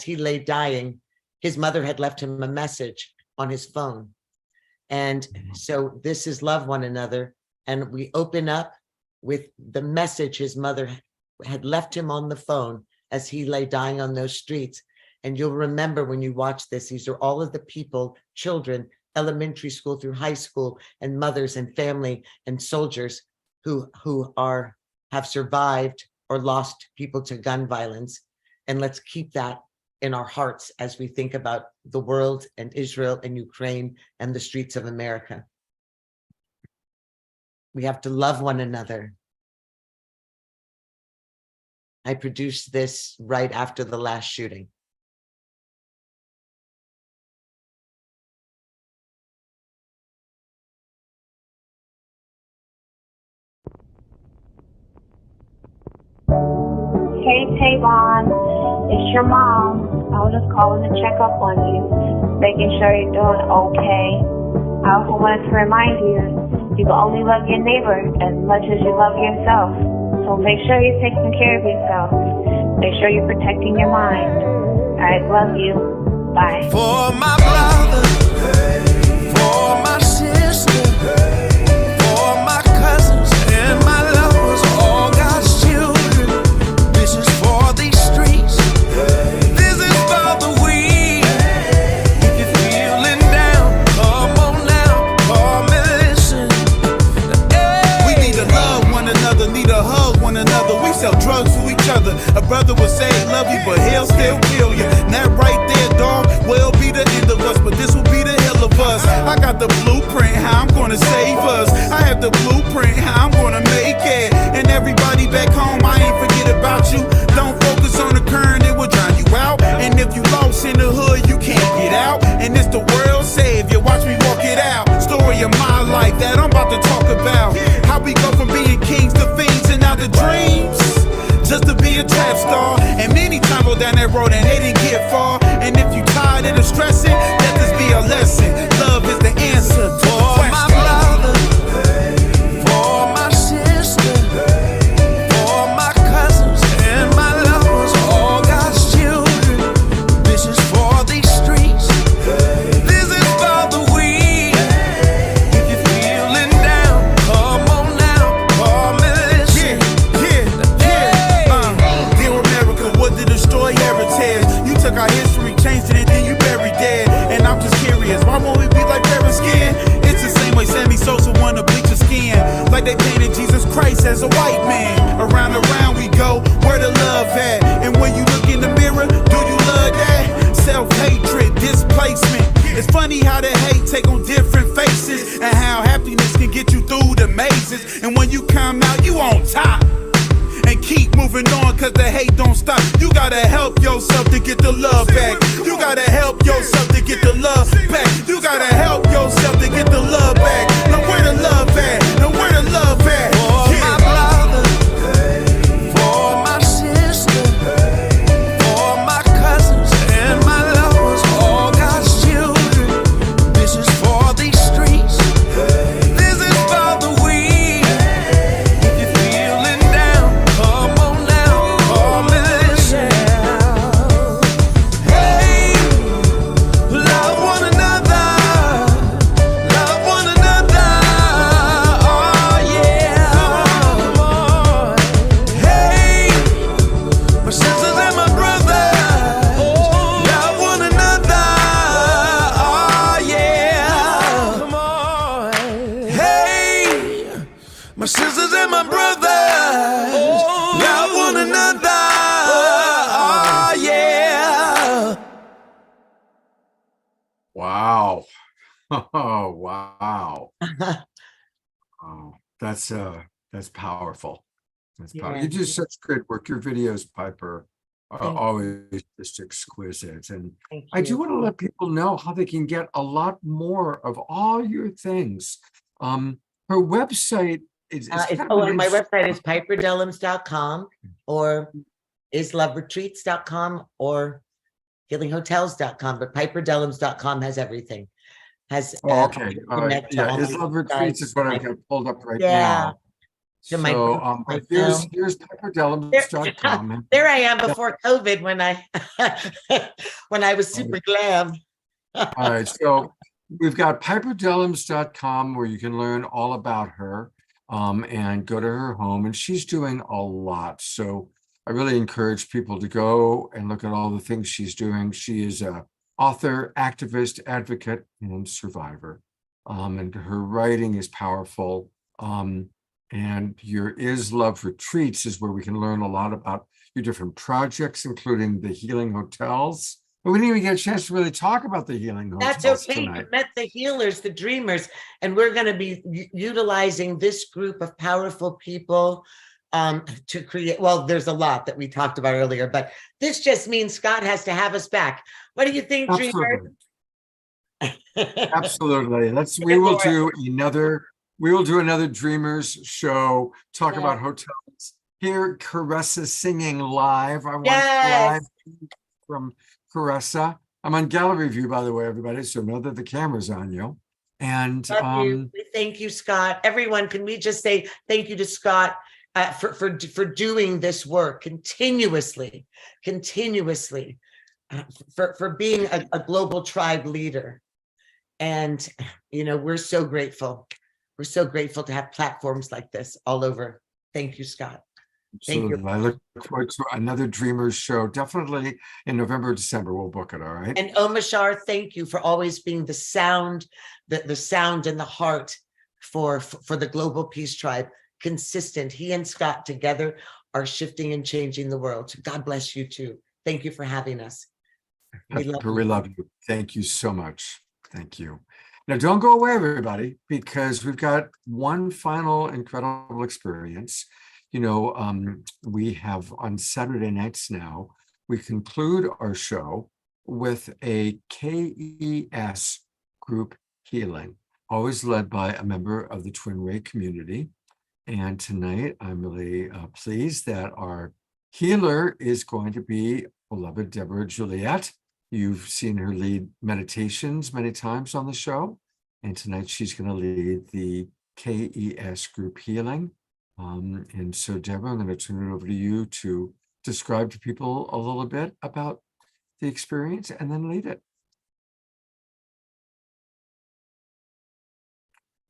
he lay dying, his mother had left him a message on his phone. And so this is Love One Another. And we open up with the message his mother had left him on the phone as he lay dying on those streets. And you'll remember when you watch this, these are all of the people, children, elementary school through high school, and mothers and family and soldiers who have survived or lost people to gun violence. And let's keep that in our hearts as we think about the world and Israel and Ukraine and the streets of America. We have to love one another. I produced this right after the last shooting. Hey, Tavon, it's your mom. I was just calling to check up on you, making sure you're doing okay. I also wanted to remind you, you can only love your neighbor as much as you love yourself. So make sure you're taking care of yourself. Make sure you're protecting your mind. I love you. Bye. For my brother, for my sister, for my cousins and my lovers, all God's children. This is for these streets. This is for the weak. If you're feeling down, come on now, come and listen. We need to love one another, need to hug one another. We sell drugs to each other. A brother would say love you, but he'll still kill you. And that right there, dog, will be the end of us, but this will be the hell of us. I got the blueprint, how I'm gonna save us. I have the blueprint, how I'm gonna make it. And everybody back home, I ain't forget about you. Don't focus on the current, it will drown you story of my life that I'm about to talk about. How we go from being kings to fiends and now to dreams. Just to be a trap star. And many times go down that road and they didn't get far. And if you tired of the stressing, let this be a lesson. Love is the answer to for my brother, for my sister, for my cousins and my lovers, all God's children. This is for these streets. This is for the weak. If you're feeling down, come on now, come and listen. Dear America, what did destroy heritage? You took our history, changed it, and then you buried dead. And I'm just curious, why won't we be like Paris skin? It's the same way Sammy Sosa wanna bleach his skin, like they painted Jesus Christ as a white man. Around we go, where the love at? And when you look in the mirror, do you love that? Self-hatred, displacement. It's funny how the hate take on different faces, and how happiness can get you through the mazes. And when you come out, you on top. And keep moving on, cause the hate don't stop. You gotta help yourself to get the love back. You gotta help yourself to get the love back. You gotta help yourself to get the love back. Now where the love at? Now where the love at? For my brother, for my sister, for my cousins and my lovers, all God's children. This is for these streets. This is for the weak. If you're feeling down, come on now, come and listen. Hey, love one another, love one another. Oh yeah, come on. Hey, my sisters and my brothers, love one another. Oh yeah, come on. Hey, my sisters and my brothers, love one another. Oh yeah. Wow. Oh, wow. Oh, that's powerful. That's powerful. Yeah. You do such great work. Your videos, Piper, are Thank you. always just exquisite. And Thank I do you. want to let people know how they can get a lot more of all your things. Her website is kind of an My ins- website is piperdellums.com or isloveretreats.com or healinghotels.com, but piperdellums.com has everything. Has Oh, okay. All right. connect to Yeah, all my Islam Retreats is what I've got pulled up right Yeah. now. To my So, book, my but here's film. piperdellums.com. There I am before COVID when I when I was super glam. All right, so we've got piperdellums.com where you can learn all about her and go to her home, and she's doing a lot. So I really encourage people to go and look at all the things she's doing. She is a author, activist, advocate, and survivor. And her writing is powerful. And your Is Love Retreats is where we can learn a lot about your different projects, including the healing hotels. But we didn't even get a chance to really talk about the healing hotels That's okay. tonight. You met the healers, the dreamers, and we're going to be utilizing this group of powerful people to create. Well, there's a lot that we talked about earlier, but this just means Scott has to have us back. What do you think, dreamer? Absolutely. We will do another Dreamers show, talk about hotels. Hear Caressa singing live. I want live from Caressa. I'm on gallery view, by the way, everybody, so know that the camera's on you. And Love you. Thank you, Scott. Everyone, can we just say thank you to Scott for doing this work continuously, for being a global tribe leader. And, you know, we're so grateful. We're so grateful to have platforms like this all over. Thank you, Scott. Thank you. I look forward to another Dreamers show. Definitely in November, December, we'll book it. All right. And Omashar, thank you for always being the sound, the sound and the heart for the Global Peace Tribe. Consistent. He and Scott together are shifting and changing the world. God bless you too. Thank you for having us. We love you. Thank you so much. Thank you. Now, don't go away, everybody, because we've got one final incredible experience. You know, we have on Saturday nights now, we conclude our show with a KES group healing. always led by a member of the Twin Ray community. And tonight, I'm really pleased that our healer is going to be beloved Deborah Juliet. You've seen her lead meditations many times on the show. And tonight she's going to lead the KES group healing. And so, Deborah, I'm going to turn it over to you to describe to people a little bit about the experience and then lead it.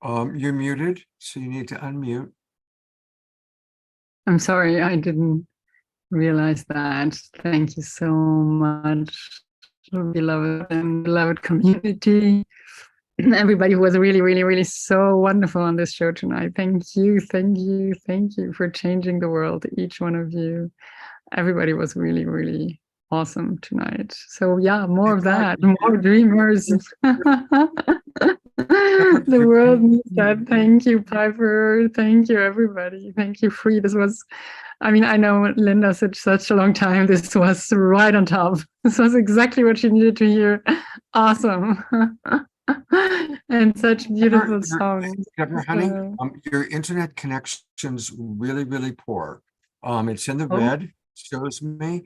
You're muted, so you need to unmute. I'm sorry, I didn't realize that. Thank you so much, beloved and beloved community. Everybody who was really, really, really so wonderful on this show tonight. Thank you, thank you, thank you for changing the world, each one of you. Everybody was really, really awesome tonight. So yeah, more of that, more dreamers. The world needs that. Thank you, Piper. Thank you, everybody. Thank you, Free. This was, I mean, I know Linda said such a long time. This was right on top. This was exactly what she needed to hear. Awesome. And such beautiful songs. Deborah, honey, your internet connection's really, really poor. It's in the red, shows me.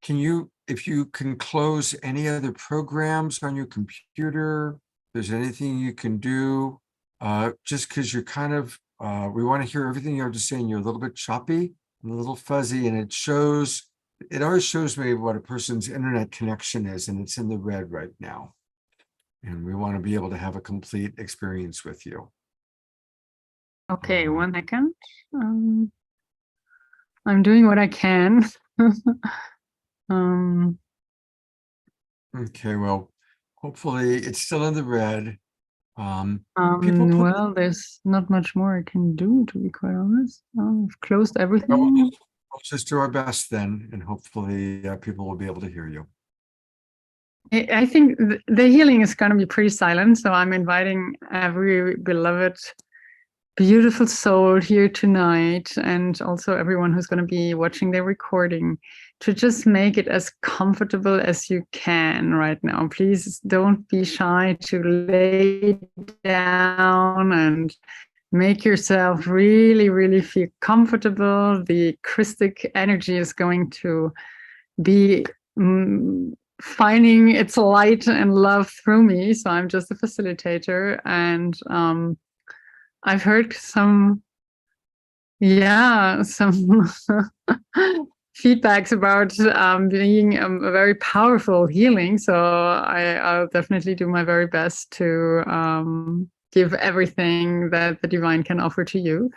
Can you, if you can close any other programs on your computer, there's anything you can do, just because you're kind of, we want to hear everything you have to say, and you're a little bit choppy and a little fuzzy, and it always shows me what a person's internet connection is, and it's in the red right now. And we want to be able to have a complete experience with you. Okay, 1 second. I'm doing what I can. Okay, well, hopefully it's still in the red. Well, there's not much more I can do, to be quite honest. I've closed everything. We'll just do our best then, and hopefully people will be able to hear you. I think the healing is going to be pretty silent, so I'm inviting every beloved, beautiful soul here tonight, and also everyone who's going to be watching the recording, to just make it as comfortable as you can right now. Please don't be shy to lay down and make yourself really, really feel comfortable. The Christic energy is going to be finding its light and love through me. So I'm just a facilitator, and I've heard some feedbacks about being a very powerful healing. So I'll definitely do my very best to give everything that the divine can offer to you.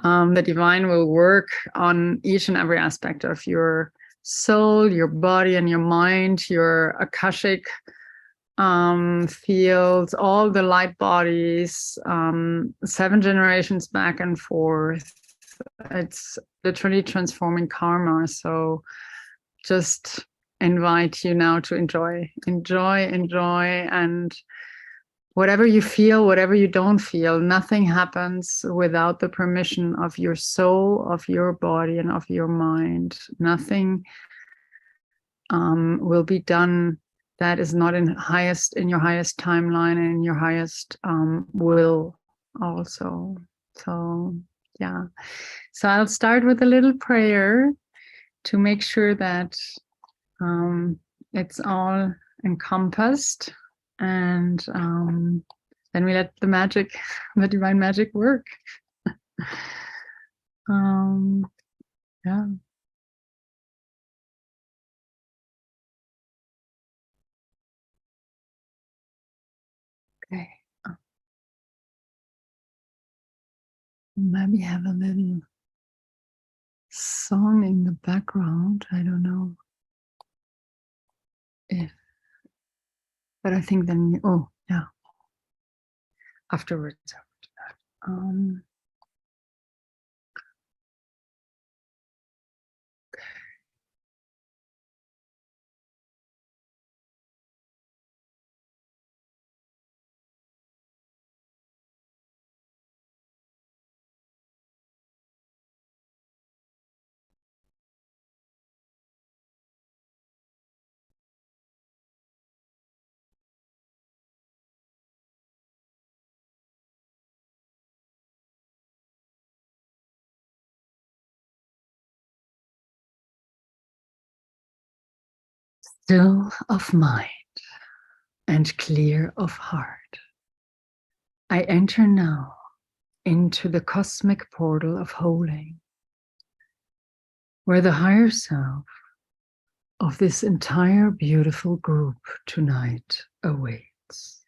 The divine will work on each and every aspect of your soul, your body, and your mind, your Akashic fields, all the light bodies, 7 generations back and forth. It's literally transforming karma. So just invite you now to enjoy, and whatever you feel, whatever you don't feel, nothing happens without the permission of your soul, of your body, and of your mind. Nothing will be done that is not in your highest timeline and in your highest will also. So yeah. So I'll start with a little prayer to make sure that it's all encompassed, and then we let the magic, the divine magic work. Yeah. Okay. Maybe have a little song in the background. I don't know if, but I think then, oh yeah, afterwards. Still of mind and clear of heart, I enter now into the cosmic portal of holding, where the higher self of this entire beautiful group tonight awaits.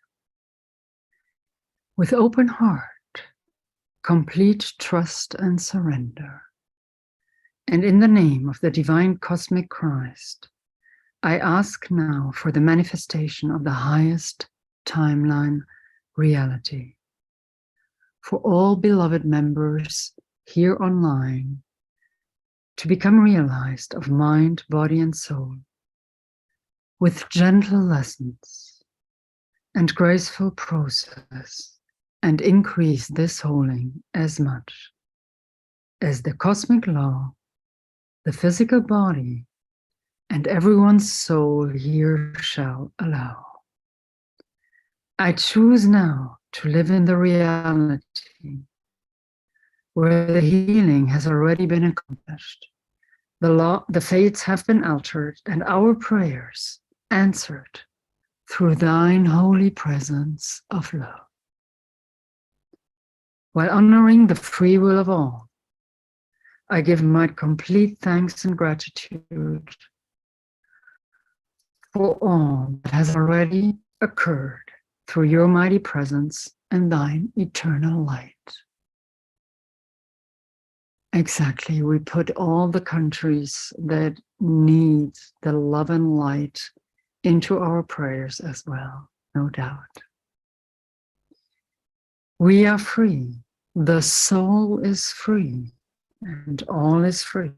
With open heart, complete trust and surrender, and in the name of the divine cosmic Christ, I ask now for the manifestation of the highest timeline reality for all beloved members here online to become realized of mind, body, and soul with gentle lessons and graceful process, and increase this holding as much as the cosmic law, the physical body, and everyone's soul here shall allow. I choose now to live in the reality where the healing has already been accomplished. The fates have been altered, and our prayers answered through thine holy presence of love. While honoring the free will of all, I give my complete thanks and gratitude for all that has already occurred through your mighty presence and thine eternal light. Exactly, we put all the countries that need the love and light into our prayers as well, no doubt. We are free, the soul is free, and all is free,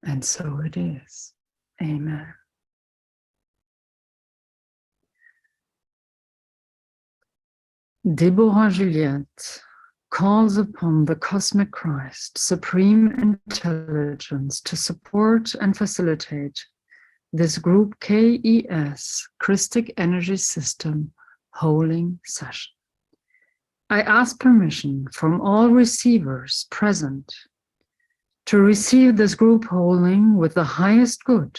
and so it is. Amen. Deborah Juliette calls upon the cosmic Christ, supreme intelligence, to support and facilitate this group KES, Christic Energy System, holding session. I ask permission from all receivers present to receive this group holding with the highest good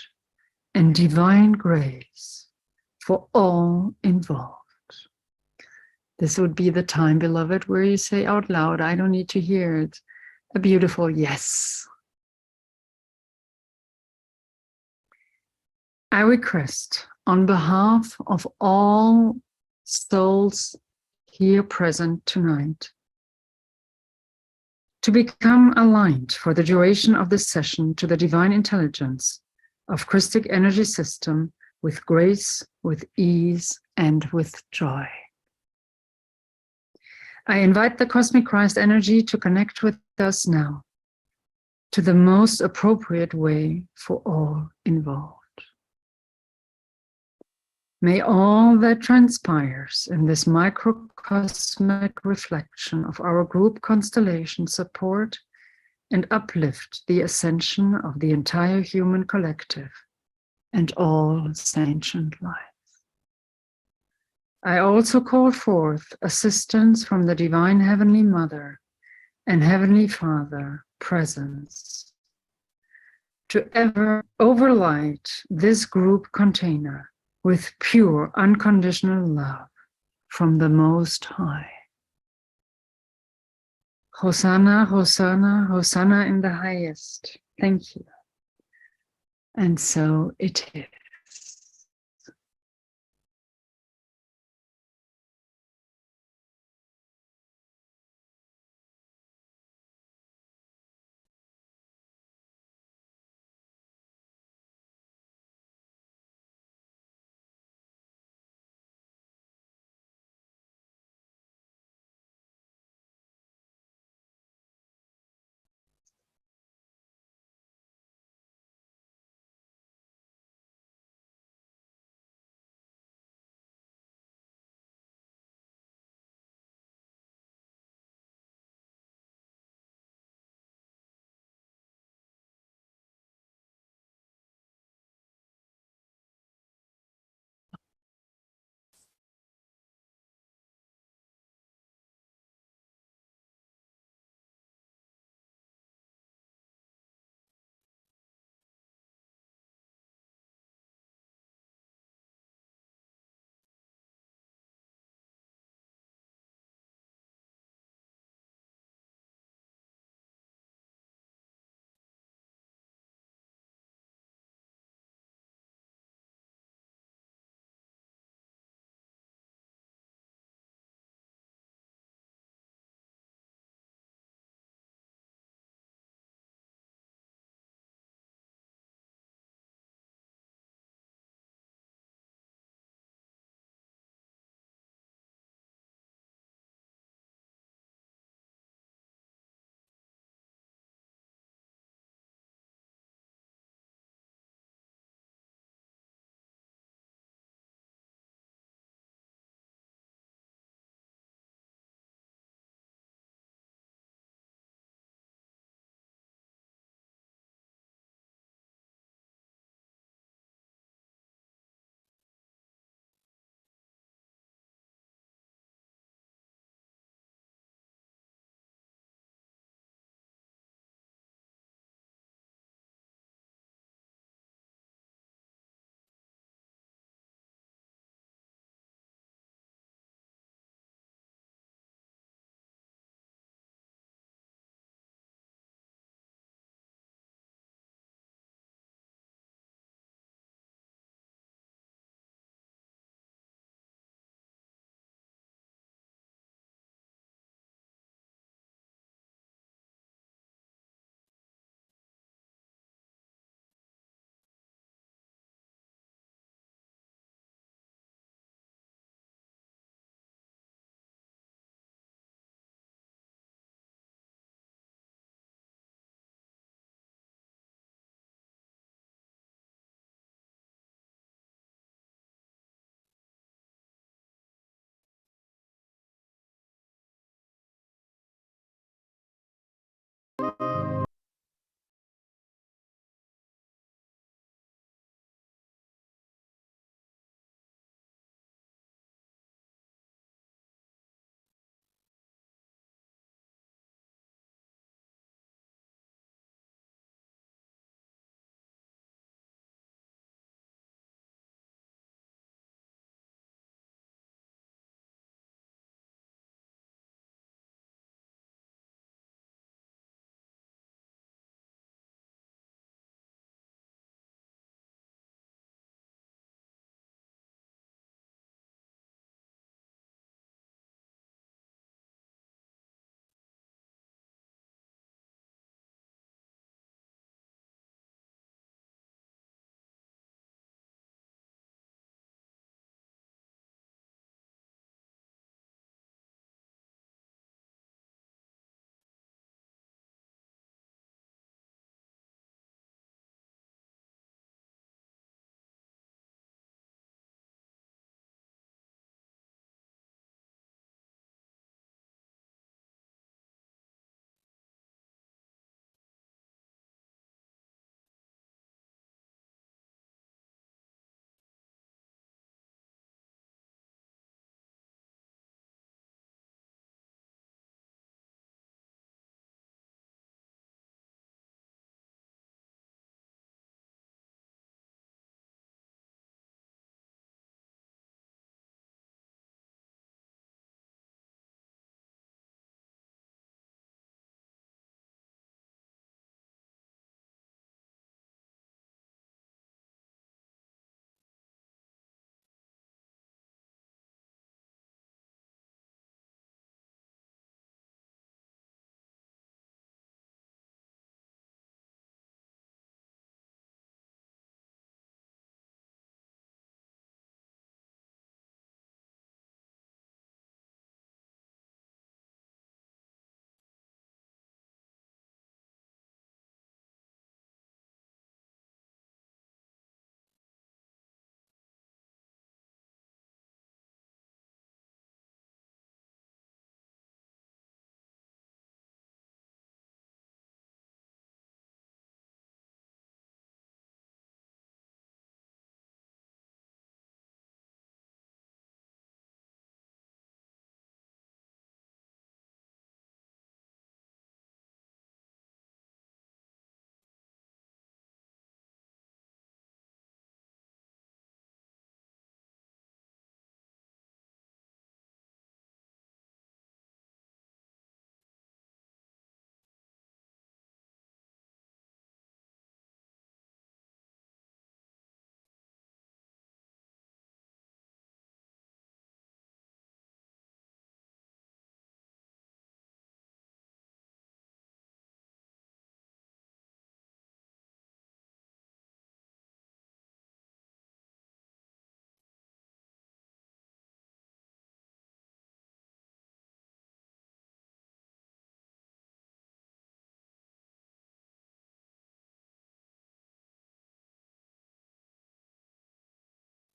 and divine grace for all involved. This would be the time, beloved, where you say out loud, I don't need to hear it, a beautiful yes. I request on behalf of all souls here present tonight to become aligned for the duration of this session to the divine intelligence of Christic Energy System with grace, with ease, and with joy. I invite the Cosmic Christ energy to connect with us now to the most appropriate way for all involved. May all that transpires in this microcosmic reflection of our group constellation support and uplift the ascension of the entire human collective and all sentient life. I also call forth assistance from the Divine Heavenly Mother and Heavenly Father presence to ever overlight this group container with pure unconditional love from the Most High. Hosanna, Hosanna, Hosanna in the highest. Thank you. And so it is.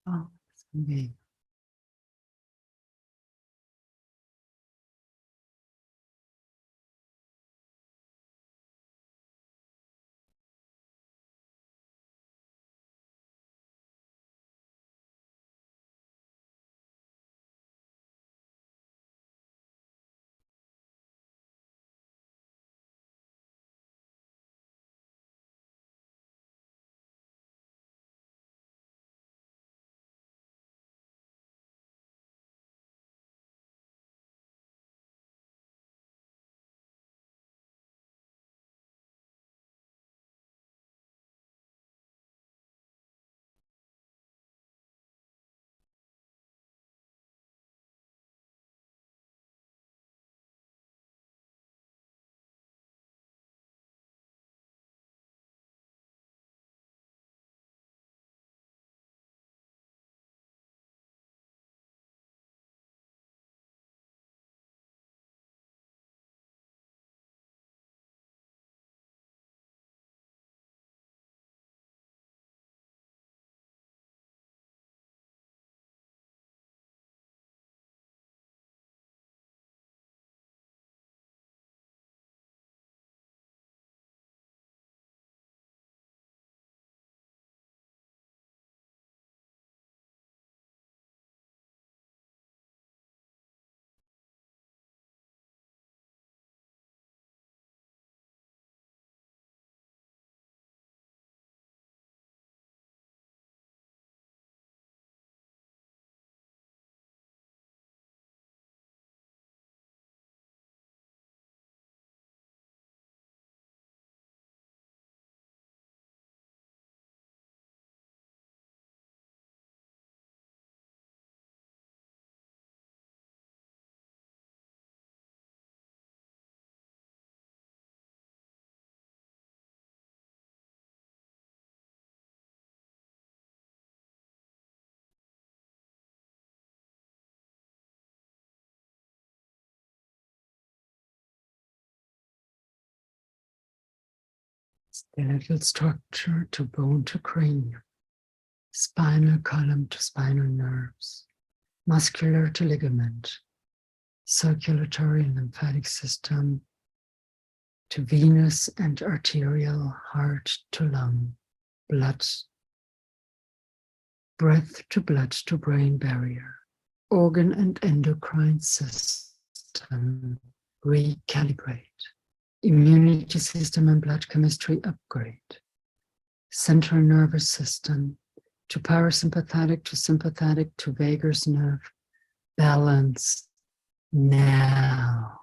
Okay. Skeletal structure to bone to cranium, spinal column to spinal nerves, muscular to ligament, circulatory and lymphatic system to venous and arterial, heart to lung, blood, breath to blood to brain barrier, organ and endocrine system, recalibrate, immunity system and blood chemistry upgrade, central nervous system to parasympathetic to sympathetic to vagus nerve, balance now.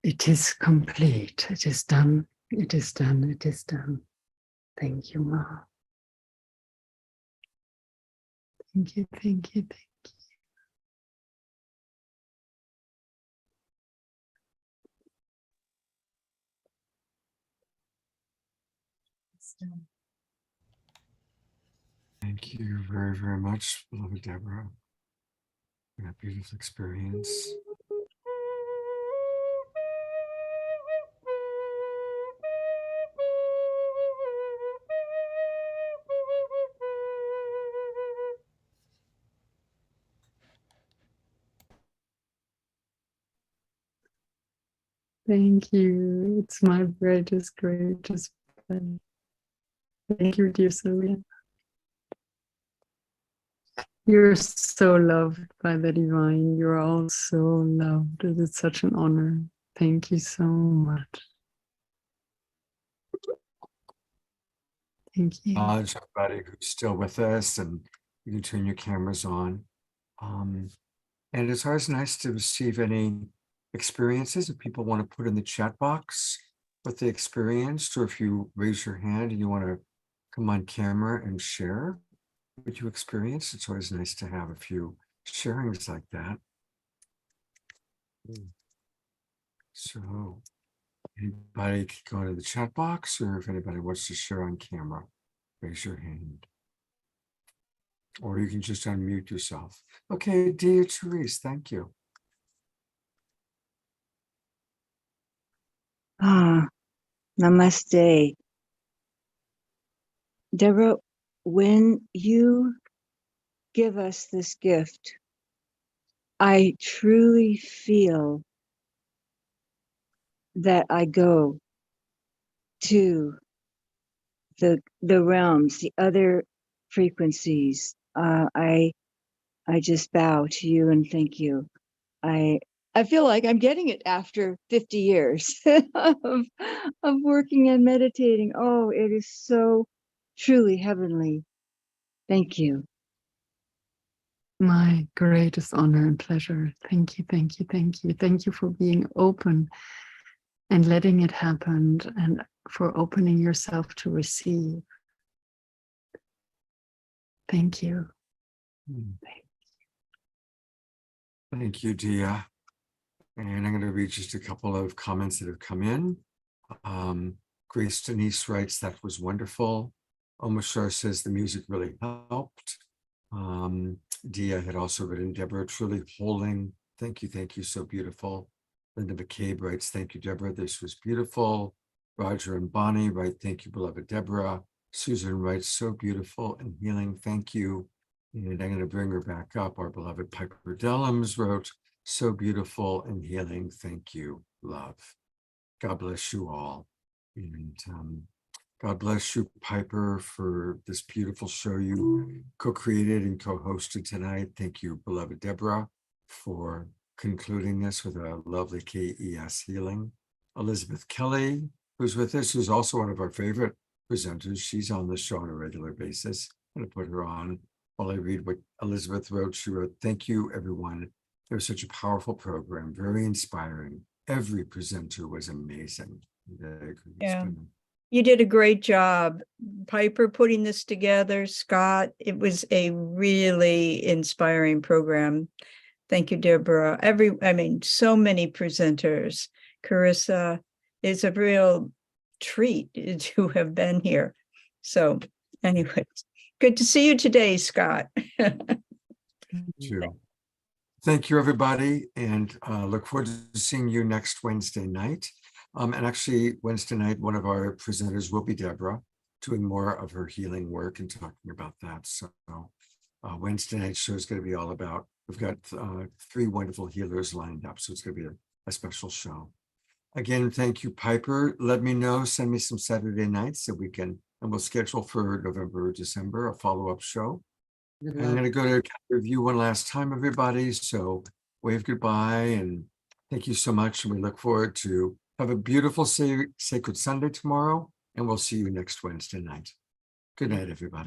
It is complete. It is done. It is done. It is done. Thank you, Ma. Thank you. Thank you. Thank you. Thank you very, very much, beloved Deborah, for that beautiful experience. Thank you. It's my greatest pleasure. Thank you, dear Sylvia. You're so loved by the divine. You're all so loved. It is such an honor. Thank you so much. Thank you. Everybody who's still with us, and you can turn your cameras on. And it's always nice to receive any experiences if people want to put in the chat box what they experienced, or if you raise your hand and you want to come on camera and share what you experienced. It's always nice to have a few sharings like that. So anybody can go into the chat box, or if anybody wants to share on camera, raise your hand. Or you can just unmute yourself. Okay, dear Therese, thank you. Namaste. Deborah, when you give us this gift, I truly feel that I go to the realms, the other frequencies. I just bow to you and thank you. I feel like I'm getting it after 50 years of working and meditating. Oh, it is so truly heavenly. Thank you. My greatest honor and pleasure. Thank you, thank you, thank you. Thank you for being open and letting it happen, and for opening yourself to receive. Thank you. Thank you, Dia. And I'm going to read just a couple of comments that have come in. Grace Denise writes, that was wonderful. Omashar says the music really helped. Dia had also written, Deborah, truly holding. Thank you, so beautiful. Linda McCabe writes, thank you, Deborah, this was beautiful. Roger and Bonnie write, thank you, beloved Deborah. Susan writes, so beautiful and healing, thank you. And I'm going to bring her back up. Our beloved Piper Dellums wrote, so beautiful and healing, thank you, love. God bless you all. And God bless you, Piper, for this beautiful show you co-created and co-hosted tonight. Thank you, beloved Deborah, for concluding this with a lovely KES healing. Elizabeth Kelly, who's with us, who's also one of our favorite presenters. She's on the show on a regular basis. I'm going to put her on while I read what Elizabeth wrote. She wrote, thank you, everyone. It was such a powerful program, very inspiring. Every presenter was amazing. Yeah. You did a great job, Piper, putting this together. Scott, it was a really inspiring program. Thank you, Deborah. So many presenters. Carissa, it's a real treat to have been here. So anyways, good to see you today, Scott. Thank you, everybody, and look forward to seeing you next Wednesday night. And actually, Wednesday night, one of our presenters will be Deborah, doing more of her healing work and talking about that. So Wednesday night show is going to be all about, we've got 3 wonderful healers lined up, so it's going to be a special show. Again, thank you, Piper. Let me know, send me some Saturday nights so we can, and we'll schedule for November or December a follow-up show. I'm going to go to review one last time, everybody. So wave goodbye and thank you so much. And we look forward to have a beautiful Sacred Sunday tomorrow. And we'll see you next Wednesday night. Good night, everybody.